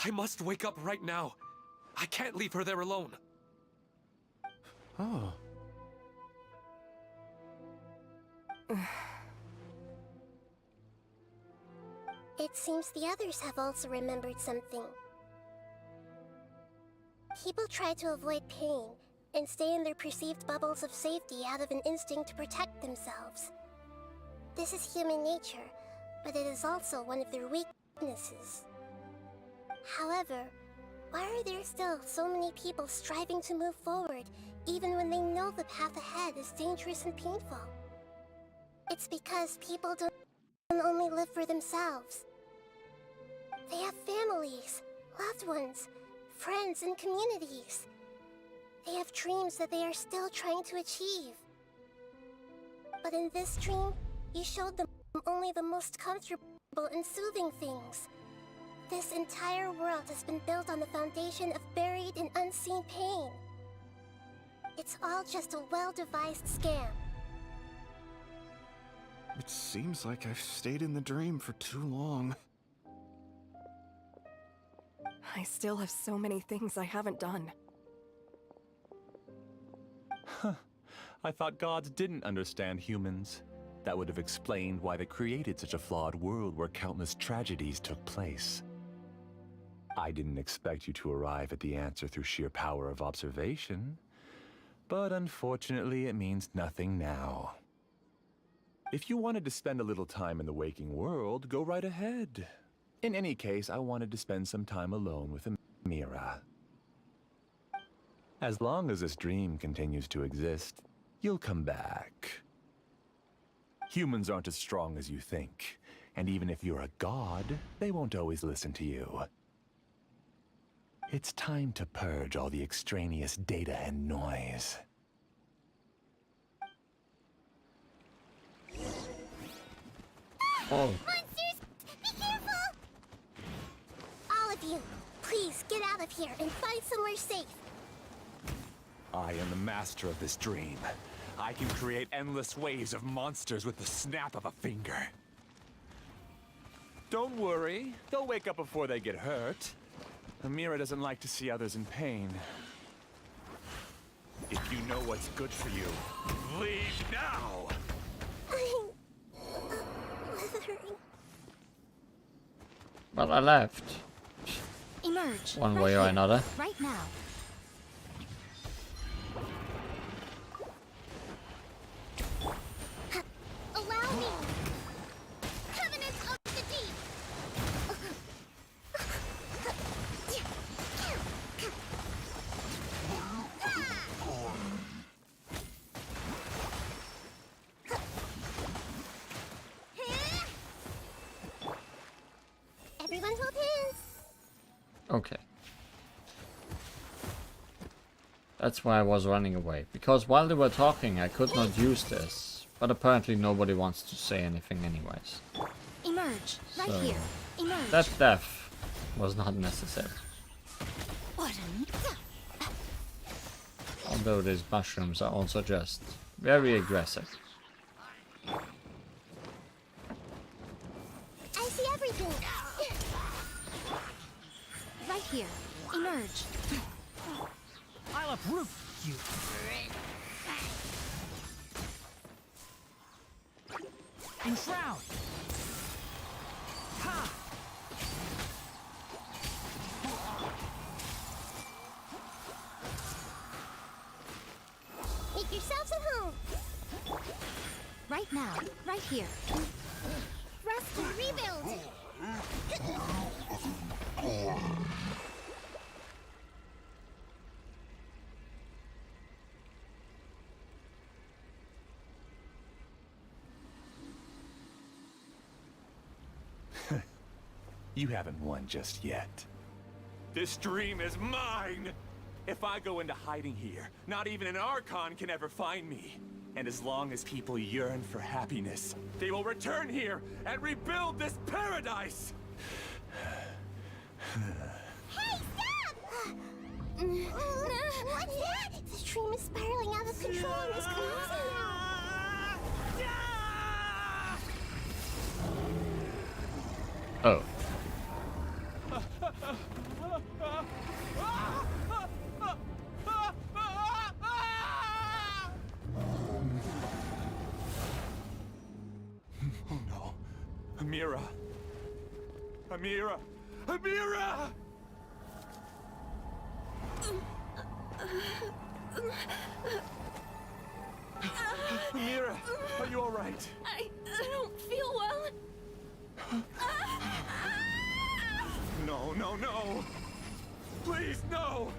I must wake up right now. I can't leave her there alone. Oh. It seems the others have also remembered something. People try to avoid pain and stay in their perceived bubbles of safety out of an instinct to protect themselves. This is human nature, but it is also one of their weaknesses. However, why are there still so many people striving to move forward even when they know the path ahead is dangerous and painful? It's because people don't only live for themselves. They have families, loved ones, friends, and communities. They have dreams that they are still trying to achieve. But in this dream, you showed them only the most comfortable and soothing things. This entire world has been built on the foundation of buried and unseen pain. It's all just a well-devised scam. It seems like I've stayed in the dream for too long. I still have so many things I haven't done. I thought gods didn't understand humans. That would have explained why they created such a flawed world where countless tragedies took place. I didn't expect you to arrive at the answer through sheer power of observation, but unfortunately it means nothing now. If you wanted to spend a little time in the waking world, go right ahead. In any case, I wanted to spend some time alone with Amira. As long as this dream continues to exist, you'll come back. Humans aren't as strong as you think, and even if you're a god, they won't always listen to you. It's time to purge all the extraneous data and noise. Oh. Monsters! Be careful! All of you, please get out of here and find somewhere safe. I am the master of this dream. I can create endless waves of monsters with the snap of a finger. Don't worry, they'll wake up before they get hurt. Amira doesn't like to see others in pain. If you know what's good for you, leave now! Well, I left. Emerge. One right way or here, another. Right now. Allow me! Covenant of the Deep! Everyone hold hands! Okay. That's why I was running away. Because while they were talking, I could not use this. But apparently nobody wants to say anything anyways. Emerge. Right So, here. Emerge. that death was not necessary. Although these mushrooms are also just very aggressive. I see everything! Right here. Emerge. I'll uproot you. Enshroud. Ha! Make yourselves at home! Right now. Right here. Rest and rebuild! You haven't won just yet. This dream is mine! If I go into hiding here, not even an Archon can ever find me. And as long as people yearn for happiness, they will return here and rebuild this paradise! Hey, stop! What's that? The dream is spiraling out of control and is collapsing now. Oh. Oh no. Amira. Amira. Amira! Amira, are you all right? I don't feel well. No, no, no! Please, no!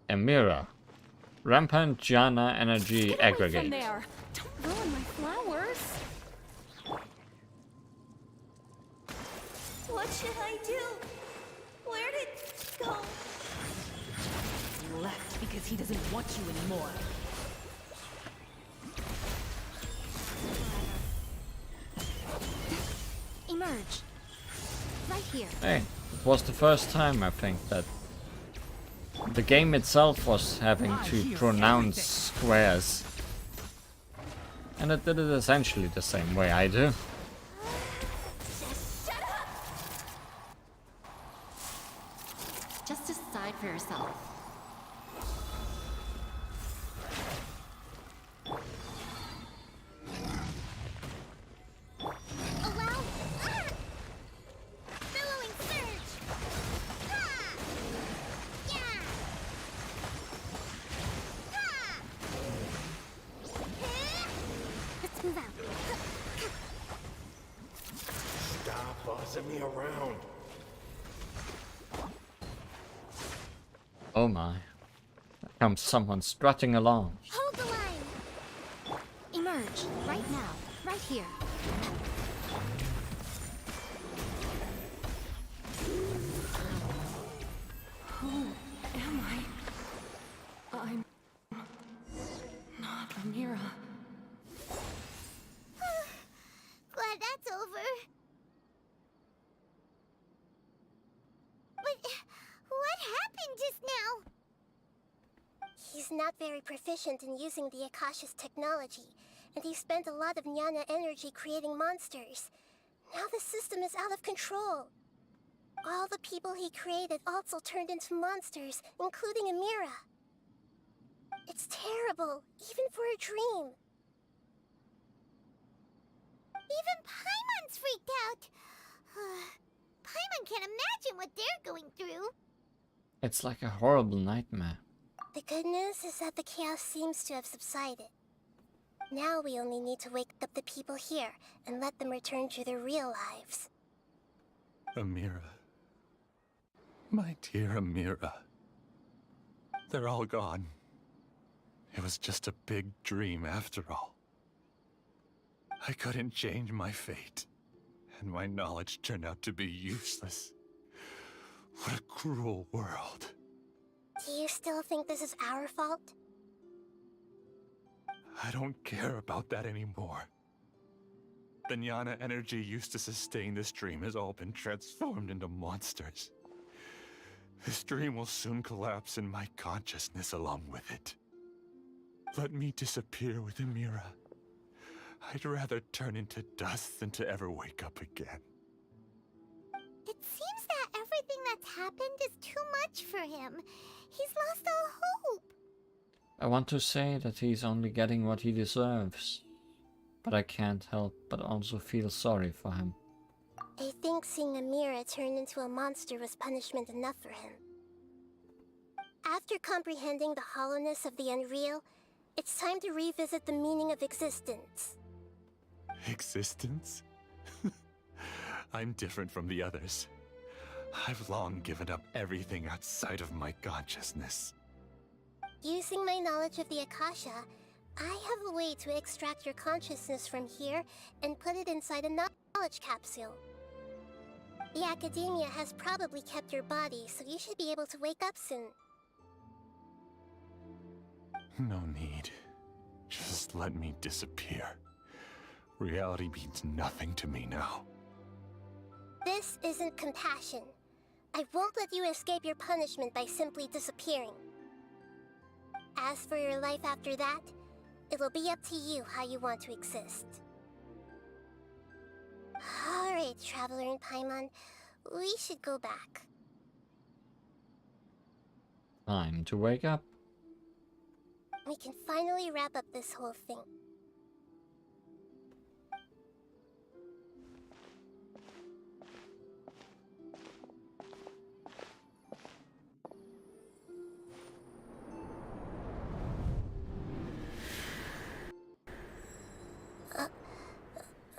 Amira. Rampant Jhana energy Get away aggregate. from there! Don't ruin my flowers! What should I do? Where did it go? He left because he doesn't want you anymore. Emerge. Right here. Hey, it was the first time I think that the game itself was having to pronounce squares. And it did it essentially the same way I do. Just decide for yourself. Billowing surge! Ha! Yeah! Ha! Let's move out. Stop bossing me around. Oh my. There comes someone strutting along. Hold the line! Emerge, right now, right here. Who am I? I'm not Amira. Glad that's over. But what happened just now? He's not very proficient in using the Akasha's technology, and he spent a lot of Nyana energy creating monsters. Now the system is out of control. All the people he created also turned into monsters, including Amira. It's terrible, even for a dream. Even Paimon's freaked out. Paimon can't imagine what they're going through. It's like a horrible nightmare. The good news is that the chaos seems to have subsided. Now we only need to wake up the people here and let them return to their real lives. Amira. My dear Amira. They're all gone. It was just a big dream after all. I couldn't change my fate, and my knowledge turned out to be useless. What a cruel world. Do you still think this is our fault? I don't care about that anymore. The Nyana energy used to sustain this dream has all been transformed into monsters. This dream will soon collapse and my consciousness along with it. Let me disappear with Amira. I'd rather turn into dust than to ever wake up again. It seems that everything that's happened is too much for him. He's lost all hope. I want to say that he's only getting what he deserves. But I can't help but also feel sorry for him. I think seeing Amira turn into a monster was punishment enough for him. After comprehending the hollowness of the unreal, it's time to revisit the meaning of existence. Existence? I'm different from the others. I've long given up everything outside of my consciousness. Using my knowledge of the Akasha, I have a way to extract your consciousness from here and put it inside a knowledge capsule. The Academia has probably kept your body, so you should be able to wake up soon. No need. Just let me disappear. Reality means nothing to me now. This isn't compassion. I won't let you escape your punishment by simply disappearing. As for your life after that, it'll be up to you how you want to exist. Alright, Traveler and Paimon, we should go back. Time to wake up. We can finally wrap up this whole thing.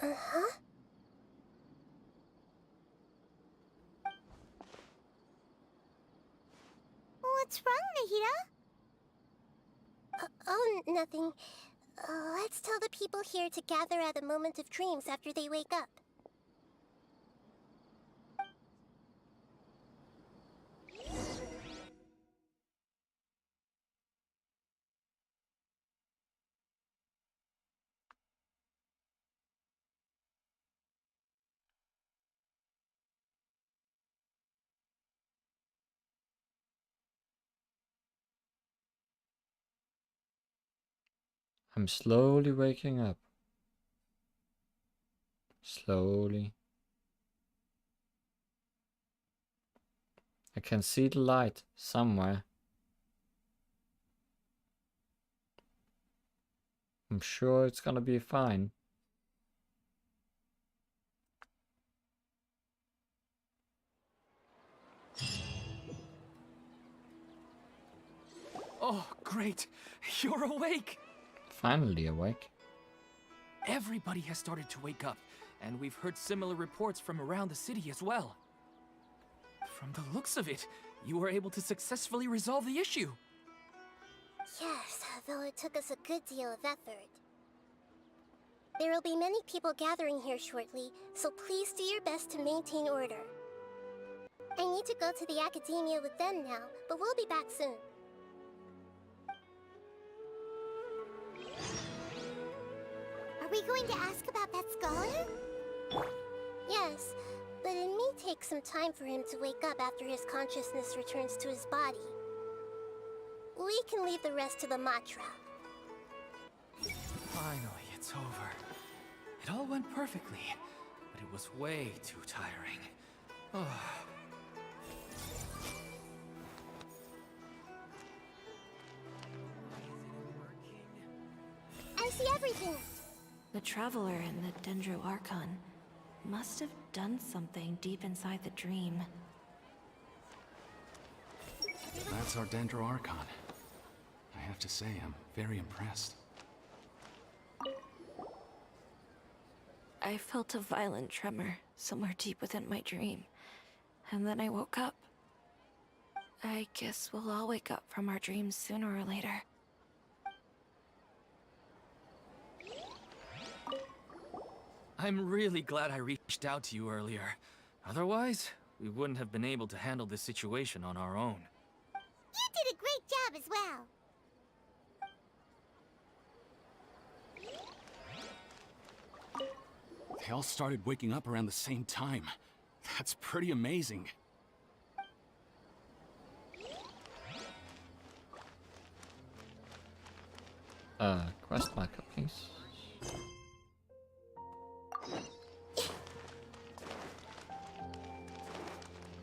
Uh-huh? What's wrong, Nahida? Oh, nothing. Let's tell the people here to gather at a moment of dreams after they wake up. I'm slowly waking up. Slowly. I can see the light somewhere. I'm sure it's gonna be fine. Oh, great! You're awake! Finally awake. Everybody has started to wake up, and we've heard similar reports from around the city as well. From the looks of it, you were able to successfully resolve the issue. Yes, though it took us a good deal of effort. There will be many people gathering here shortly, so please do your best to maintain order. I need to go to the academia with them now, but we'll be back soon. Are we going to ask about that scholar? Yes, but it may take some time for him to wake up after his consciousness returns to his body. We can leave the rest to the Matra. Finally, it's over. It all went perfectly, but it was way too tiring. Oh. I see everything! The Traveler and the Dendro Archon must have done something deep inside the dream. That's our Dendro Archon. I have to say, I'm very impressed. I felt a violent tremor somewhere deep within my dream, and then I woke up. I guess we'll all wake up from our dreams sooner or later. I'm really glad I reached out to you earlier. Otherwise, we wouldn't have been able to handle this situation on our own. You did a great job as well. They all started waking up around the same time. That's pretty amazing. Quest marker, please.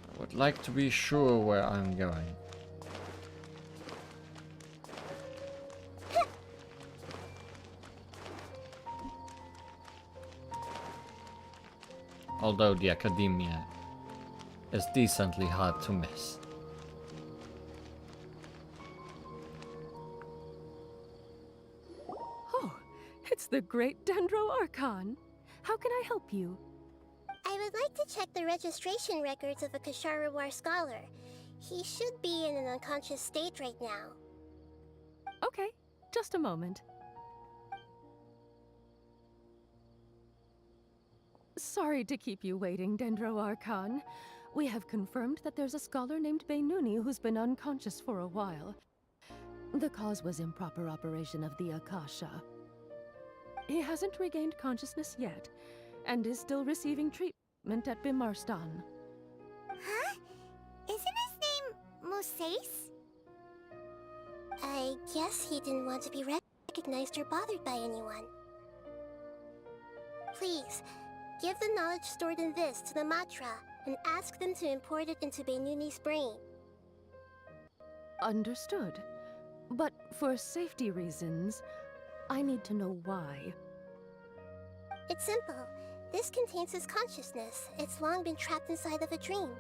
I would like to be sure where I'm going. Although the academia is decently hard to miss. Oh, it's the great Dendro Archon. How can I help you? I would like to check the registration records of a Kashara War scholar. He should be in an unconscious state right now. Okay, just a moment. Sorry to keep you waiting, Dendro Archon. We have confirmed that there's a scholar named Beinuni who's been unconscious for a while. The cause was improper operation of the Akasha. He hasn't regained consciousness yet, and is still receiving treatment at Bimarstan. Huh? Isn't his name Mosace? I guess he didn't want to be recognized or bothered by anyone. Please, give the knowledge stored in this to the Matra, and ask them to import it into Beinuni's brain. Understood. But for safety reasons, I need to know why. It's simple. This contains his consciousness. It's long been trapped inside of a dream.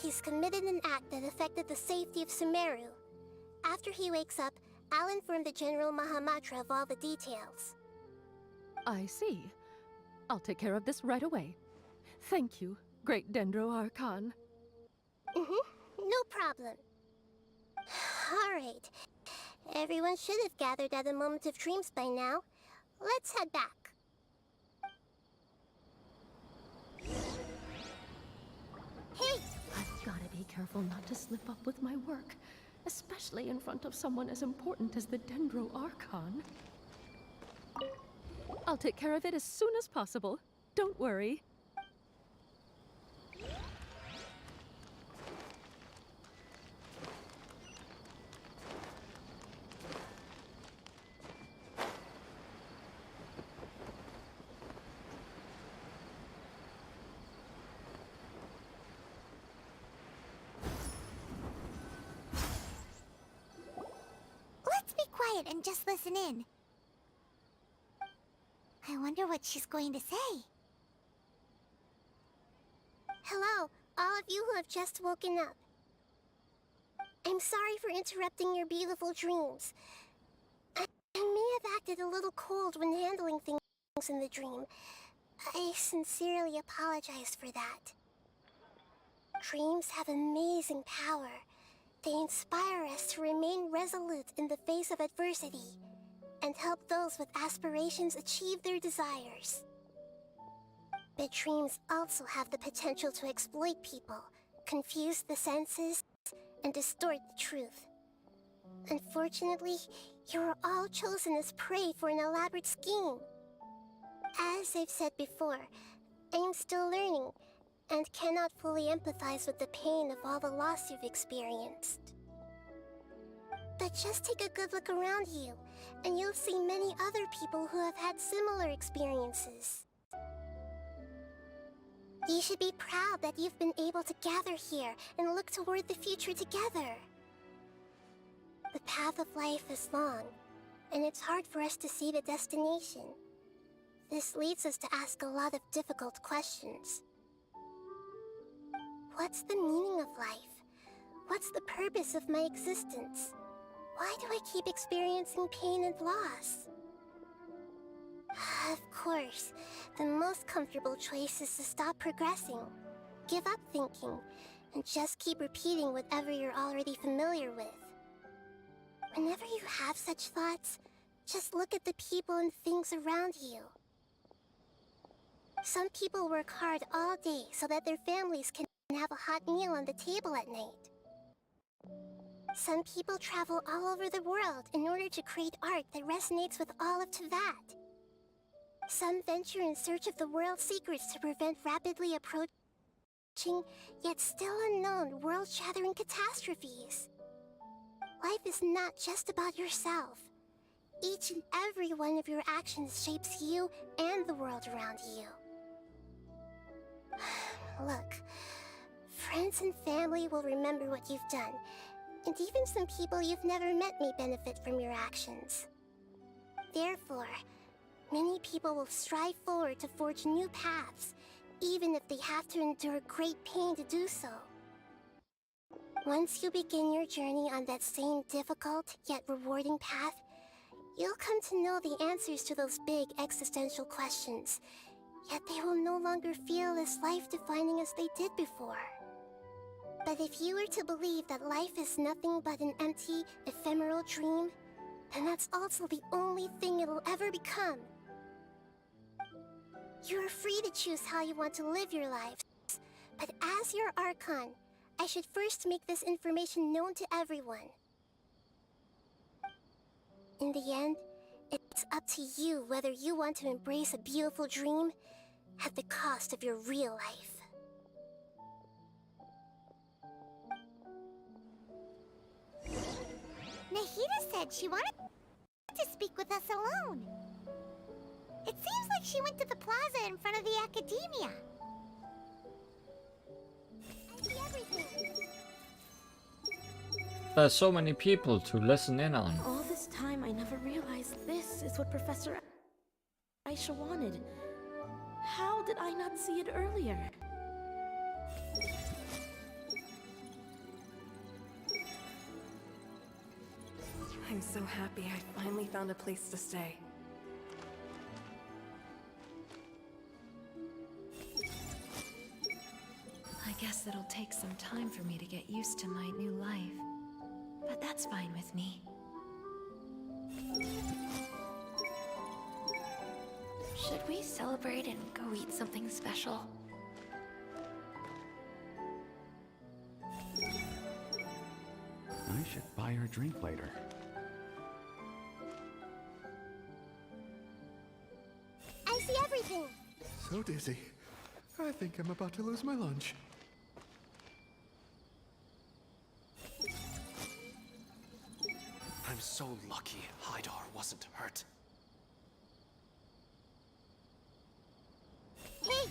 He's committed an act that affected the safety of Sumeru. After he wakes up, I'll inform the General Mahamatra of all the details. I see. I'll take care of this right away. Thank you, great Dendro Archon. No problem. Alright. Everyone should have gathered at a moment of dreams by now. Let's head back. Hey! I've gotta be careful not to slip up with my work, especially in front of someone as important as the Dendro Archon. I'll take care of it as soon as possible. Don't worry. quiet and just listen in. I wonder what she's going to say. Hello, all of you who have just woken up. I'm sorry for interrupting your beautiful dreams. I may have acted a little cold when handling things in the dream. I sincerely apologize for that. Dreams have amazing power. They inspire us to remain resolute in the face of adversity and help those with aspirations achieve their desires. But dreams also have the potential to exploit people, confuse the senses, and distort the truth. Unfortunately, you were all chosen as prey for an elaborate scheme. As I've said before, I'm still learning and cannot fully empathize with the pain of all the loss you've experienced. But just take a good look around you, and you'll see many other people who have had similar experiences. You should be proud that you've been able to gather here and look toward the future together. The path of life is long, and it's hard for us to see the destination. This leads us to ask a lot of difficult questions. What's the meaning of life? What's the purpose of my existence? Why do I keep experiencing pain and loss? Of course, the most comfortable choice is to stop progressing, give up thinking, and just keep repeating whatever you're already familiar with. Whenever you have such thoughts, just look at the people and things around you. Some people work hard all day so that their families can have a hot meal on the table at night. Some people travel all over the world in order to create art that resonates with all of Teyvat. Some venture in search of the world's secrets to prevent rapidly approaching, yet still unknown, world-shattering catastrophes. Life is not just about yourself. Each and every one of your actions shapes you and the world around you. Look, friends and family will remember what you've done, and even some people you've never met may benefit from your actions. Therefore, many people will strive forward to forge new paths, even if they have to endure great pain to do so. Once you begin your journey on that same difficult yet rewarding path, you'll come to know the answers to those big existential questions, yet they will no longer feel as life-defining as they did before. But if you were to believe that life is nothing but an empty, ephemeral dream, then that's also the only thing it'll ever become. You are free to choose how you want to live your lives, but as your Archon, I should first make this information known to everyone. In the end, it's up to you whether you want to embrace a beautiful dream at the cost of your real life. Nahida said she wanted to speak with us alone. It seems like she went to the plaza in front of the academia. I see everything. There's so many people to listen in on. All this time, I never realized this is what Professor Aisha wanted. How did I not see it earlier? I'm so happy I finally found a place to stay. I guess it'll take some time for me to get used to my new life. But that's fine with me. Should we celebrate and go eat something special? I should buy her a drink later. I see everything. So dizzy. I think I'm about to lose my lunch. I'm so lucky Hydar wasn't hurt. Hey!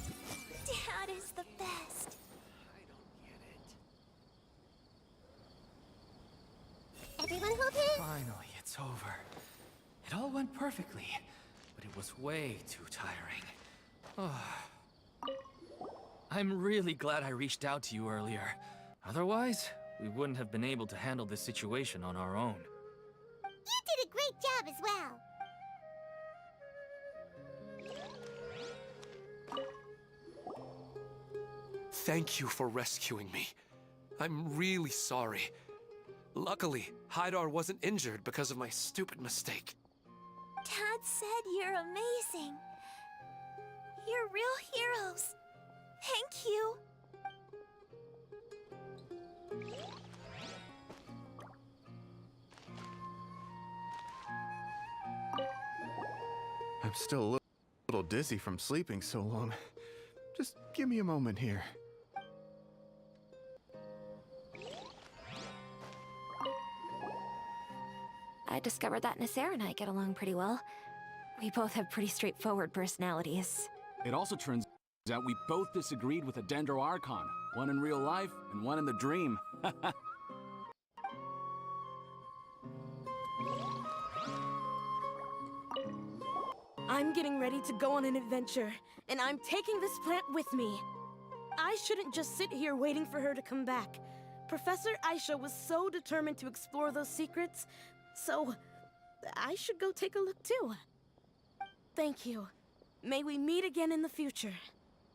Dad is the best. Everyone okay? Finally, it's over. It all went perfectly, but it was way too tiring. I'm really glad I reached out to you earlier. Otherwise, we wouldn't have been able to handle this situation on our own. You did a great job as well. Thank you for rescuing me. I'm really sorry. Luckily, Haidar wasn't injured because of my stupid mistake. Dad said you're amazing. You're real heroes. Thank you. I'm still a little dizzy from sleeping so long. Just give me a moment here. I discovered that Nasser and I get along pretty well. We both have pretty straightforward personalities. It also turns out we both disagreed with a Dendro Archon. One in real life, and one in the dream. I'm getting ready to go on an adventure, and I'm taking this plant with me. I shouldn't just sit here waiting for her to come back. Professor Aisha was so determined to explore those secrets, so I should go take a look too. Thank you. May we meet again in the future.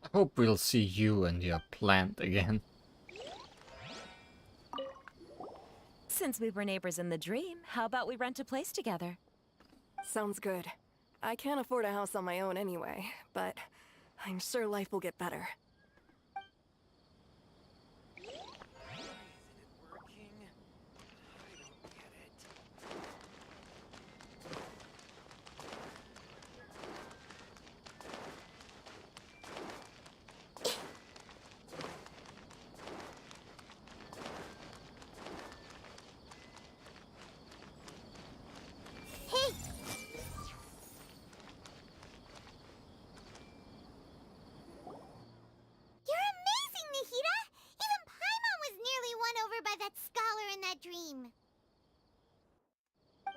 I hope we'll see you and your plant again. Since we were neighbors in the dream, how about we rent a place together? Sounds good. I can't afford a house on my own anyway, but I'm sure life will get better.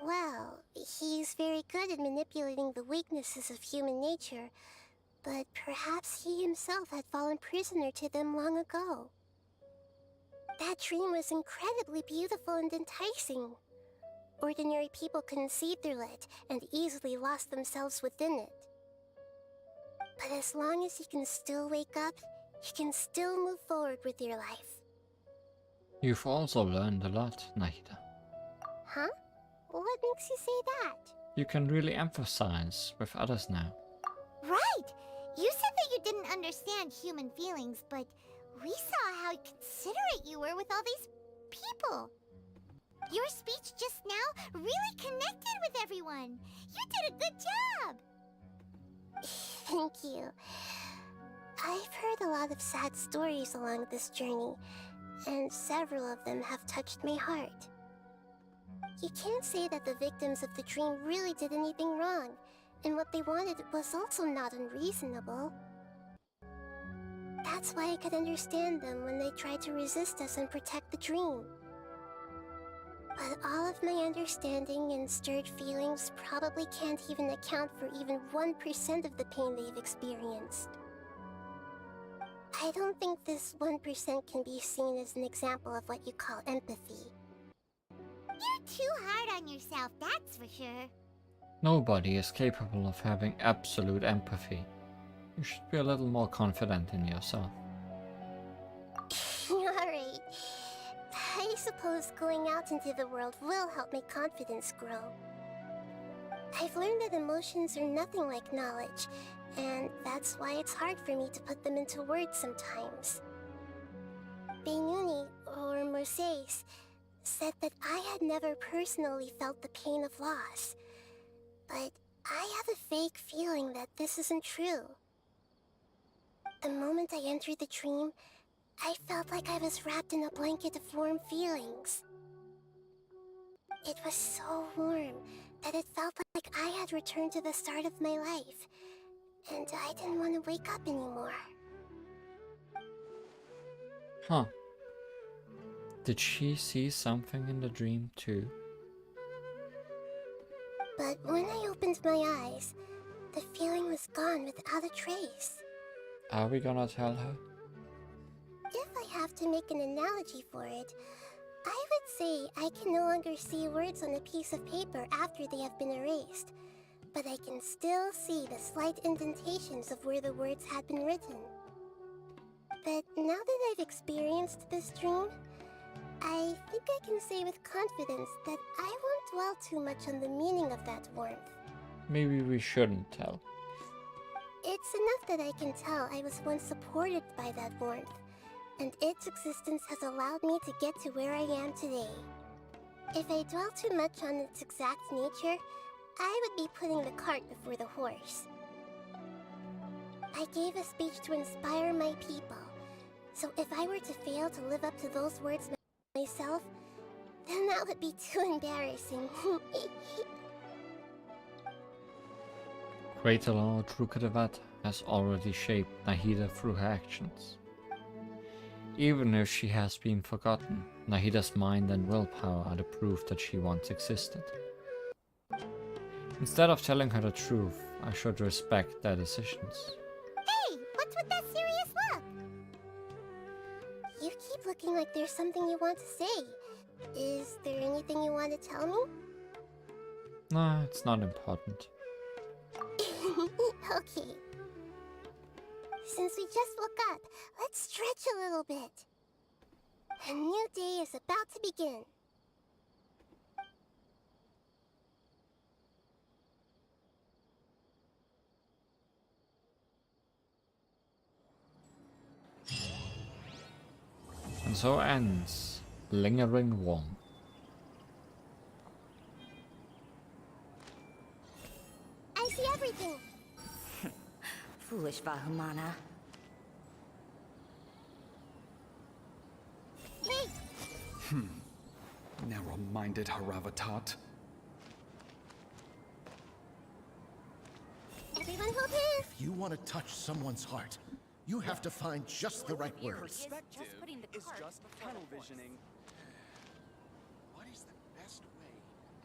Well, he's very good at manipulating the weaknesses of human nature, but perhaps he himself had fallen prisoner to them long ago. That dream was incredibly beautiful and enticing. Ordinary people couldn't see through it and easily lost themselves within it. But as long as you can still wake up, you can still move forward with your life. You've also learned a lot, Nahida. Huh? What makes you say that? You can really emphasize with others now. Right! You said that you didn't understand human feelings, but we saw how considerate you were with all these people. Your speech just now really connected with everyone. You did a good job. Thank you. I've heard a lot of sad stories along this journey, and several of them have touched my heart. You can't say that the victims of the dream really did anything wrong, and what they wanted was also not unreasonable. That's why I could understand them when they tried to resist us and protect the dream. But all of my understanding and stirred feelings probably can't even account for even 1% of the pain they've experienced. I don't think this 1% can be seen as an example of what you call empathy. You're too hard on yourself, that's for sure. Nobody is capable of having absolute empathy. You should be a little more confident in yourself. Alright. I suppose going out into the world will help my confidence grow. I've learned that emotions are nothing like knowledge, and that's why it's hard for me to put them into words sometimes. Beinuni, or Mercedes, said that I had never personally felt the pain of loss, but I have a vague feeling that this isn't true. The moment I entered the dream, I felt like I was wrapped in a blanket of warm feelings. It was so warm that it felt like I had returned to the start of my life, and I didn't want to wake up anymore. Huh. Did she see something in the dream too? But when I opened my eyes, the feeling was gone without a trace. Are we gonna tell her? If I have to make an analogy for it, I would say I can no longer see words on a piece of paper after they have been erased, but I can still see the slight indentations of where the words had been written. But now that I've experienced this dream, I think I can say with confidence that I won't dwell too much on the meaning of that warmth. Maybe we shouldn't tell. It's enough that I can tell I was once supported by that warmth, and its existence has allowed me to get to where I am today. If I dwell too much on its exact nature, I would be putting the cart before the horse. I gave a speech to inspire my people, so if I were to fail to live up to those words myself, then that would be too embarrassing. Greater Lord Rukadevat has already shaped Nahida through her actions. Even if she has been forgotten, Nahida's mind and willpower are the proof that she once existed. Instead of telling her the truth, I should respect their decisions. Hey, what's with that serious look? You keep looking like there's something you want to say. Is there anything you want to tell me? No, it's not important. Okay. Since we just woke up, let's stretch a little bit. A new day is about to begin. And so ends Lingering Warmth. I see everything. Foolish Vahumana. Wait! Narrow-minded Haravatat. Everyone hold hands. If you want to touch someone's heart, you have to find just the right words. Is just tunnel visioning. What is the best way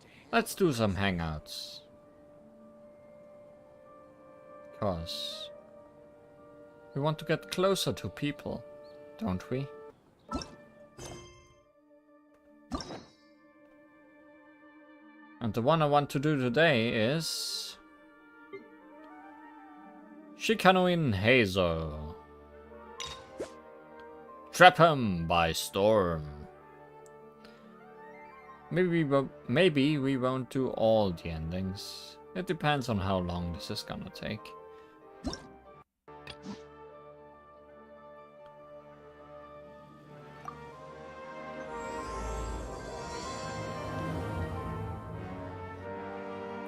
to Let's do some hangouts. Cause we want to get closer to people, don't we? And the one I want to do today is Shikanuin Hazo. Trap him by storm. Maybe we won't do all the endings. It depends on how long this is gonna take.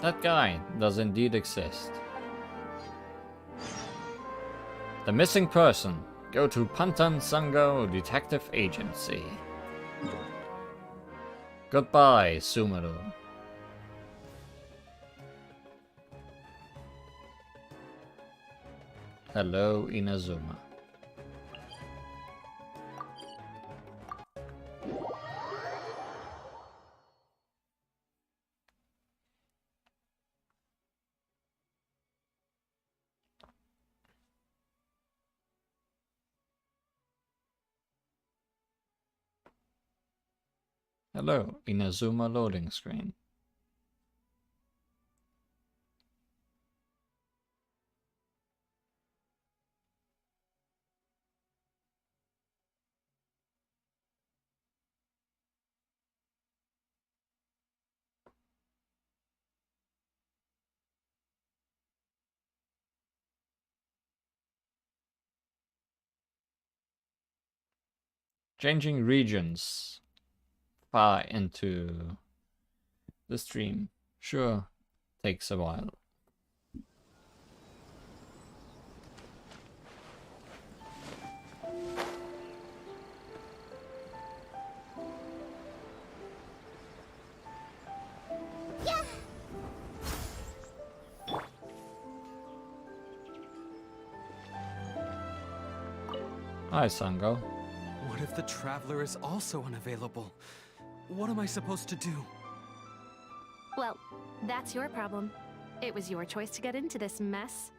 That guy does indeed exist. The missing person. Go to Pantan Sango Detective Agency. Goodbye, Sumeru. Hello, Inazuma. Hello, Inazuma loading screen. Changing regions far into the stream. Sure, takes a while. Yeah. Hi, Sango. What if the Traveler is also unavailable? What am I supposed to do? Well, that's your problem. It was your choice to get into this mess.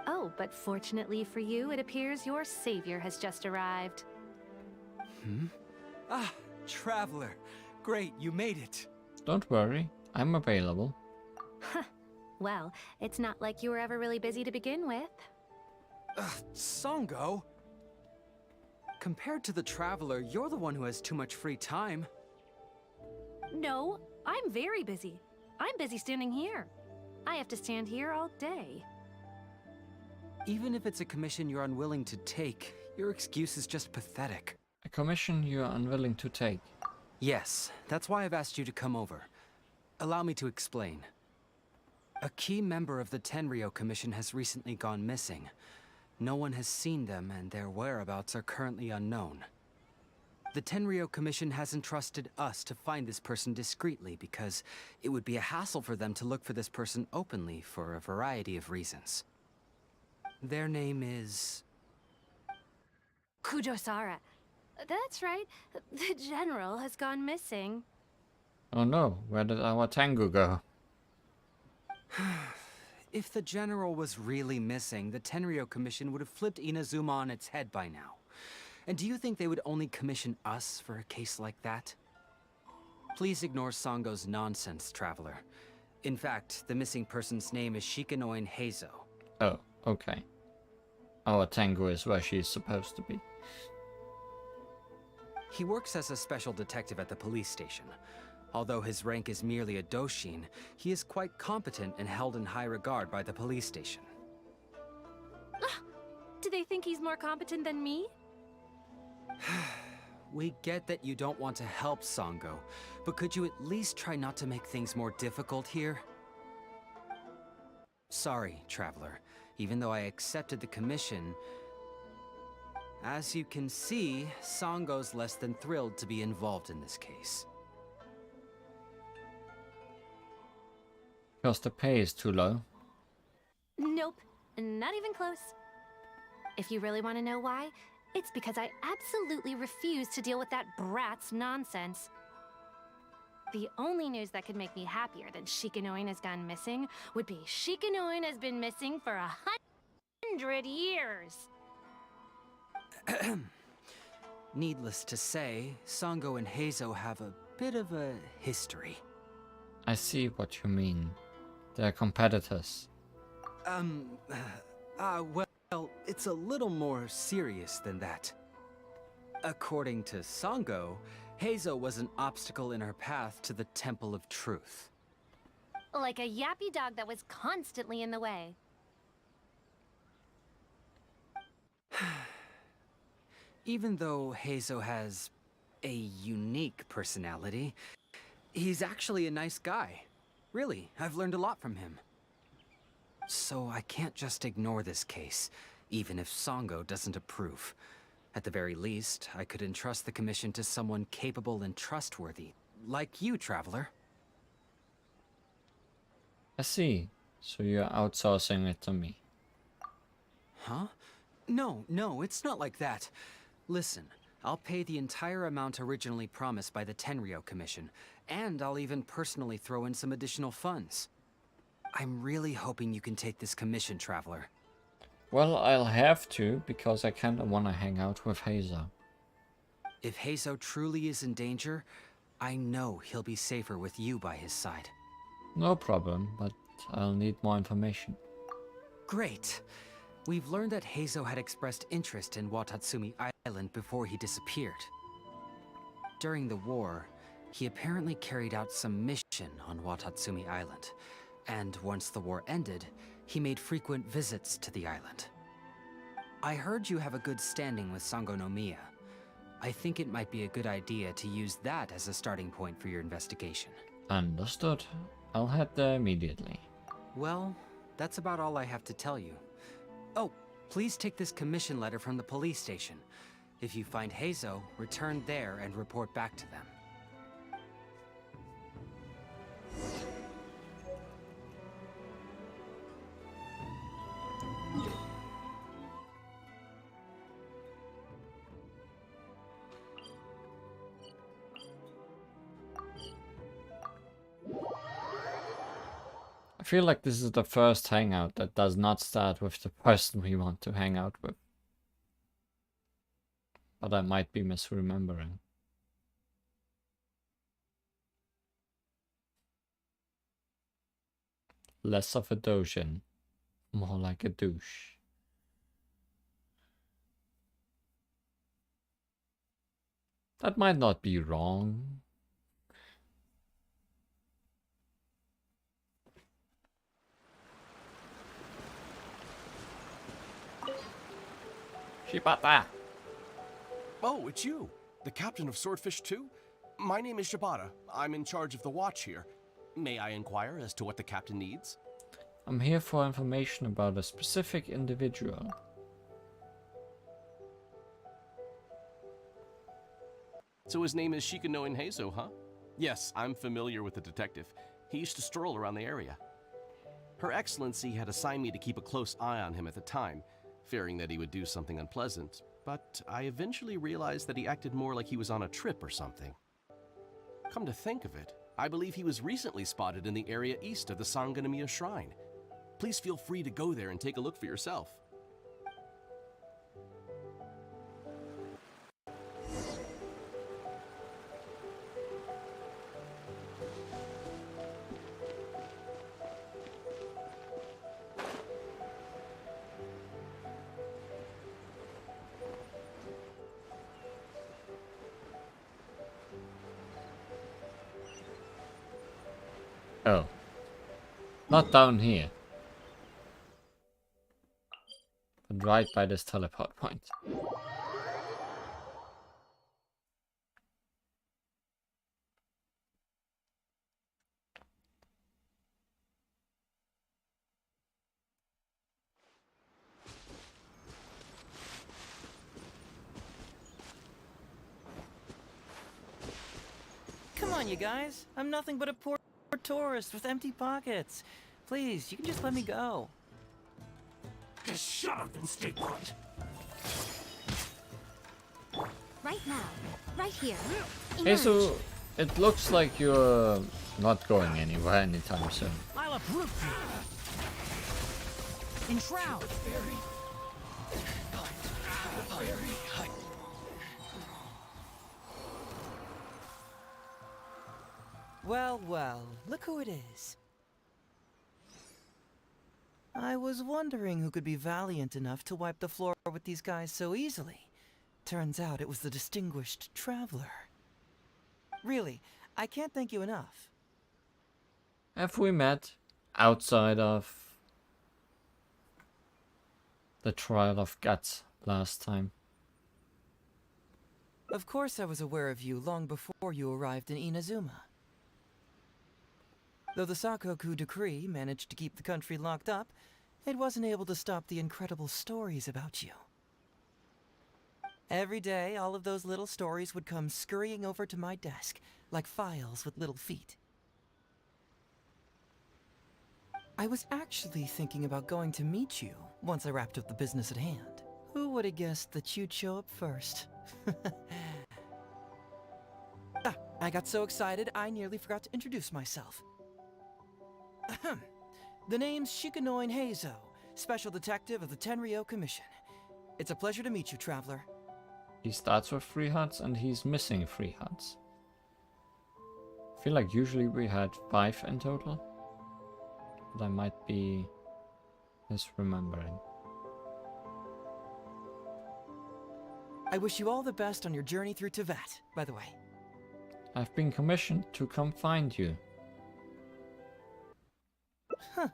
Oh, but fortunately for you, it appears your savior has just arrived. Ah, Traveler. Great, you made it. Don't worry, I'm available. Well, it's not like you were ever really busy to begin with. Songo? Compared to the Traveler, you're the one who has too much free time. No, I'm very busy. I'm busy standing here. I have to stand here all day. Even if it's a commission you're unwilling to take, your excuse is just pathetic. A commission you are unwilling to take. Yes, that's why I've asked you to come over. Allow me to explain. A key member of the Tenryo Commission has recently gone missing. No one has seen them, and their whereabouts are currently unknown. The Tenryo Commission has entrusted us to find this person discreetly because it would be a hassle for them to look for this person openly for a variety of reasons. Their name is... Kujosara. That's right. The general has gone missing. Oh no, where did our Tengu go? If the general was really missing, the Tenryo Commission would have flipped Inazuma on its head by now. And do you think they would only commission us for a case like that? Please ignore Songo's nonsense, Traveler. In fact, the missing person's name is Shikanoin Heizo. Oh, okay. Our Tengu is where she is supposed to be. He works as a special detective at the police station. Although his rank is merely a doshin, he is quite competent and held in high regard by the police station. Do they think he's more competent than me? We get that you don't want to help Songo, but could you at least try not to make things more difficult here? Sorry, Traveler. Even though I accepted the commission, as you can see, Songo's less than thrilled to be involved in this case. Because the pay is too low. Nope, not even close. If you really want to know why, it's because I absolutely refuse to deal with that brat's nonsense. The only news that could make me happier than Shikanoin has gone missing would be Shikanoin has been missing for 100 years. Needless to say, Songo and Heizo have a bit of a history. I see what you mean. They're competitors. Well, it's a little more serious than that. According to Songo, Heizo was an obstacle in her path to the Temple of Truth. Like a yappy dog that was constantly in the way. Even though Heizo has a unique personality, he's actually a nice guy. Really, I've learned a lot from him. So I can't just ignore this case, even if Songo doesn't approve. At the very least, I could entrust the commission to someone capable and trustworthy, like you, Traveler. I see. So you're outsourcing it to me. Huh? No, it's not like that. Listen, I'll pay the entire amount originally promised by the Tenryo Commission, and I'll even personally throw in some additional funds. I'm really hoping you can take this commission, Traveler. Well, I'll have to, because I kinda wanna hang out with Heizo. If Heizo truly is in danger, I know he'll be safer with you by his side. No problem, but I'll need more information. Great! We've learned that Heizo had expressed interest in Watatsumi Island before he disappeared. During the war, he apparently carried out some mission on Watatsumi Island, and once the war ended, he made frequent visits to the island. I heard you have a good standing with Sangonomiya. I think it might be a good idea to use that as a starting point for your investigation. Understood. I'll head there immediately. Well, that's about all I have to tell you. Oh, please take this commission letter from the police station. If you find Heizo, return there and report back to them. I feel like this is the first hangout that does not start with the person we want to hang out with. But I might be misremembering. Less of a dojin, more like a douche. That might not be wrong. Shibata! Oh, it's you! The captain of Swordfish 2? My name is Shibata. I'm in charge of the watch here. May I inquire as to what the captain needs? I'm here for information about a specific individual. So his name is Shikanoin Heizo, huh? Yes, I'm familiar with the detective. He used to stroll around the area. Her Excellency had assigned me to keep a close eye on him at the time, fearing that he would do something unpleasant, but I eventually realized that he acted more like he was on a trip or something. Come to think of it, I believe he was recently spotted in the area east of the Sanganamiya Shrine. Please feel free to go there and take a look for yourself. Oh. Not down here. But right by this teleport point. Come on, you guys. I'm nothing but a poor tourist with empty pockets. Please, you can just let me go. Just shut up and stay put. Right now. Right here. Hey, so it looks like you're not going anywhere anytime soon. I'll uproot you. Enshroud. Well, well, look who it is. I was wondering who could be valiant enough to wipe the floor with these guys so easily. Turns out it was the distinguished traveler. Really, I can't thank you enough. Have we met outside of the trial of guts last time? Of course I was aware of you long before you arrived in Inazuma. Though the Sakoku decree managed to keep the country locked up, it wasn't able to stop the incredible stories about you. Every day, all of those little stories would come scurrying over to my desk, like files with little feet. I was actually thinking about going to meet you once I wrapped up the business at hand. Who would have guessed that you'd show up first? I got so excited I nearly forgot to introduce myself. The name's Shikanoin Heizo, Special Detective of the Tenryou Commission. It's a pleasure to meet you, Traveler. He starts with 3 huts and he's missing 3 huts. I feel like usually we had 5 in total. But I might be misremembering. I wish you all the best on your journey through Teyvat, by the way. I've been commissioned to come find you. Huh.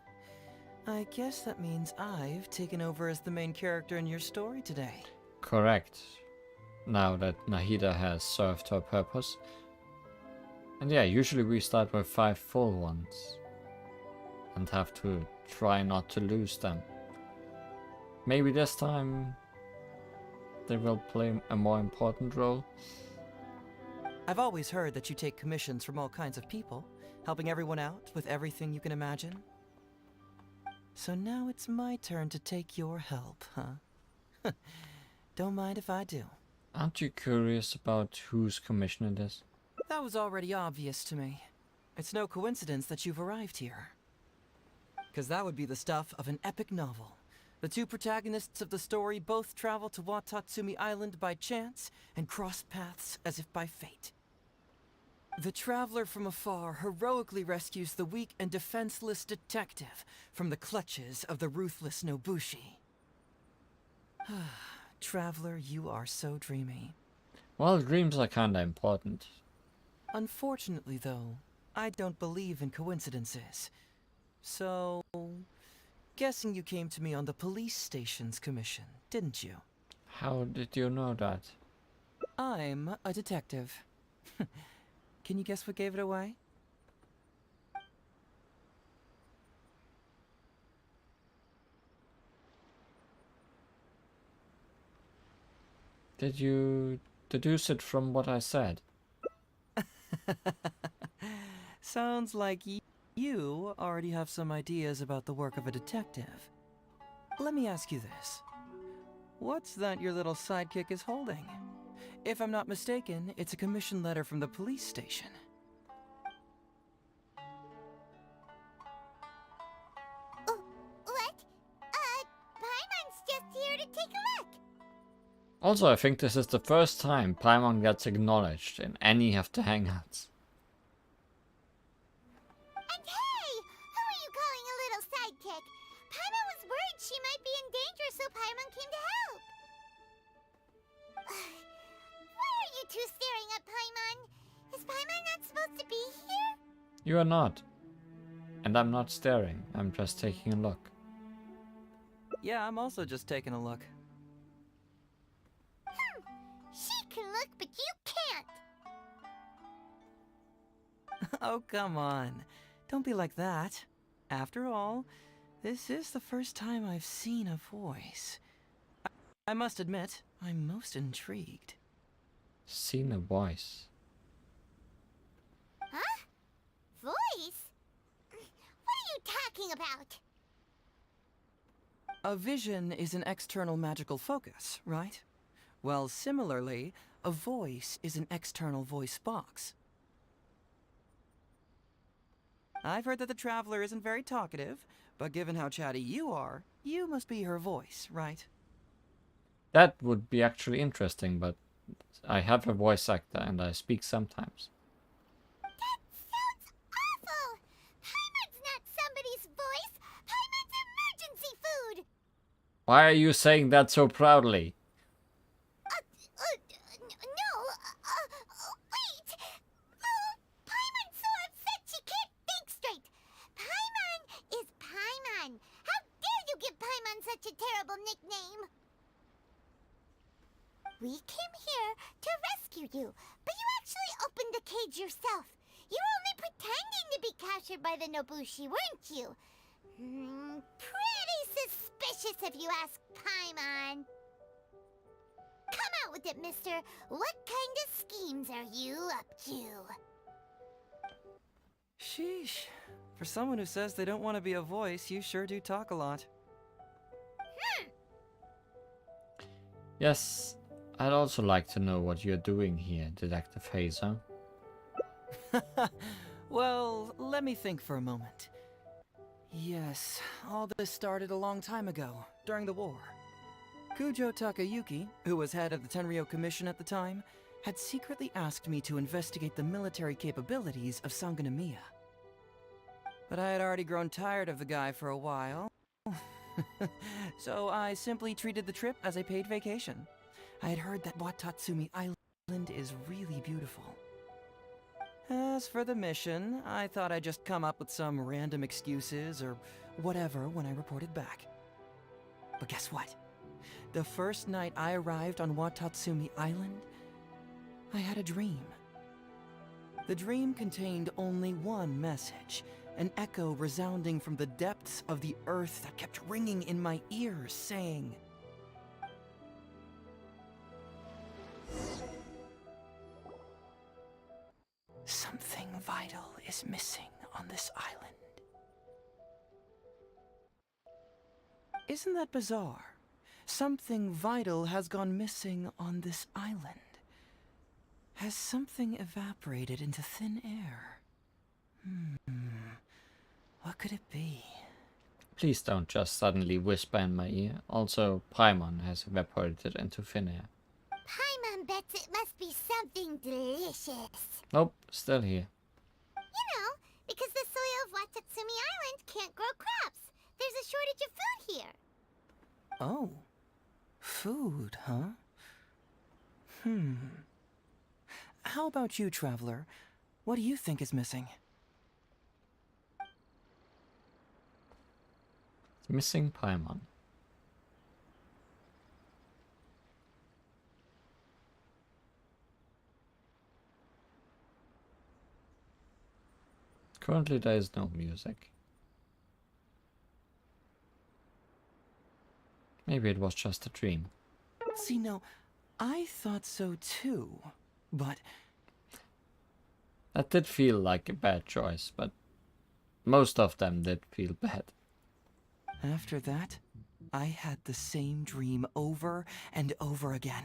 I guess that means I've taken over as the main character in your story today. Correct. Now that Nahida has served her purpose. And yeah, usually we start with 5 full ones. And have to try not to lose them. Maybe this time they will play a more important role. I've always heard that you take commissions from all kinds of people, helping everyone out with everything you can imagine. So now it's my turn to take your help, huh? Don't mind if I do. Aren't you curious about whose commission it is? That was already obvious to me. It's no coincidence that you've arrived here. 'cause that would be the stuff of an epic novel. The two protagonists of the story both travel to Watatsumi Island by chance and cross paths as if by fate. The traveler from afar heroically rescues the weak and defenseless detective from the clutches of the ruthless Nobushi. Traveler, you are so dreamy. Well, dreams are kinda important. Unfortunately, though, I don't believe in coincidences. So, guessing you came to me on the police station's commission, didn't you? How did you know that? I'm a detective. Can you guess what gave it away? Did you deduce it from what I said? Sounds like you already have some ideas about the work of a detective. Let me ask you this. What's that your little sidekick is holding? If I'm not mistaken, it's a commission letter from the police station. What? Paimon's just here to take a look. Also, I think this is the first time Paimon gets acknowledged in any of the Hangouts. And hey, who are you calling a little sidekick? Paimon was worried she might be in danger, so Paimon came to help. Why are you two staring at Paimon? Is Paimon not supposed to be here? You are not. And I'm not staring, I'm just taking a look. Yeah, I'm also just taking a look. She can look, but you can't. Oh, come on. Don't be like that. After all, this is the first time I've seen a voice. I must admit, I'm most intrigued. Seen a voice. Huh? Voice? What are you talking about? A vision is an external magical focus, right? Well, similarly, a voice is an external voice box. I've heard that the Traveler isn't very talkative, but given how chatty you are, you must be her voice, right? That would be actually interesting, but I have a voice actor and I speak sometimes. That sounds awful! Paimon's not somebody's voice! Paimon's emergency food! Why are you saying that so proudly? Wait! Paimon's so upset she can't think straight! Paimon is Paimon! How dare you give Paimon such a terrible nickname? We came here to rescue you, but you actually opened the cage yourself. You were only pretending to be captured by the Nobushi, weren't you? Pretty suspicious if you ask Paimon. Come out with it, mister. What kind of schemes are you up to? Sheesh. For someone who says they don't want to be a voice, you sure do talk a lot. Yes, I'd also like to know what you're doing here, Detective Hazel. Well, let me think for a moment. Yes, all this started a long time ago, during the war. Kujo Takayuki, who was head of the Tenryo Commission at the time, had secretly asked me to investigate the military capabilities of Sangonomiya. But I had already grown tired of the guy for a while, so I simply treated the trip as a paid vacation. I had heard that Watatsumi Island is really beautiful. As for the mission, I thought I'd just come up with some random excuses or whatever when I reported back. But guess what? The first night I arrived on Watatsumi Island, I had a dream. The dream contained only one message, an echo resounding from the depths of the earth that kept ringing in my ears, saying, "Something vital is missing on this island." Isn't that bizarre? Something vital has gone missing on this island. Has something evaporated into thin air? What could it be? Please don't just suddenly whisper in my ear. Also, Paimon has evaporated into thin air. Paimon bets it must be something delicious. Nope, still here. You know, because the soil of Watatsumi Island can't grow crops. There's a shortage of food here. Oh. Food, huh? How about you, Traveler? What do you think is missing? Missing Paimon. Currently there is no music. Maybe it was just a dream. See, no, I thought so too, but... That did feel like a bad choice, but most of them did feel bad. After that, I had the same dream over and over again.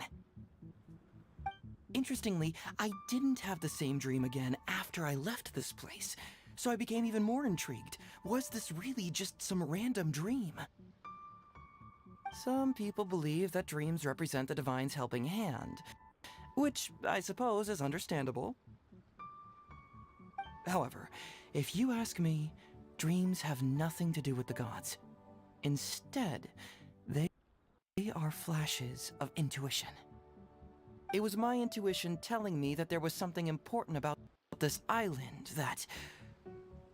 Interestingly, I didn't have the same dream again after I left this place, so I became even more intrigued. Was this really just some random dream? Some people believe that dreams represent the Divine's helping hand, which I suppose is understandable. However, if you ask me, dreams have nothing to do with the gods. Instead, they are flashes of intuition. It was my intuition telling me that there was something important about this island that,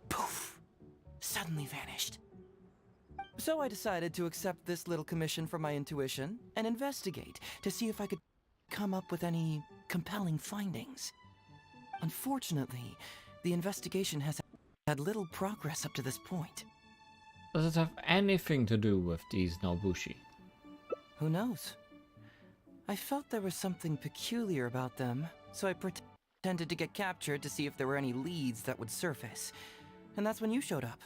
poof, suddenly vanished. So I decided to accept this little commission from my intuition and investigate to see if I could come up with any compelling findings. Unfortunately, the investigation has had little progress up to this point. Does it have anything to do with these Nobushi? Who knows? I felt there was something peculiar about them, so I pretended to get captured to see if there were any leads that would surface. And that's when you showed up.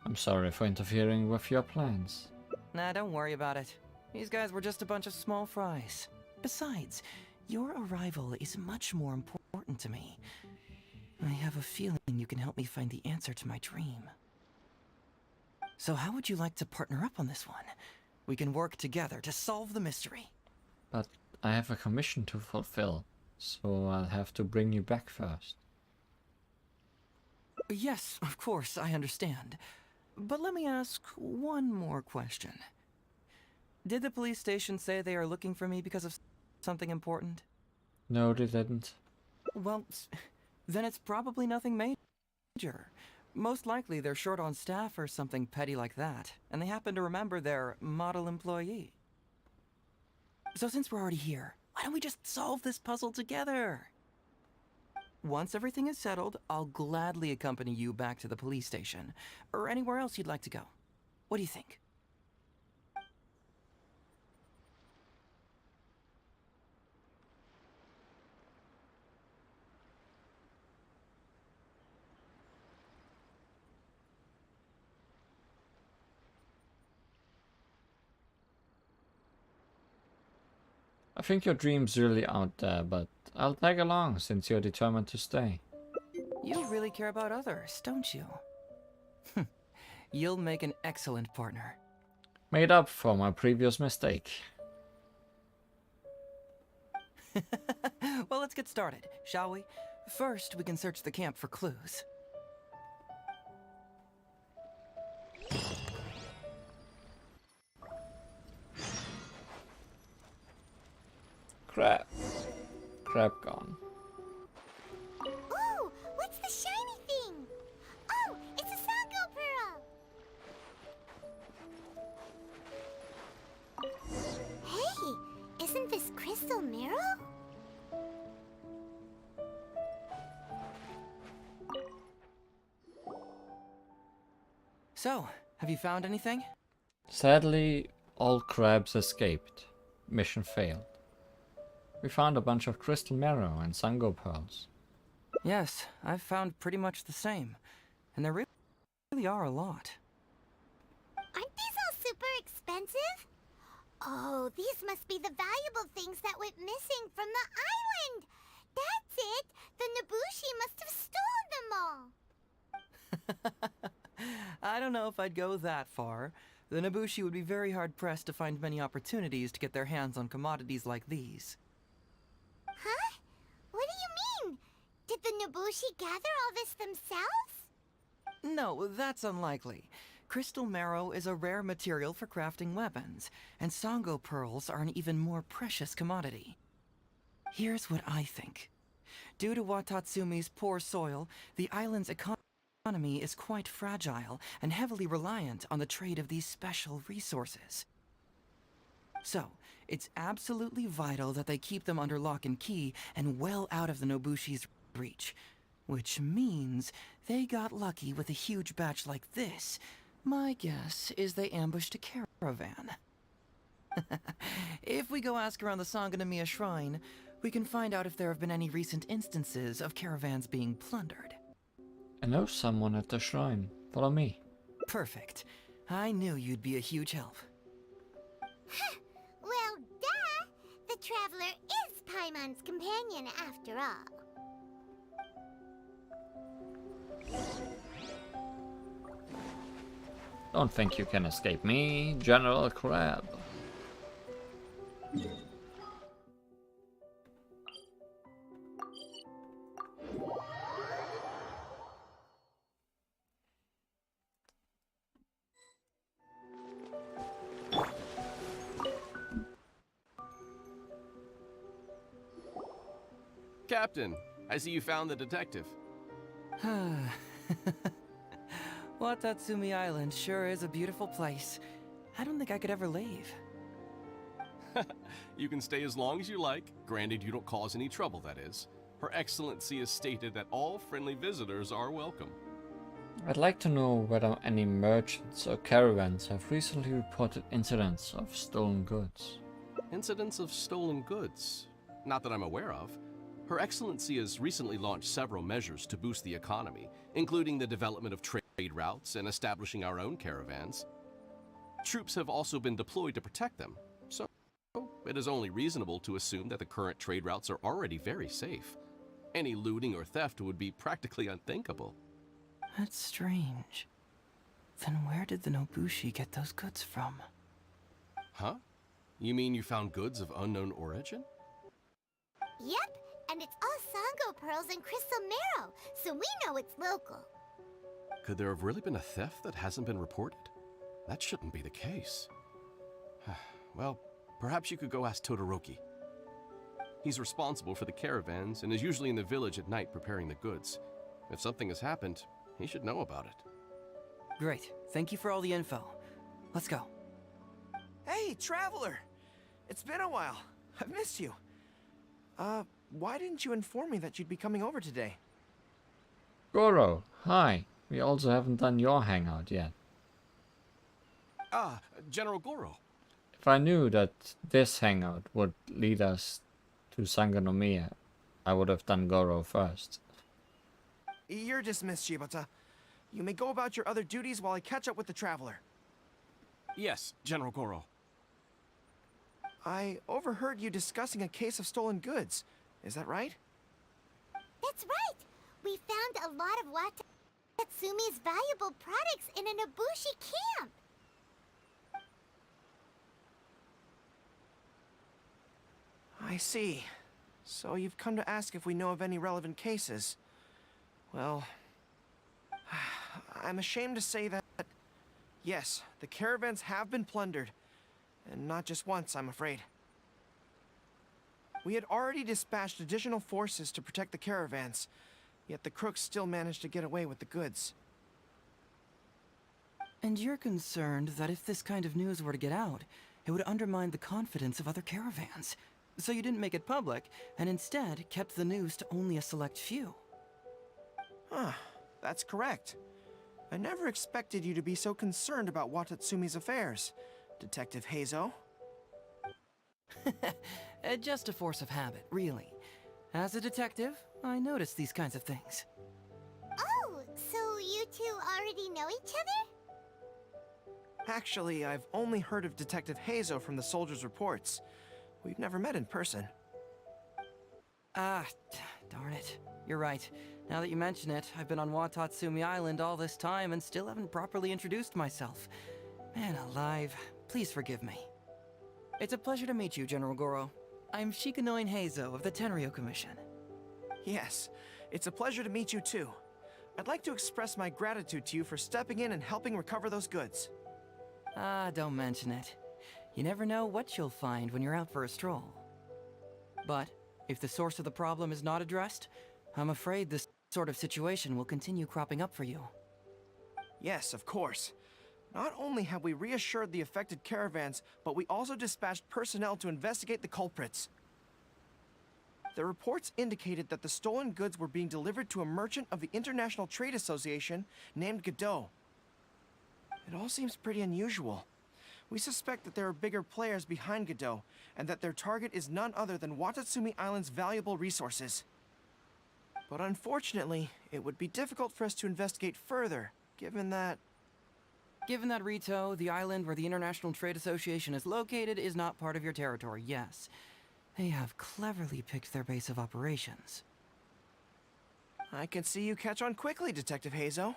I'm sorry for interfering with your plans. Nah, don't worry about it. These guys were just a bunch of small fries. Besides, your arrival is much more important to me. I have a feeling you can help me find the answer to my dream. So how would you like to partner up on this one? We can work together to solve the mystery. But I have a commission to fulfill, so I'll have to bring you back first. Yes, of course, I understand. But let me ask one more question. Did the police station say they are looking for me because of something important? No, they didn't. Well, then it's probably nothing major. Most likely they're short on staff or something petty like that, and they happen to remember their model employee. So since we're already here, why don't we just solve this puzzle together? Once everything is settled, I'll gladly accompany you back to the police station, or anywhere else you'd like to go. What do you think? I think your dream's really out there, but I'll tag along since you're determined to stay. You really care about others, don't you? You'll make an excellent partner. Made up for my previous mistake. Well, let's get started, shall we? First, we can search the camp for clues. Crap. Crap gone. Ooh, what's the shiny thing? Oh, it's a Sango pearl. Hey, isn't this crystal mirror? So, have you found anything? Sadly, all crabs escaped. Mission failed. We found a bunch of crystal marrow and sango pearls. Yes, I've found pretty much the same. And there really are a lot. Aren't these all super expensive? Oh, these must be the valuable things that went missing from the island. That's it! The Nobushi must have stolen them all. I don't know if I'd go that far. The Nobushi would be very hard-pressed to find many opportunities to get their hands on commodities like these. Huh? What do you mean? Did the Nobushi gather all this themselves? No, that's unlikely. Crystal marrow is a rare material for crafting weapons, and Sango pearls are an even more precious commodity. Here's what I think. Due to Watatsumi's poor soil, the island's economy is quite fragile and heavily reliant on the trade of these special resources. So, it's absolutely vital that they keep them under lock and key and well out of the Nobushi's reach. Which means they got lucky with a huge batch like this. My guess is they ambushed a caravan. If we go ask around the Sangonomiya Shrine, we can find out if there have been any recent instances of caravans being plundered. I know someone at the shrine. Follow me. Perfect. I knew you'd be a huge help. Well, duh! The Traveler is Paimon's companion after all. Don't think you can escape me, General Crab. Captain, I see you found the detective. Watatsumi Island sure is a beautiful place. I don't think I could ever leave. You can stay as long as you like, granted you don't cause any trouble, that is. Her Excellency has stated that all friendly visitors are welcome. I'd like to know whether any merchants or caravans have recently reported incidents of stolen goods. Incidents of stolen goods? Not that I'm aware of. Her Excellency has recently launched several measures to boost the economy, including the development of trade routes and establishing our own caravans. Troops have also been deployed to protect them, so it is only reasonable to assume that the current trade routes are already very safe. Any looting or theft would be practically unthinkable. That's strange. Then where did the Nobushi get those goods from? Huh? You mean you found goods of unknown origin? Yep, and it's all Sango pearls and crystal marrow, so we know it's local. Could there have really been a theft that hasn't been reported? That shouldn't be the case. Well, perhaps you could go ask Todoroki. He's responsible for the caravans and is usually in the village at night preparing the goods. If something has happened, he should know about it. Great. Thank you for all the info. Let's go. Hey, Traveler! It's been a while. I've missed you. Why didn't you inform me that you'd be coming over today? Goro, hi. We also haven't done your hangout yet. Ah, General Goro. If I knew that this hangout would lead us to Sangonomiya, I would have done Goro first. You're dismissed, Shibata. You may go about your other duties while I catch up with the Traveler. Yes, General Goro. I overheard you discussing a case of stolen goods. Is that right? That's right! We found a lot of Watatsumi's valuable products in a Nobushi camp! I see. So you've come to ask if we know of any relevant cases. Well, I'm ashamed to say that, yes, the caravans have been plundered. And not just once, I'm afraid. We had already dispatched additional forces to protect the caravans, yet the crooks still managed to get away with the goods. And you're concerned that if this kind of news were to get out, it would undermine the confidence of other caravans. So you didn't make it public, and instead kept the news to only a select few. That's correct. I never expected you to be so concerned about Watatsumi's affairs, Detective Heizo. Just a force of habit, really. As a detective, I notice these kinds of things. Oh, so you two already know each other? Actually, I've only heard of Detective Heizo from the soldiers' reports. We've never met in person. Darn it. You're right. Now that you mention it, I've been on Watatsumi Island all this time and still haven't properly introduced myself. Man alive, please forgive me. It's a pleasure to meet you, General Goro. I'm Shikanoin Heizo of the Tenryo Commission. Yes, it's a pleasure to meet you too. I'd like to express my gratitude to you for stepping in and helping recover those goods. Ah, don't mention it. You never know what you'll find when you're out for a stroll. But if the source of the problem is not addressed, I'm afraid this sort of situation will continue cropping up for you. Yes, of course. Not only have we reassured the affected caravans, but we also dispatched personnel to investigate the culprits. The reports indicated that the stolen goods were being delivered to a merchant of the International Trade Association named Godot. It all seems pretty unusual. We suspect that there are bigger players behind Godot, and that their target is none other than Watatsumi Island's valuable resources. But unfortunately, it would be difficult for us to investigate further, given that... Given that, Rito, the island where the International Trade Association is located is not part of your territory, yes. They have cleverly picked their base of operations. I can see you catch on quickly, Detective Heizo.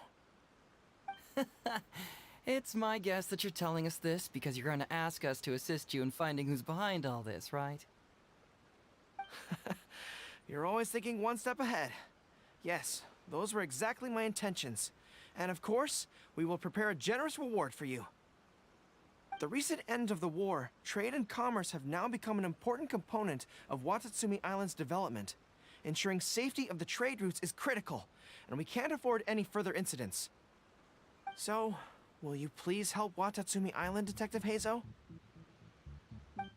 It's my guess that you're telling us this because you're going to ask us to assist you in finding who's behind all this, right? You're always thinking one step ahead. Yes, those were exactly my intentions. And of course, we will prepare a generous reward for you. The recent end of the war, trade and commerce have now become an important component of Watatsumi Island's development. Ensuring safety of the trade routes is critical, and we can't afford any further incidents. So, will you please help Watatsumi Island, Detective Heizo?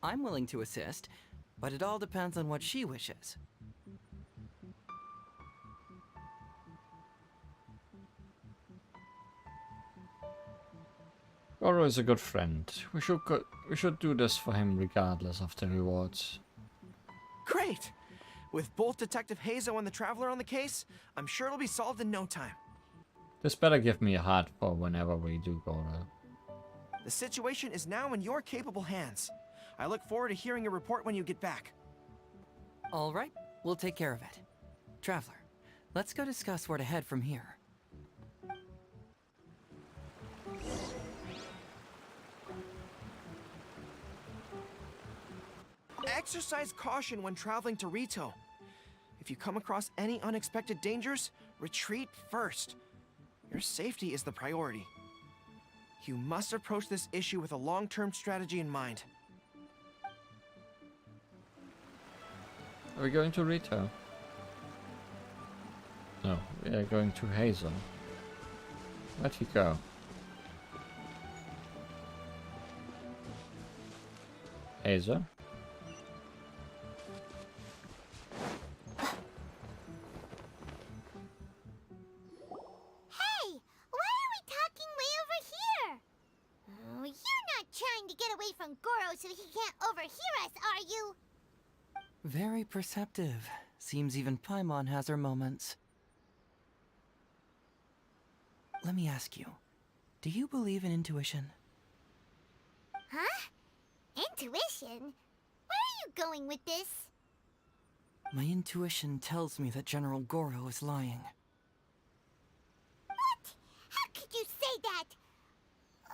I'm willing to assist, but it all depends on what she wishes. Goro is a good friend. We should do this for him regardless of the rewards. Great! With both Detective Heizo and the Traveler on the case, I'm sure it'll be solved in no time. This better give me a heart for whenever we do Goro. The situation is now in your capable hands. I look forward to hearing your report when you get back. All right, we'll take care of it. Traveler, let's go discuss where to head from here. Exercise caution when traveling to Rito. If you come across any unexpected dangers, retreat first. Your safety is the priority. You must approach this issue with a long-term strategy in mind. Are we going to Rito? No, we are going to Hazel. Where'd he go? Hazel? So he can't overhear us, are you? Very perceptive. Seems even Paimon has her moments. Let me ask you, do you believe in intuition? Huh? Intuition? Where are you going with this? My intuition tells me that General Goro is lying. What? How could you say that?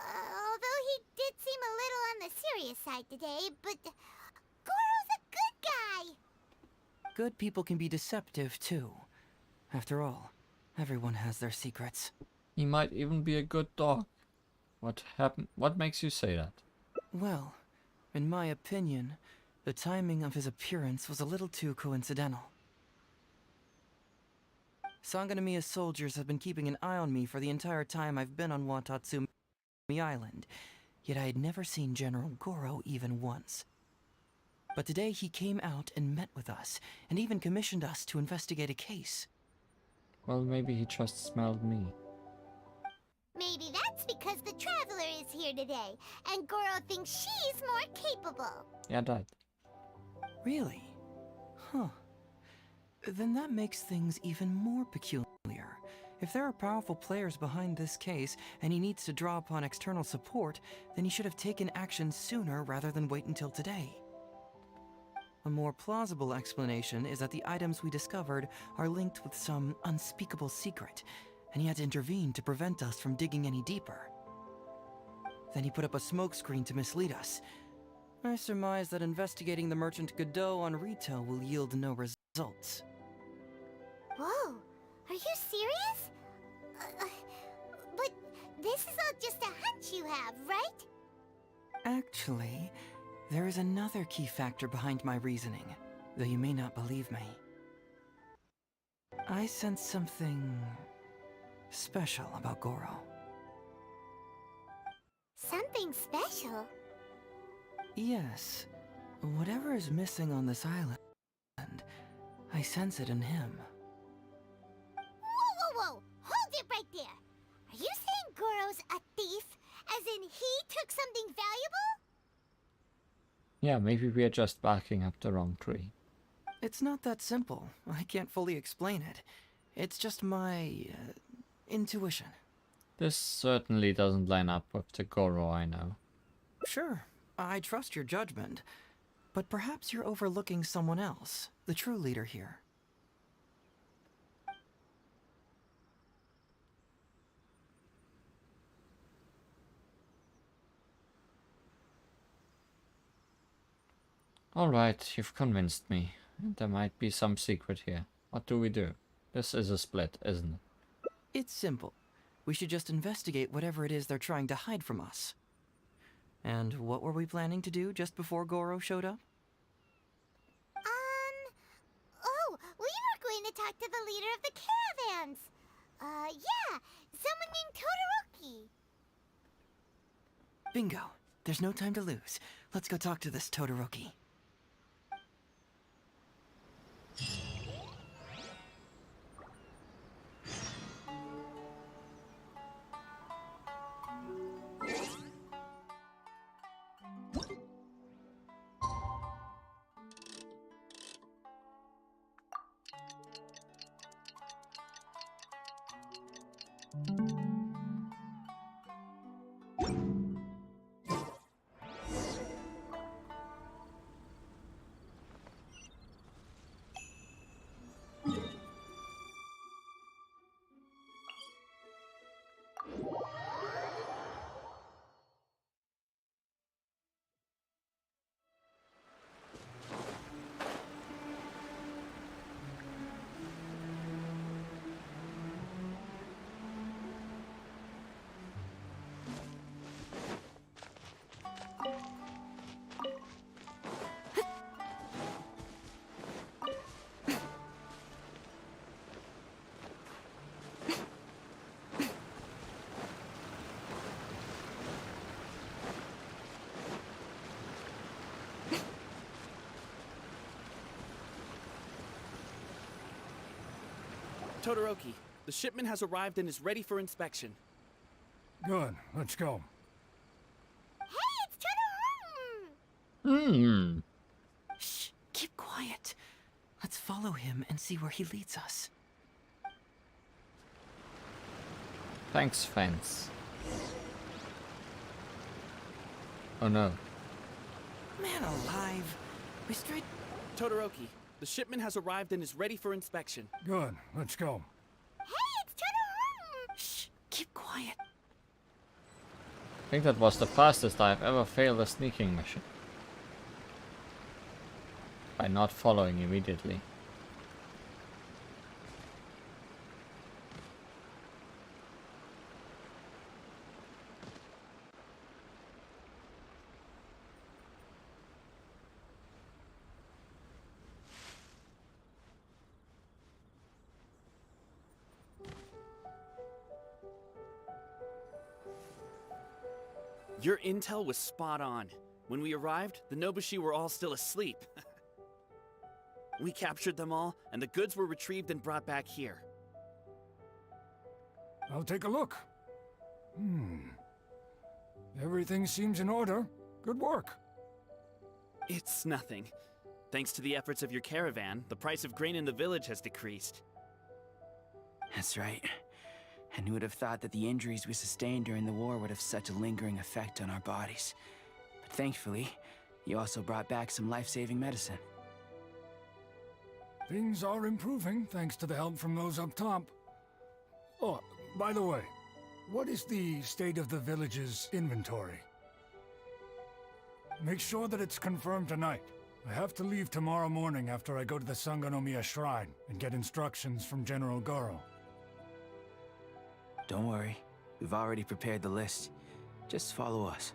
Although he did seem a little on the serious side today, but Goro's a good guy! Good people can be deceptive, too. After all, everyone has their secrets. He might even be a good dog. What happened? What makes you say that? Well, in my opinion, the timing of his appearance was a little too coincidental. Sangonomiya's soldiers have been keeping an eye on me for the entire time I've been on Watatsumi Island, yet I had never seen General Goro even once. But today he came out and met with us, and even commissioned us to investigate a case. Well, maybe he just smelled me. Maybe that's because the Traveler is here today, and Goro thinks she's more capable. Yeah, that. Really? Huh. Then that makes things even more peculiar. If there are powerful players behind this case, and he needs to draw upon external support, then he should have taken action sooner rather than wait until today. A more plausible explanation is that the items we discovered are linked with some unspeakable secret, and he had to intervene to prevent us from digging any deeper. Then he put up a smokescreen to mislead us. I surmise that investigating the Merchant Godot on retail will yield no results. Whoa, are you serious? But this is all just a hunch you have, right? Actually, there is another key factor behind my reasoning, though you may not believe me. I sense something special about Goro. Something special? Yes. Whatever is missing on this island, I sense it in him. Whoa! Hold it right there! Are you saying Goro's a thief? As in he took something valuable? Yeah, maybe we are just barking up the wrong tree. It's not that simple. I can't fully explain it. It's just my intuition. This certainly doesn't line up with the Goro I know. Sure, I trust your judgment, but perhaps you're overlooking someone else, the true leader here. Alright, you've convinced me. There might be some secret here. What do we do? This is a split, isn't it? It's simple. We should just investigate whatever it is they're trying to hide from us. And what were we planning to do just before Goro showed up? Oh, we were going to talk to the leader of the caravans. Yeah, someone named Todoroki. Bingo. There's no time to lose. Let's go talk to this Todoroki. Todoroki, the shipment has arrived and is ready for inspection. Good, let's go. Hey, it's Todoroki! Shh, keep quiet. Let's follow him and see where he leads us. Thanks, fence. Oh no. Man alive. We straight... Todoroki, the shipment has arrived and is ready for inspection. Good, let's go. Hey, it's Todoroki! Shh, keep quiet. I think that was the fastest I've ever failed a sneaking mission. By not following immediately. Your intel was spot on. When we arrived, the Nobushi were all still asleep. We captured them all, and the goods were retrieved and brought back here. I'll take a look. Everything seems in order. Good work. It's nothing. Thanks to the efforts of your caravan, the price of grain in the village has decreased. That's right. And who would have thought that the injuries we sustained during the war would have such a lingering effect on our bodies? But thankfully, you also brought back some life-saving medicine. Things are improving thanks to the help from those up top. Oh, by the way, what is the state of the village's inventory? Make sure that it's confirmed tonight. I have to leave tomorrow morning after I go to the Sangonomiya Shrine and get instructions from General Goro. Don't worry. We've already prepared the list. Just follow us.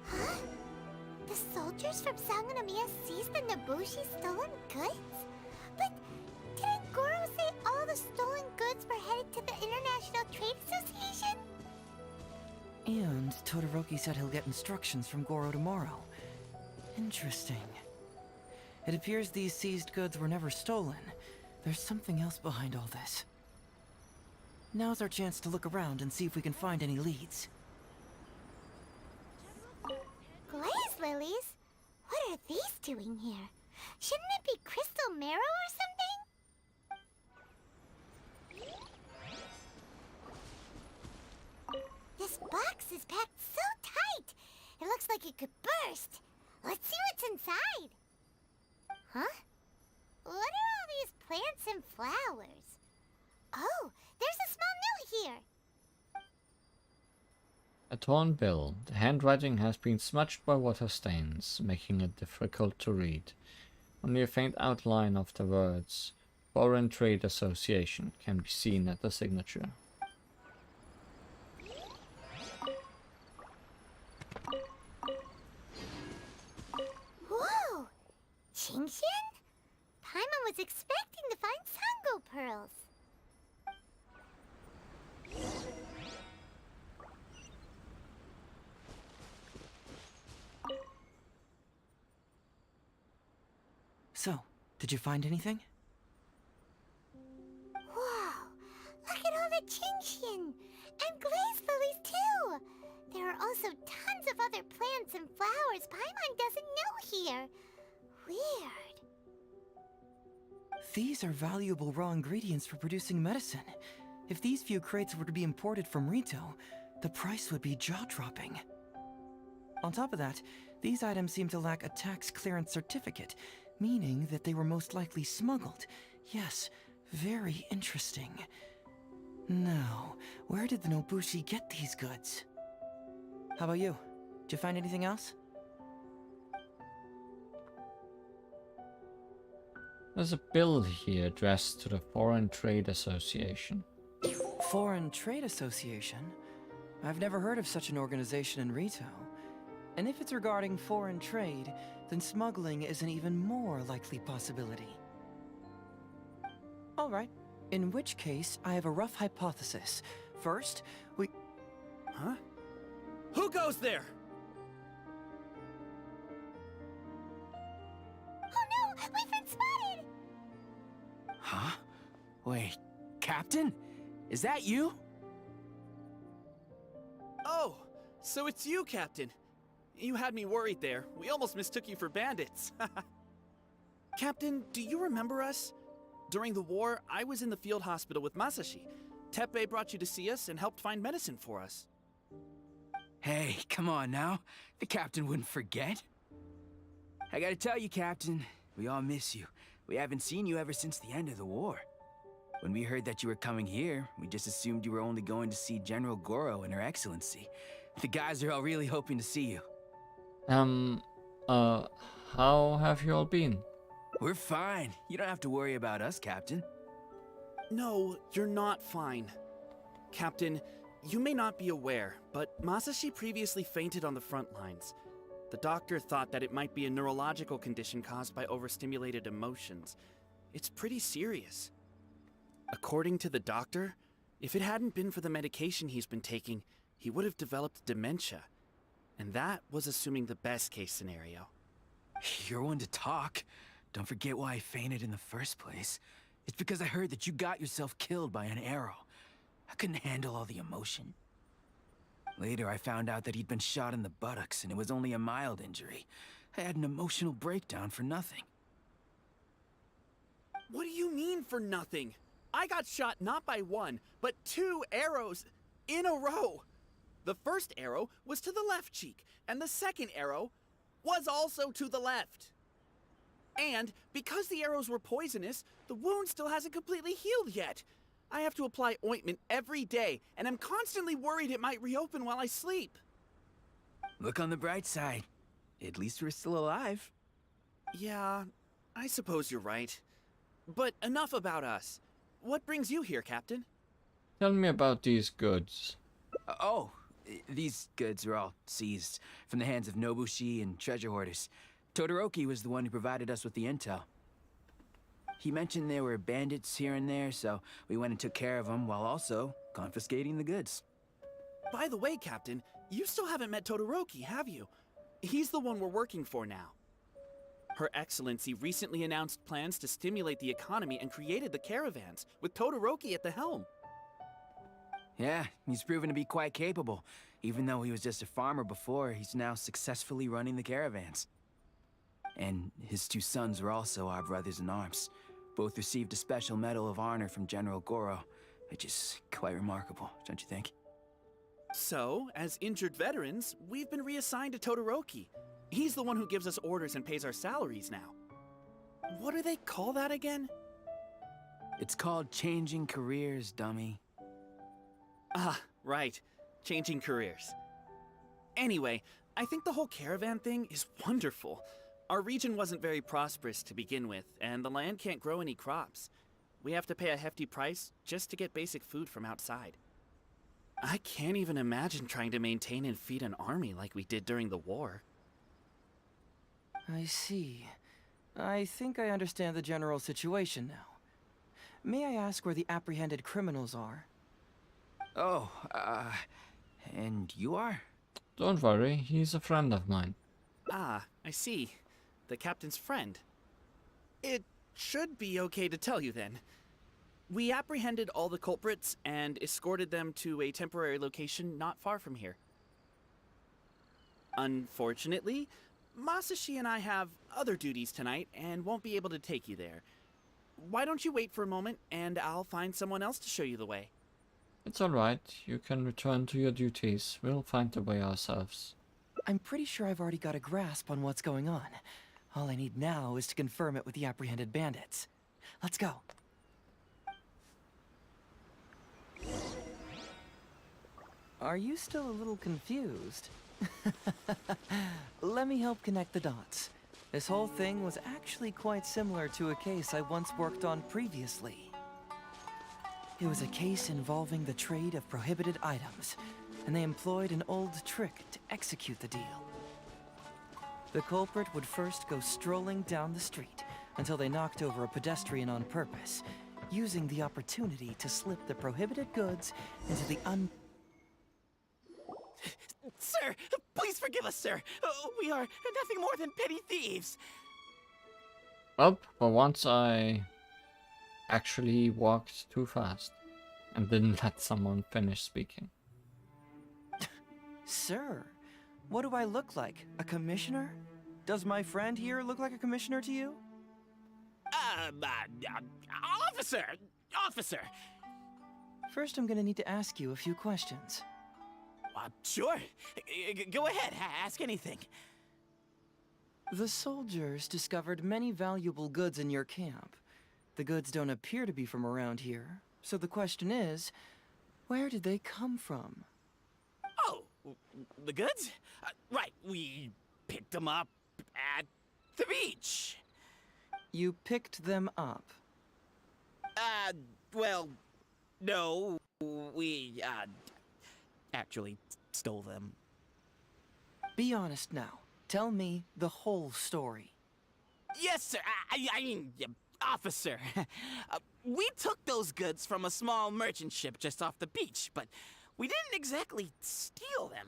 Huh? The soldiers from Sangonomiya seized the Nobushi stolen goods? But didn't Goro say all the stolen goods were headed to the International Trade Association? And Todoroki said he'll get instructions from Goro tomorrow. Interesting. It appears these seized goods were never stolen. There's something else behind all this. Now's our chance to look around and see if we can find any leads. Glaze lilies? What are these doing here? Shouldn't it be crystal marrow or something? This box is packed so tight! It looks like it could burst. Let's see what's inside. Huh? What are all these plants and flowers? Oh, there's a small note here. A torn bill. The handwriting has been smudged by water stains, making it difficult to read. Only a faint outline of the words Foreign Trade Association can be seen at the signature. Whoa! Qingxian? Paimon was expecting to find Sango pearls. So, did you find anything? Whoa! Look at all the Qingxian! And glaze lilies too! There are also tons of other plants and flowers Paimon doesn't know here. Weird. These are valuable raw ingredients for producing medicine. If these few crates were to be imported from Rito, the price would be jaw-dropping. On top of that, these items seem to lack a tax clearance certificate, meaning that they were most likely smuggled. Yes, very interesting. Now, where did the Nobushi get these goods? How about you? Did you find anything else? There's a bill here addressed to the Foreign Trade Association. Foreign Trade Association? I've never heard of such an organization in Rito. And if it's regarding foreign trade, then smuggling is an even more likely possibility. Alright, in which case, I have a rough hypothesis. First, Huh? Who goes there? Oh no! We've been spotted! Huh? Wait, Captain? Is that you? Oh, so it's you, Captain. You had me worried there. We almost mistook you for bandits. Captain, do you remember us? During the war, I was in the field hospital with Masashi. Teppei brought you to see us and helped find medicine for us. Hey, come on now. The Captain wouldn't forget. I gotta tell you, Captain, we all miss you. We haven't seen you ever since the end of the war. When we heard that you were coming here, we just assumed you were only going to see General Goro and Her Excellency. The guys are all really hoping to see you. How have you all been? We're fine. You don't have to worry about us, Captain. No, you're not fine. Captain, you may not be aware, but Masashi previously fainted on the front lines. The doctor thought that it might be a neurological condition caused by overstimulated emotions. It's pretty serious. According to the doctor, if it hadn't been for the medication he's been taking, he would have developed dementia. And that was assuming the best case scenario. You're one to talk. Don't forget why I fainted in the first place. It's because I heard that you got yourself killed by an arrow. I couldn't handle all the emotion. Later, I found out that he'd been shot in the buttocks and it was only a mild injury. I had an emotional breakdown for nothing. What do you mean for nothing? I got shot not by one, but 2 arrows in a row. The first arrow was to the left cheek, and the second arrow was also to the left. And because the arrows were poisonous, the wound still hasn't completely healed yet. I have to apply ointment every day, and I'm constantly worried it might reopen while I sleep. Look on the bright side. At least we're still alive. Yeah, I suppose you're right. But enough about us. What brings you here, Captain? Tell me about these goods. These goods were all seized from the hands of Nobushi and treasure hoarders. Todoroki was the one who provided us with the intel. He mentioned there were bandits here and there, so we went and took care of them while also confiscating the goods. By the way, Captain, you still haven't met Todoroki, have you? He's the one we're working for now. Her Excellency recently announced plans to stimulate the economy and created the caravans, with Todoroki at the helm. Yeah, he's proven to be quite capable. Even though he was just a farmer before, he's now successfully running the caravans. And his two sons were also our brothers in arms. Both received a special medal of honor from General Goro, which is quite remarkable, don't you think? So, as injured veterans, we've been reassigned to Todoroki. He's the one who gives us orders and pays our salaries now. What do they call that again? It's called changing careers, dummy. Ah, right. Changing careers. Anyway, I think the whole caravan thing is wonderful. Our region wasn't very prosperous to begin with, and the land can't grow any crops. We have to pay a hefty price just to get basic food from outside. I can't even imagine trying to maintain and feed an army like we did during the war. I see. I think I understand the general situation now. May I ask where the apprehended criminals are? And you are? Don't worry, he's a friend of mine. Ah, I see. The captain's friend. It should be okay to tell you then. We apprehended all the culprits and escorted them to a temporary location not far from here. Unfortunately, Masashi and I have other duties tonight and won't be able to take you there. Why don't you wait for a moment and I'll find someone else to show you the way. It's alright, you can return to your duties. We'll find the way ourselves. I'm pretty sure I've already got a grasp on what's going on. All I need now is to confirm it with the apprehended bandits. Let's go. Are you still a little confused? Let me help connect the dots. This whole thing was actually quite similar to a case I once worked on previously. It was a case involving the trade of prohibited items, and they employed an old trick to execute the deal. The culprit would first go strolling down the street until they knocked over a pedestrian on purpose, using the opportunity to slip the prohibited goods into the Sir, please forgive us, sir. We are nothing more than petty thieves. Well, for once I actually walked too fast and didn't let someone finish speaking. Sir, what do I look like? A commissioner? Does my friend here look like a commissioner to you? Officer! First, I'm gonna need to ask you a few questions. Sure. Go ahead, ask anything. The soldiers discovered many valuable goods in your camp. The goods don't appear to be from around here, so the question is, where did they come from? Oh, the goods? Right, we picked them up at the beach. You picked them up? Well, no, we, actually stole them. Be honest now. Tell me the whole story. Yes, sir. I mean, officer. We took those goods from a small merchant ship just off the beach, but we didn't exactly steal them.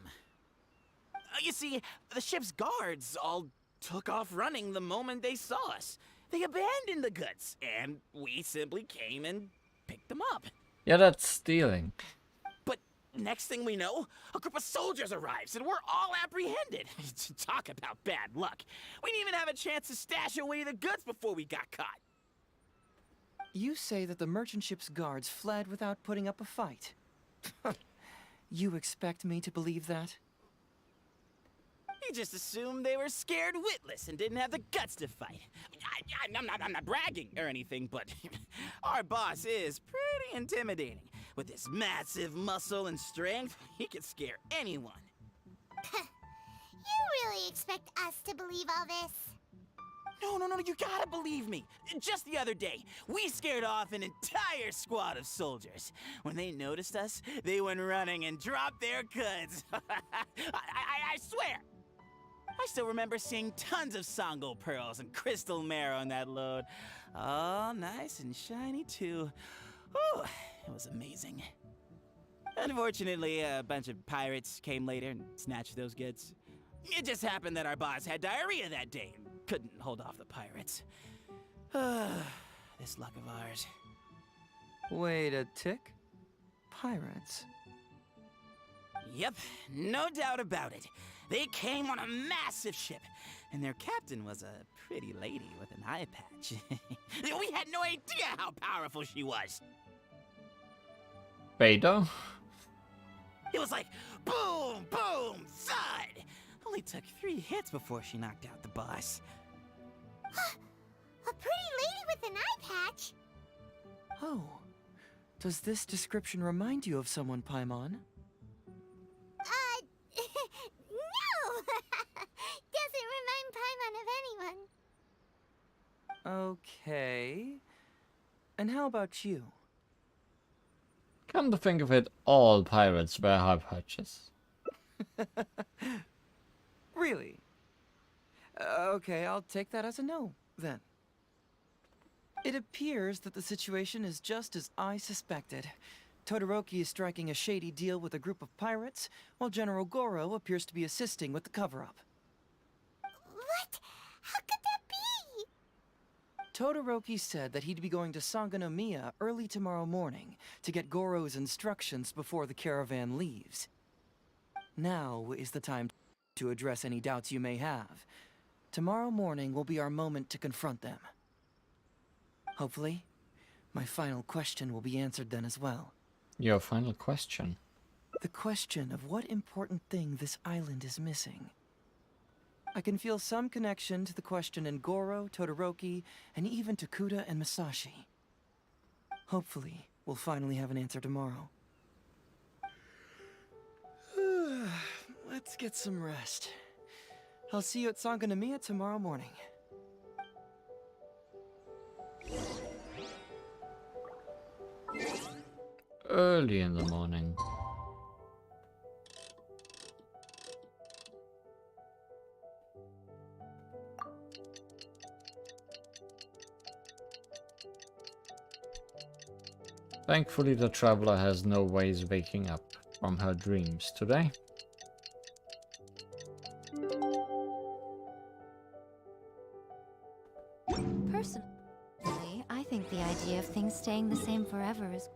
You see, the ship's guards all took off running the moment they saw us. They abandoned the goods, and we simply came and picked them up. Yeah, that's stealing. But next thing we know, a group of soldiers arrives, and we're all apprehended. Talk about bad luck. We didn't even have a chance to stash away the goods before we got caught. You say that the merchant ship's guards fled without putting up a fight. You expect me to believe that? We just assumed they were scared witless and didn't have the guts to fight. I'm not bragging or anything, but our boss is pretty intimidating. With his massive muscle and strength, he could scare anyone. You really expect us to believe all this? No, you gotta believe me. Just the other day, we scared off an entire squad of soldiers. When they noticed us, they went running and dropped their goods. I swear. I still remember seeing tons of Songo pearls and crystal marrow in that load. All nice and shiny, too. Whew, it was amazing. Unfortunately, a bunch of pirates came later and snatched those goods. It just happened that our boss had diarrhea that day and couldn't hold off the pirates. This luck of ours. Wait a tick. Pirates? Yep, no doubt about it. They came on a massive ship, and their captain was a pretty lady with an eye patch. We had no idea how powerful she was. Vader? It was like boom, boom, thud. Only took 3 hits before she knocked out the boss. A pretty lady with an eye patch? Oh. Does this description remind you of someone, Paimon? No! Doesn't remind Paimon of anyone. Okay. And how about you? Come to think of it, all pirates wear eye patches. Really? Okay, I'll take that as a no, then. It appears that the situation is just as I suspected. Todoroki is striking a shady deal with a group of pirates, while General Goro appears to be assisting with the cover-up. What? How could that be? Todoroki said that he'd be going to Sangonomiya early tomorrow morning to get Goro's instructions before the caravan leaves. Now is the time to address any doubts you may have. Tomorrow morning will be our moment to confront them. Hopefully, my final question will be answered then as well. Your final question? The question of what important thing this island is missing. I can feel some connection to the question in Goro, Todoroki, and even to Kuda and Masashi. Hopefully, we'll finally have an answer tomorrow. Let's get some rest. I'll see you at Sangonomiya tomorrow morning. Early in the morning. Thankfully, the traveler has no ways waking up from her dreams today. Personally, I think the idea of things staying the same forever is...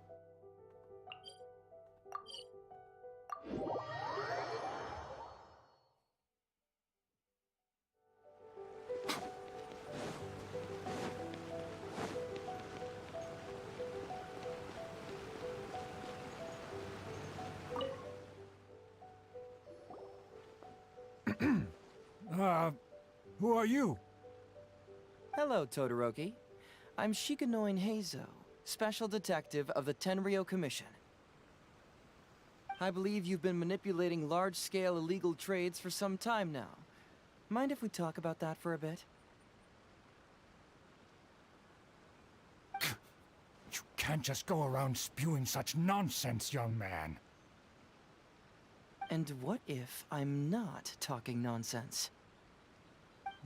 Who are you? Hello, Todoroki. I'm Shikanoin Heizo, Special Detective of the Tenryou Commission. I believe you've been manipulating large-scale illegal trades for some time now. Mind if we talk about that for a bit? You can't just go around spewing such nonsense, young man. And what if I'm not talking nonsense?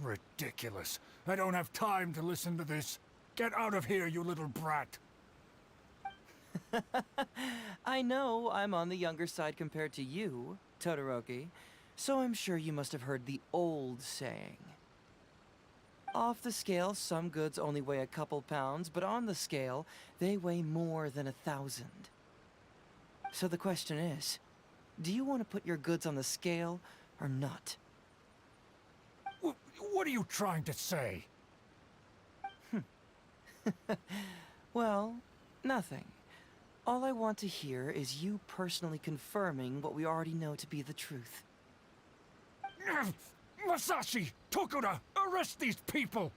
Ridiculous. I don't have time to listen to this. Get out of here, you little brat. I know I'm on the younger side compared to you, Todoroki, so I'm sure you must have heard the old saying. Off the scale, some goods only weigh a couple pounds, but on the scale, they weigh more than 1,000. So the question is, do you want to put your goods on the scale or not? What are you trying to say? Well, nothing. All I want to hear is you personally confirming what we already know to be the truth. Masashi! Tokuda! Arrest these people!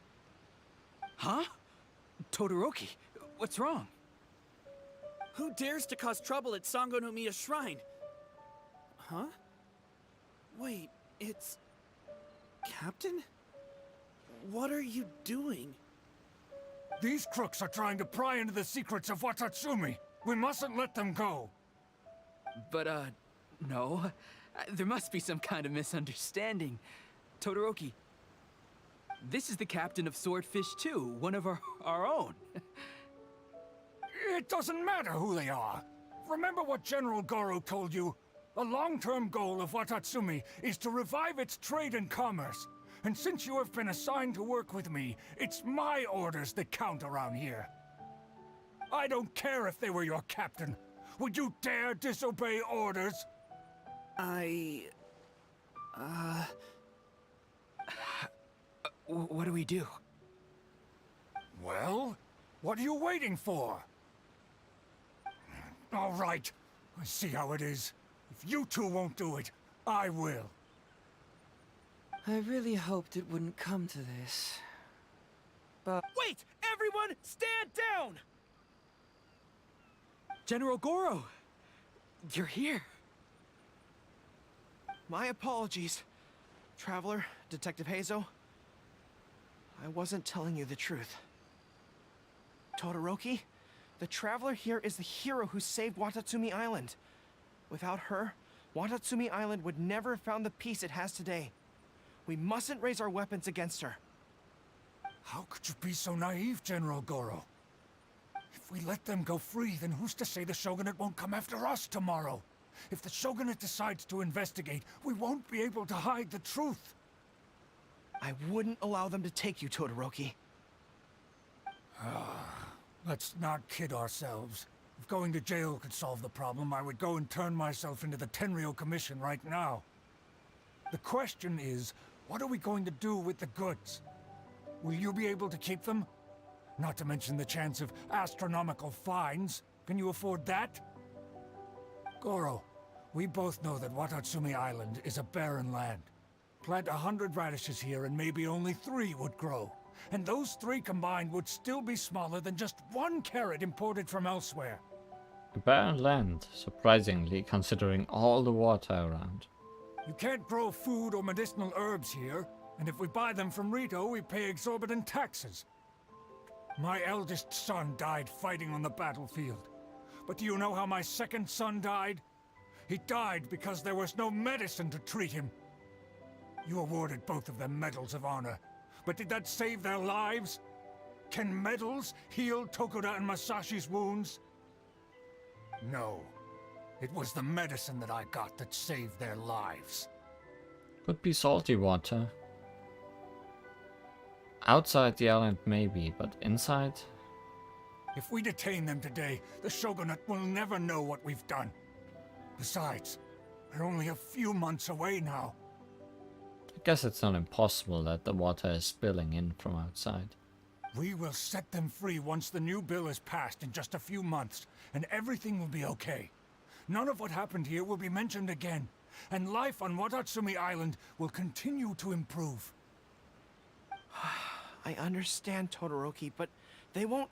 Huh? Todoroki, what's wrong? Who dares to cause trouble at Sangonomiya Shrine? Huh? Wait, it's... Captain? What are you doing? These crooks are trying to pry into the secrets of Watatsumi. We mustn't let them go. But, no. There must be some kind of misunderstanding. Todoroki, this is the captain of Swordfish too, one of our own. It doesn't matter who they are. Remember what General Goro told you? A long-term goal of Watatsumi is to revive its trade and commerce. And since you have been assigned to work with me, it's my orders that count around here. I don't care if they were your captain. Would you dare disobey orders? What do we do? Well, what are you waiting for? All right, I see how it is. If you two won't do it, I will. I really hoped it wouldn't come to this. But... Wait! Everyone, stand down! General Goro! You're here. My apologies, Traveler, Detective Hazo. I wasn't telling you the truth. Todoroki, the Traveler here is the hero who saved Watatsumi Island. Without her, Watatsumi Island would never have found the peace it has today. We mustn't raise our weapons against her. How could you be so naive, General Goro? If we let them go free, then who's to say the Shogunate won't come after us tomorrow? If the Shogunate decides to investigate, we won't be able to hide the truth. I wouldn't allow them to take you, Todoroki. Let's not kid ourselves. If going to jail could solve the problem, I would go and turn myself into the Tenryou Commission right now. The question is, what are we going to do with the goods? Will you be able to keep them? Not to mention the chance of astronomical fines. Can you afford that? Goro, we both know that Watatsumi Island is a barren land. Plant 100 radishes here and maybe only 3 would grow. And those 3 combined would still be smaller than just 1 carrot imported from elsewhere. A barren land, surprisingly, considering all the water around. You can't grow food or medicinal herbs here, and if we buy them from Rito, we pay exorbitant taxes. My eldest son died fighting on the battlefield. But do you know how my second son died? He died because there was no medicine to treat him. You awarded both of them medals of honor, but did that save their lives? Can medals heal Tokuda and Masashi's wounds? No. It was the medicine that I got that saved their lives. Could be salty water. Outside the island maybe, but inside? If we detain them today, the Shogunate will never know what we've done. Besides, we're only a few months away now. I guess it's not impossible that the water is spilling in from outside. We will set them free once the new bill is passed in just a few months, and everything will be okay. None of what happened here will be mentioned again, and life on Watatsumi Island will continue to improve. I understand, Todoroki, but they won't...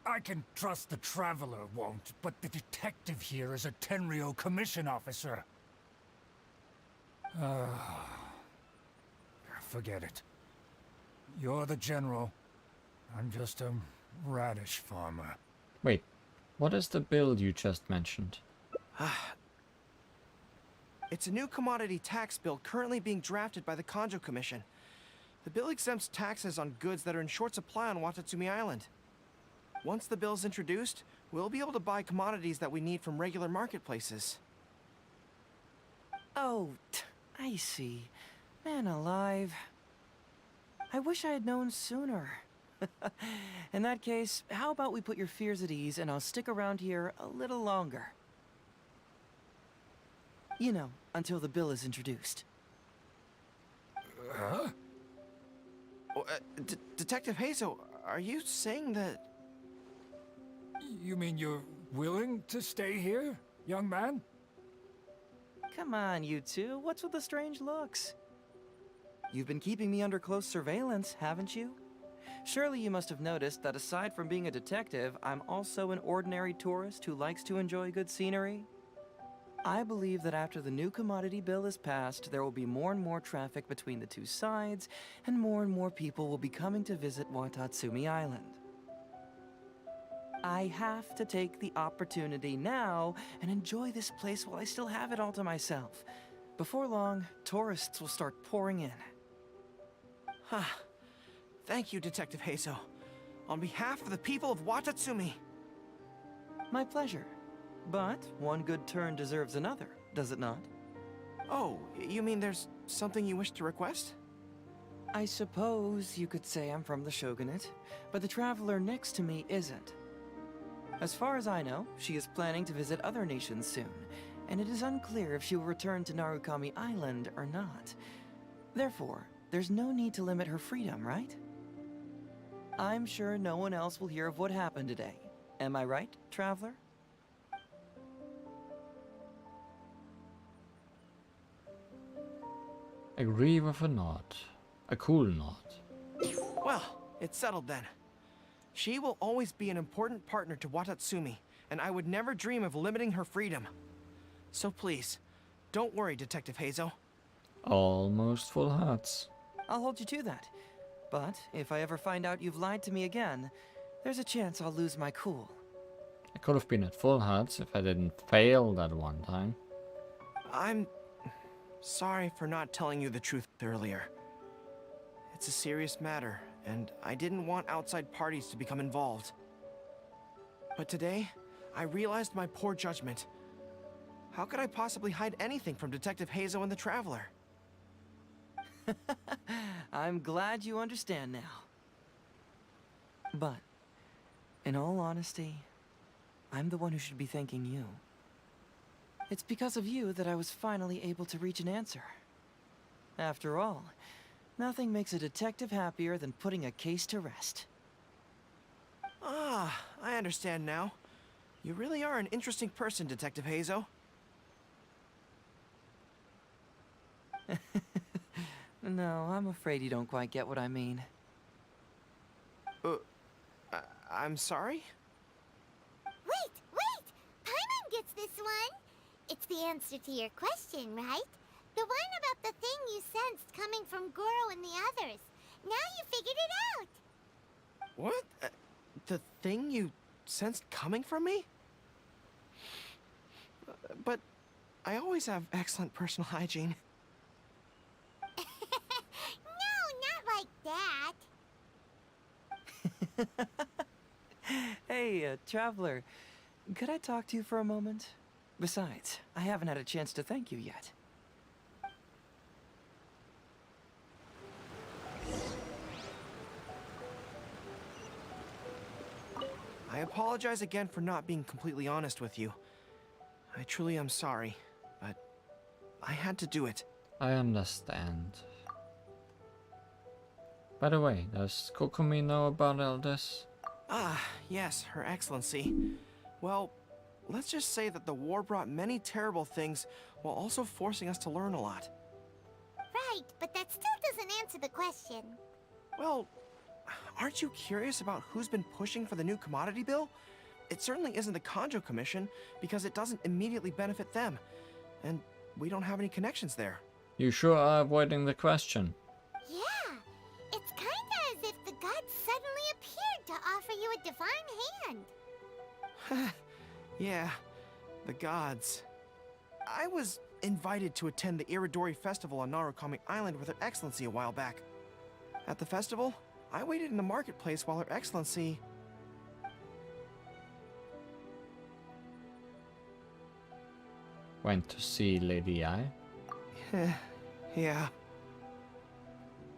I can trust the Traveler won't, but the detective here is a Tenryou Commission officer. Forget it. You're the general. I'm just a radish farmer. Wait, what is the bill you just mentioned? It's a new commodity tax bill currently being drafted by the Kanjo Commission. The bill exempts taxes on goods that are in short supply on Watatsumi Island. Once the bill's introduced, we'll be able to buy commodities that we need from regular marketplaces. Oh, I see. Man alive. I wish I had known sooner. In that case, how about we put your fears at ease and I'll stick around here a little longer. You know, until the bill is introduced. Huh? Detective Hazo, are you saying that... You mean you're willing to stay here, young man? Come on, you two. What's with the strange looks? You've been keeping me under close surveillance, haven't you? Surely you must have noticed that aside from being a detective, I'm also an ordinary tourist who likes to enjoy good scenery. I believe that after the new commodity bill is passed, there will be more and more traffic between the two sides, and more people will be coming to visit Watatsumi Island. I have to take the opportunity now and enjoy this place while I still have it all to myself. Before long, tourists will start pouring in. Thank you, Detective Heizo. On behalf of the people of Watatsumi. My pleasure. But one good turn deserves another, does it not? Oh, you mean there's something you wish to request? I suppose you could say I'm from the Shogunate, but the traveler next to me isn't. As far as I know, she is planning to visit other nations soon, and it is unclear if she will return to Narukami Island or not. Therefore, there's no need to limit her freedom, right? I'm sure no one else will hear of what happened today. Am I right, traveler? Agree with a nod. A cool nod. Well, it's settled then. She will always be an important partner to Watatsumi, and I would never dream of limiting her freedom. So please, don't worry, Detective Heizo. Almost full hearts. I'll hold you to that. But if I ever find out you've lied to me again, there's a chance I'll lose my cool. I could have been at full hearts if I didn't fail that one time. I'm sorry for not telling you the truth earlier. It's a serious matter, and I didn't want outside parties to become involved. But today, I realized my poor judgment. How could I possibly hide anything from Detective Heizo and the Traveler? I'm glad you understand now. But, in all honesty, I'm the one who should be thanking you. It's because of you that I was finally able to reach an answer. After all, nothing makes a detective happier than putting a case to rest. Ah, I understand now. You really are an interesting person, Detective Heizo. No, I'm afraid you don't quite get what I mean. I'm sorry? Wait! Paimon gets this one! It's the answer to your question, right? The one about the thing you sensed coming from Goro and the others. Now you figured it out! What? The thing you sensed coming from me? But I always have excellent personal hygiene. No, not like that. Hey, traveler, could I talk to you for a moment? Besides, I haven't had a chance to thank you yet. I apologize again for not being completely honest with you. I truly am sorry, but I had to do it. I understand. By the way, does Kokumi know about all this? Ah, yes, Her Excellency. Well, let's just say that the war brought many terrible things while also forcing us to learn a lot. Right, but that still doesn't answer the question. Well, aren't you curious about who's been pushing for the new commodity bill? It certainly isn't the Kanjo Commission, because it doesn't immediately benefit them. And we don't have any connections there. You sure are avoiding the question. Yeah, it's kinda as if the gods suddenly appeared to offer you a divine hand. Yeah, the gods. I was invited to attend the Iridori Festival on Narukami Island with Her Excellency a while back. At the festival, I waited in the marketplace while Her Excellency... Went to see Lady I? Yeah.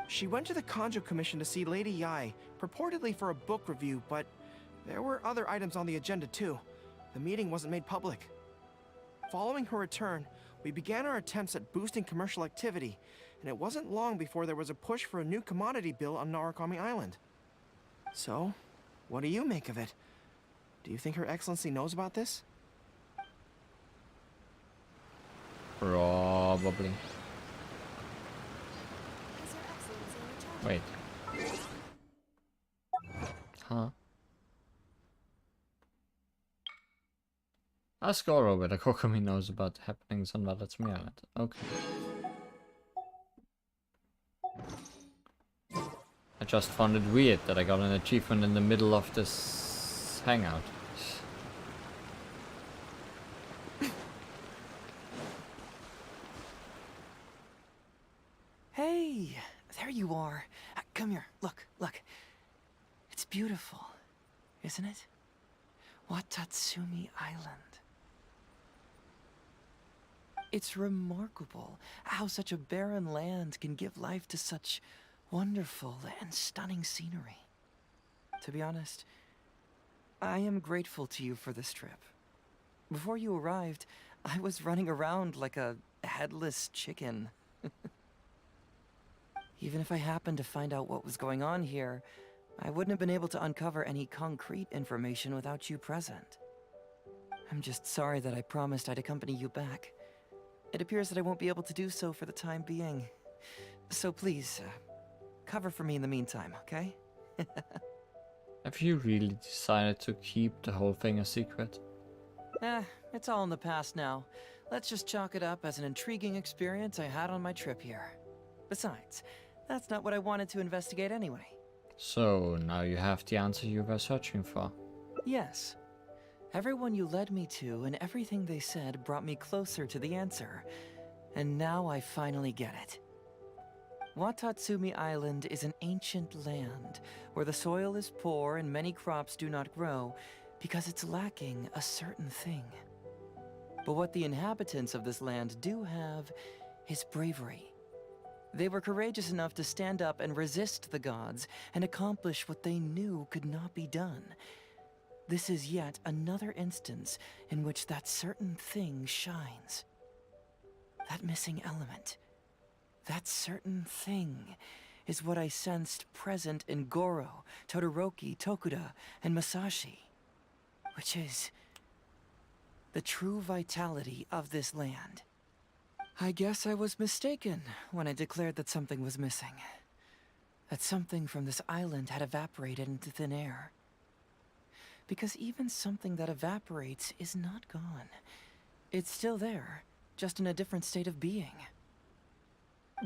She went to the Kanjo Commission to see Lady Yai, purportedly for a book review, but there were other items on the agenda too. The meeting wasn't made public. Following her return, we began our attempts at boosting commercial activity, and it wasn't long before there was a push for a new commodity bill on Narukami Island. So, what do you make of it? Do you think Her Excellency knows about this? Raw probably. Wait. Huh? Ask Oro whether Kokomi knows about the happenings on Valet's Island. Okay. I just found it weird that I got an achievement in the middle of this hangout. Hey, there you are. Come here, look, look. It's beautiful, isn't it? Watatsumi Island. It's remarkable how such a barren land can give life to such wonderful and stunning scenery. To be honest, I am grateful to you for this trip. Before you arrived, I was running around like a headless chicken. Even if I happened to find out what was going on here, I wouldn't have been able to uncover any concrete information without you present. I'm just sorry that I promised I'd accompany you back. It appears that I won't be able to do so for the time being. So please, cover for me in the meantime, okay? Have you really decided to keep the whole thing a secret? It's all in the past now. Let's just chalk it up as an intriguing experience I had on my trip here. Besides, that's not what I wanted to investigate anyway. So, now you have the answer you were searching for. Yes. Everyone you led me to and everything they said brought me closer to the answer. And now I finally get it. Watatsumi Island is an ancient land where the soil is poor and many crops do not grow because it's lacking a certain thing. But what the inhabitants of this land do have is bravery. They were courageous enough to stand up and resist the gods and accomplish what they knew could not be done. This is yet another instance in which that certain thing shines. That missing element. That certain thing is what I sensed present in Goro, Todoroki, Tokuda, and Masashi. Which is the true vitality of this land. I guess I was mistaken when I declared that something was missing. That something from this island had evaporated into thin air. Because even something that evaporates is not gone. It's still there, just in a different state of being.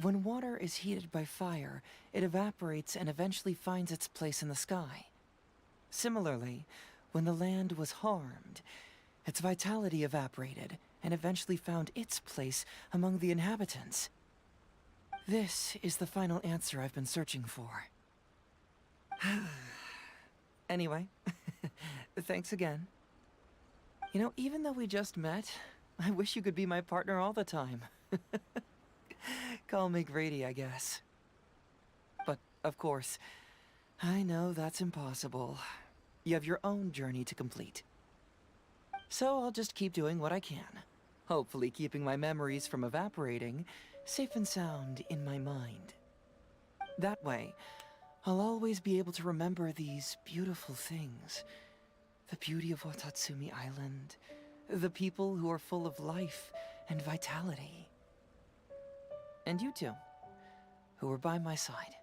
When water is heated by fire, it evaporates and eventually finds its place in the sky. Similarly, when the land was harmed, its vitality evaporated and eventually found its place among the inhabitants. This is the final answer I've been searching for. Anyway, thanks again. You know, even though we just met, I wish you could be my partner all the time. Call me Grady, I guess. But, of course, I know that's impossible. You have your own journey to complete. So I'll just keep doing what I can. Hopefully keeping my memories from evaporating safe and sound in my mind. That way, I'll always be able to remember these beautiful things. The beauty of Watatsumi Island. The people who are full of life and vitality. And you two, who are by my side.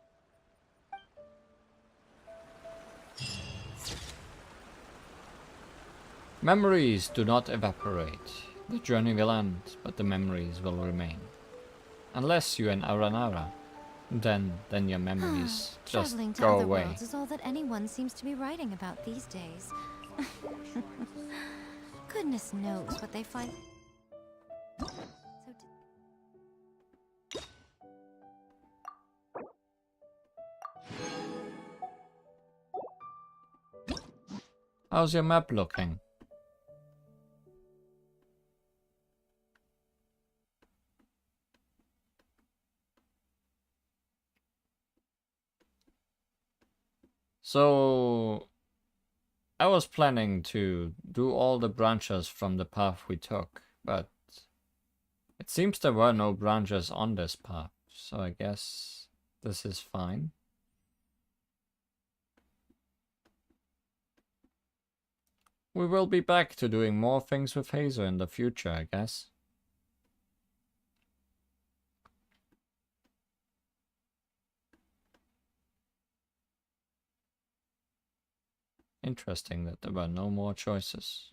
Memories do not evaporate. The journey will end, but the memories will remain. Unless you and Aranara, then your memories just Traveling to go other away. worlds is all that anyone seems to be writing about these days. Goodness knows what they find. How's your map looking? So, I was planning to do all the branches from the path we took, but it seems there were no branches on this path, so I guess this is fine. We will be back to doing more things with Hazel in the future, I guess. Interesting that there were no more choices.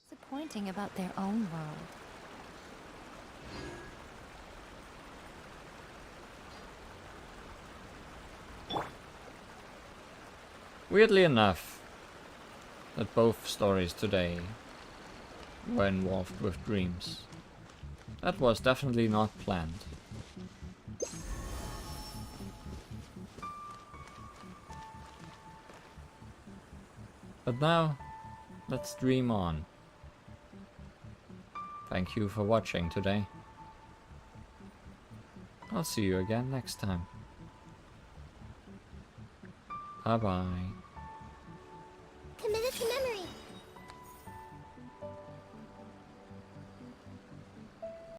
Disappointing about their own world. Weirdly enough, that both stories today were involved with dreams. That was definitely not planned. But now, let's dream on. Thank you for watching today. I'll see you again next time. Bye bye. Committed to memory.